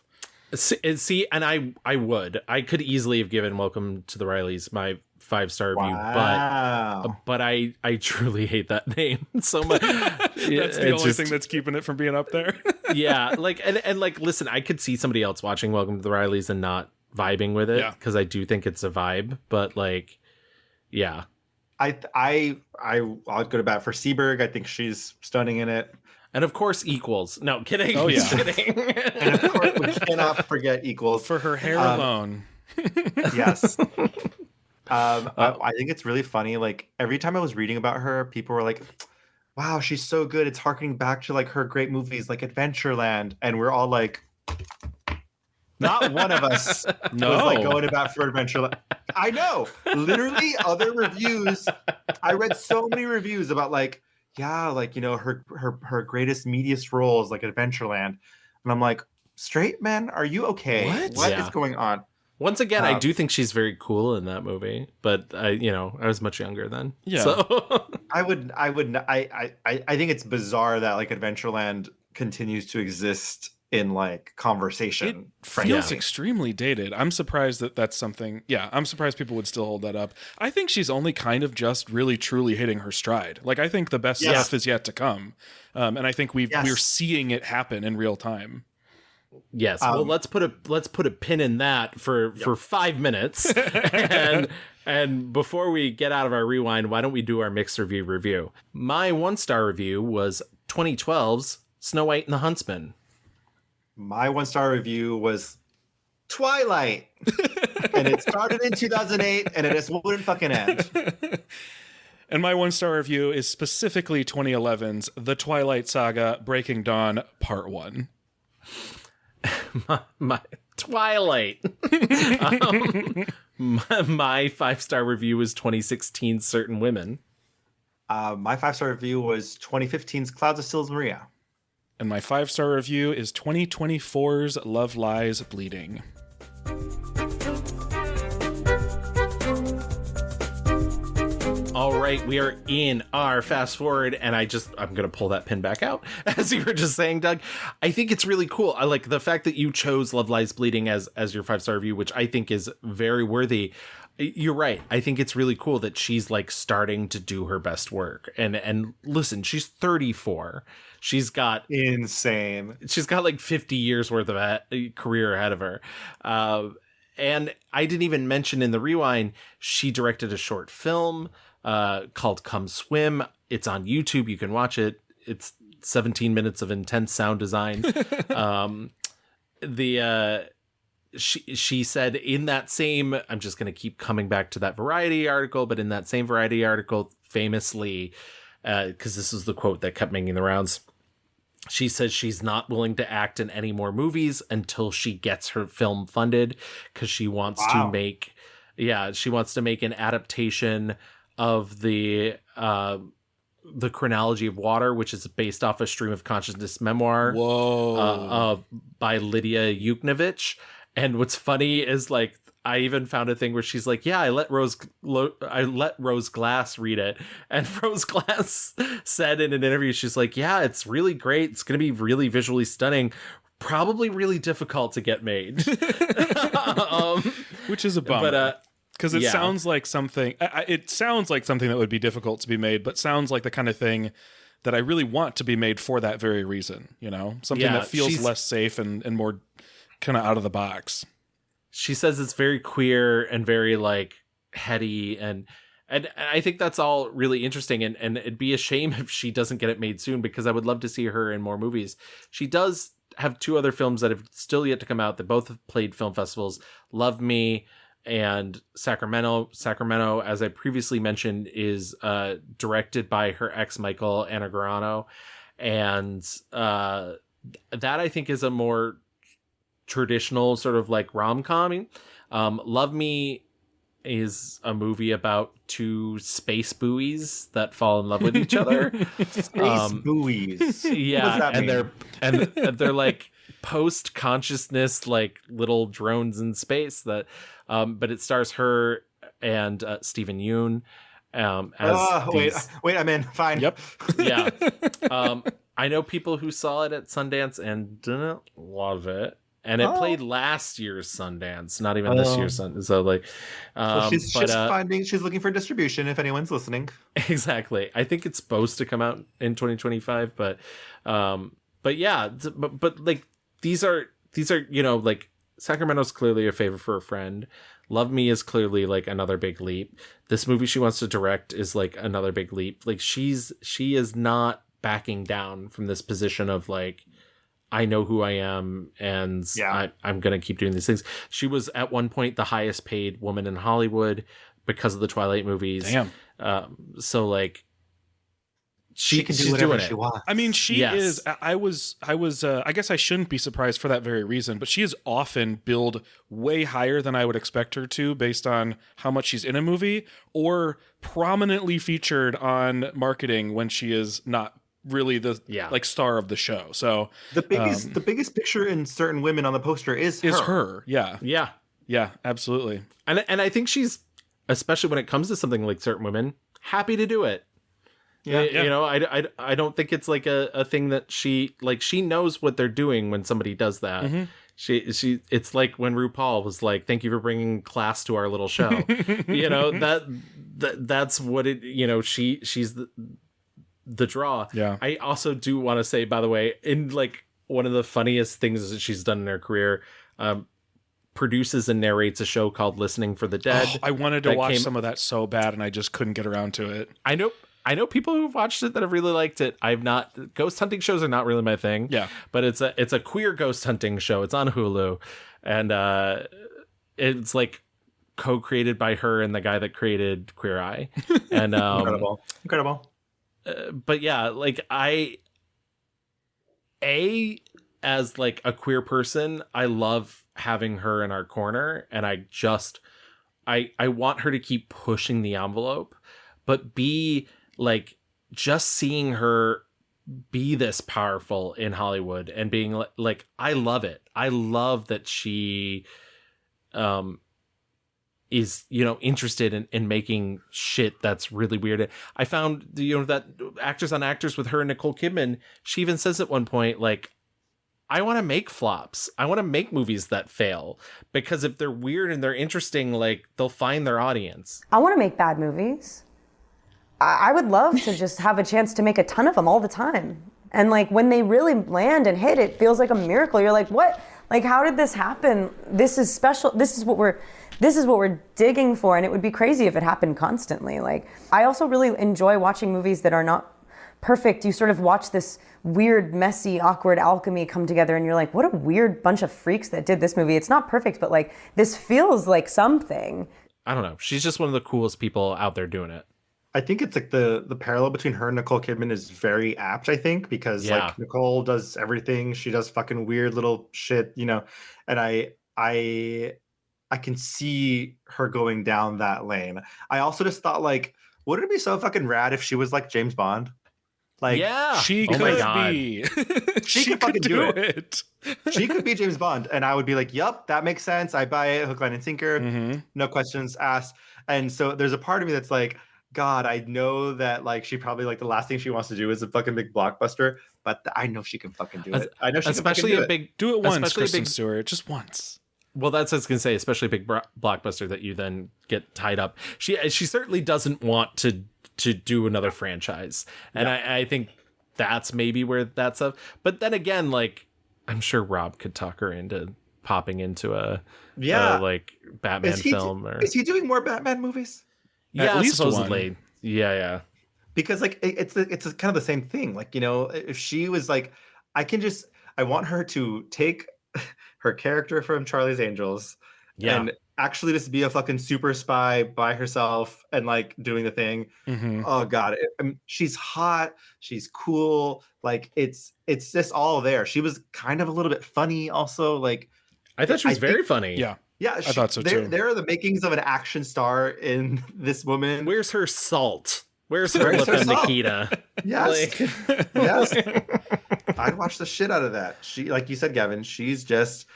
See, and I could easily have given Welcome to the Rileys my 5-star review, but I truly hate that name so much. That's the only thing that's keeping it from being up there. Yeah, like, and like, listen, I could see somebody else watching Welcome to the Rileys and not vibing with it, because I do think it's a vibe, but, like, yeah. I'll go to bat for Seberg. I think she's stunning in it. And of course, Equals. No, kidding. Oh, yeah. Kidding. And of course, we cannot forget Equals. For her hair alone. Yes. I think it's really funny. Like, every time I was reading about her, people were like, wow, she's so good. It's harkening back to, like, her great movies like Adventureland. And we're all like, not one of us was, like, going about for Adventureland. I know. Literally, other reviews. I read so many reviews about, like, yeah, like, you know, her greatest, meatiest roles, like Adventureland. And I'm like, straight men, are you okay? What is going on? Once again, I do think she's very cool in that movie, but I was much younger then. Yeah. So I think it's bizarre that, like, Adventureland continues to exist in, like, conversation. It feels extremely dated. I'm surprised that that's something. Yeah, I'm surprised people would still hold that up. I think she's only kind of just really truly hitting her stride. Like, I think the best stuff is yet to come, and I think we're seeing it happen in real time. Yes. Well, let's put a pin in that for 5 minutes, and before we get out of our rewind, why don't we do our mixed review? My 1-star review was 2012's Snow White and the Huntsman. My 1-star review was Twilight. And it started in 2008 and it just wouldn't fucking end. And my 1-star review is specifically 2011's The Twilight Saga Breaking Dawn Part 1. my Twilight. My 5-star review was 2016's Certain Women. My 5-star review was 2015's Clouds of Sils Maria. And my 5-star review is 2024's Love Lies Bleeding. All right, we are in our fast forward, and I'm going to pull that pin back out, as you were just saying, Doug. I think it's really cool. I like the fact that you chose Love Lies Bleeding as your 5-star review, which I think is very worthy. You're right. I think it's really cool that she's, like, starting to do her best work. And listen, she's 34. She's got insane. She's got like 50 years worth of a career ahead of her. And I didn't even mention in the rewind, she directed a short film called Come Swim. It's on YouTube. You can watch it. It's 17 minutes of intense sound design. She said in that same, I'm just going to keep coming back to that Variety article, but in that same Variety article, famously, because this is the quote that kept making the rounds, she says she's not willing to act in any more movies until she gets her film funded, because she wants to make, an adaptation of the Chronology of Water, which is based off a stream of consciousness memoir by Lydia Yuknevich. And what's funny is, like, I even found a thing where she's like, yeah, I let Rose Glass read it. And Rose Glass said in an interview, she's like, yeah, it's really great. It's going to be really visually stunning. Probably really difficult to get made. Which is a bummer. But because it sounds like something. It sounds like something that would be difficult to be made, but sounds like the kind of thing that I really want to be made for that very reason. You know, something that feels less safe and more kind of out of the box. She says it's very queer and very like heady, and I think that's all really interesting, and it'd be a shame if she doesn't get it made soon, because I would love to see her in more movies. She does have 2 other films that have still yet to come out that both have played film festivals: Love Me and Sacramento. Sacramento, as I previously mentioned, is directed by her ex Michael Anagorano, and that I think is a more traditional sort of like rom-com. Love Me is a movie about 2 space buoys that fall in love with each other. Space buoys. Yeah, and they're like post-consciousness, like little drones in space that but it stars her and Stephen Yeun wait, I'm in. Fine. Yep. Yeah. I know people who saw it at Sundance and didn't love it. And it played last year's Sundance, not even this year's Sundance. So like, so she's looking for distribution. If anyone's listening, exactly. I think it's supposed to come out in 2025, but yeah, but like these are like Sacramento's clearly a favor for a friend. Love Me is clearly like another big leap. This movie she wants to direct is like another big leap. Like she is not backing down from this position of like, I know who I am, and I'm going to keep doing these things. She was at one point the highest paid woman in Hollywood because of the Twilight movies. Damn. So like, she can do whatever she wants. I mean, she is. I was. I guess I shouldn't be surprised for that very reason. But she is often billed way higher than I would expect her to, based on how much she's in a movie, or prominently featured on marketing when she is not really the like star of the show. So the biggest picture in certain women on the poster is her. Yeah, absolutely. And I think she's, especially when it comes to something like certain women, happy to do it. You know, I don't think it's like a thing that she knows what they're doing when somebody does that. Mm-hmm. She it's like when RuPaul was like, thank you for bringing class to our little show. You know, that's what it, you know, she's the draw. Yeah. I also do want to say, by the way, in like one of the funniest things that she's done in her career, produces and narrates a show called Listening for the Dead. I wanted to watch some of that so bad, and I just couldn't get around to it. I know people who've watched it that have really liked it. I've not. Ghost hunting shows are not really my thing. Yeah, but it's a queer ghost hunting show. It's on Hulu, and it's like co-created by her and the guy that created Queer Eye. And incredible. But yeah, like as like a queer person, I love having her in our corner, and I want her to keep pushing the envelope, but B, like just seeing her be this powerful in Hollywood and being like, I love it. I love that she is, you know, interested in making shit that's really weird. I found, you know, that Actors on Actors with her and Nicole Kidman, she even says at one point, like, I want to make flops. I want to make movies that fail, because if they're weird and they're interesting, like, they'll find their audience. I want to make bad movies. I would love to just have a chance to make a ton of them all the time. And like when they really land and hit, it feels like a miracle. You're like, what? Like, how did this happen? This is special. This is what we're digging for, and it would be crazy if it happened constantly. Like, I also really enjoy watching movies that are not perfect. You sort of watch this weird, messy, awkward alchemy come together, and you're like, what a weird bunch of freaks that did this movie. It's not perfect, but like, this feels like something. I don't know. She's just one of the coolest people out there doing it. I think it's like the parallel between her and Nicole Kidman is very apt, I think, because like Nicole does everything. She does fucking weird little shit, you know, and I can see her going down that lane. I also just thought, like, wouldn't it be so fucking rad if she was like James Bond? Like, yeah, she could be. She could fucking do it. She could be James Bond, and I would be like, "Yup, that makes sense. I buy it, hook, line, and sinker, no questions asked." And so there's a part of me that's like, God, I know that like she probably like the last thing she wants to do is a fucking big blockbuster, but I know she can fucking do it. I know she especially can a big do it once, Kristen Stewart, just once. Well, that's what I was going to say, especially a big blockbuster that you then get tied up. She certainly doesn't want to do another franchise. And I think that's maybe where that's up. But then again, like, I'm sure Rob could talk her into popping into a like Batman film. Is he doing more Batman movies? Yeah, At least supposedly. One. Yeah. Because like it's kind of the same thing. Like, you know, if she was like, I want her to take her character from Charlie's Angels and actually just be a fucking super spy by herself and like doing the thing. Oh God, she's hot, she's cool. Like it's just all there. She was kind of a little bit funny also. Like I thought she was very funny. Yeah, I thought so too. There are the makings of an action star in this woman. Where's her salt? Where's her Nikita? Yes. Yes. I'd watch the shit out of that. She, like you said, Gavin, she's just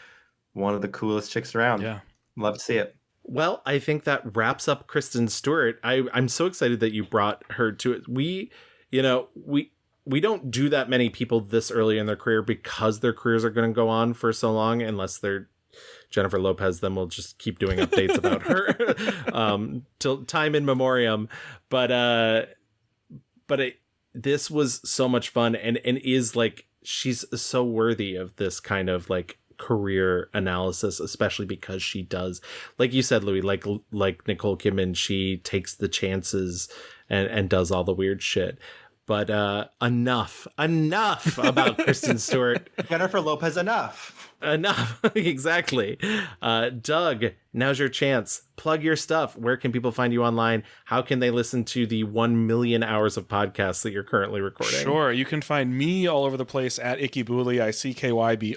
one of the coolest chicks around. Yeah. Love to see it. Well, I think that wraps up Kristen Stewart. I'm so excited that you brought her to it. We don't do that many people this early in their career because their careers are going to go on for so long, unless they're Jennifer Lopez. Then we'll just keep doing updates about her till time in memoriam. This was so much fun and is like, she's so worthy of this kind of like career analysis, especially because she does, like you said, Louis, like Nicole Kidman, she takes the chances and does all the weird shit. But enough about Kristen Stewart. Jennifer Lopez, enough. Exactly. Doug, now's your chance. Plug your stuff. Where can people find you online? How can they listen to the 1 million hours of podcasts that you're currently recording? Sure. You can find me all over the place at Ikkybooley, ICKYBOOLEY,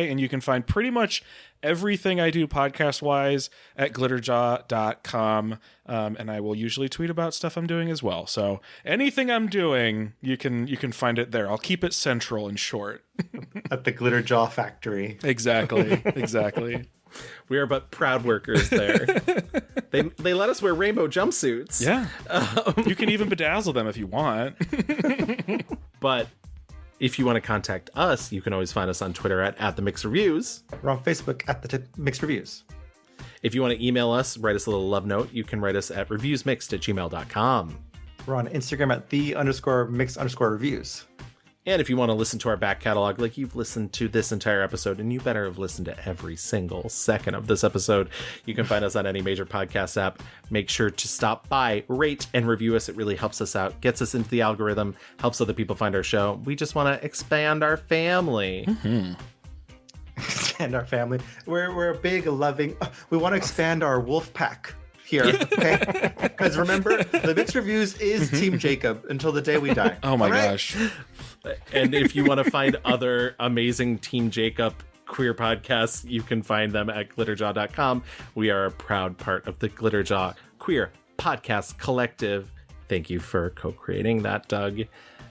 and you can find pretty much everything I do podcast-wise at glitterjaw.com, and I will usually tweet about stuff I'm doing as well. So anything I'm doing, you can find it there. I'll keep it central and short. At the Glitter Jaw Factory. Exactly. We are but proud workers there. They let us wear rainbow jumpsuits. Yeah. You can even bedazzle them if you want. But if you want to contact us, you can always find us on Twitter at The Mixed Reviews. We're on Facebook at The Mixed Reviews. If you want to email us, write us a little love note, you can write us at reviewsmixed@gmail.com. We're on Instagram at _mixed_reviews. And if you want to listen to our back catalog, like you've listened to this entire episode, and you better have listened to every single second of this episode, you can find us on any major podcast app. Make sure to stop by, rate, and review us. It really helps us out, gets us into the algorithm, helps other people find our show. We just want to expand our family. Expand our family. We're a big, loving... we want to expand our wolf pack here, okay? Because remember, The Mixed Reviews is Team Jacob until the day we die. Oh my gosh. And if you want to find other amazing Team Jacob queer podcasts, you can find them at glitterjaw.com. We are a proud part of the Glitterjaw Queer Podcast Collective. Thank you for co-creating that, Doug,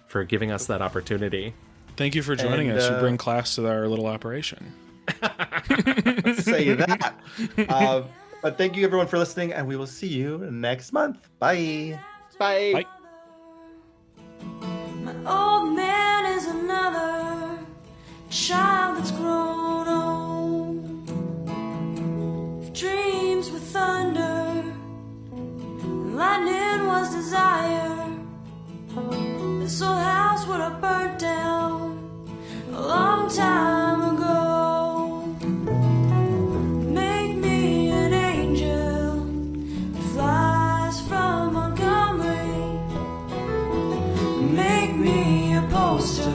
for giving us that opportunity. Thank you for joining us. You bring class to our little operation. Say that. But thank you, everyone, for listening, and we will see you next month. Bye. Bye. My old man is another child that's grown old. If dreams were thunder, and lightning was desire, this old house would have burnt down a long time ago. Make me an angel that flies from Montgomery. Make me a poster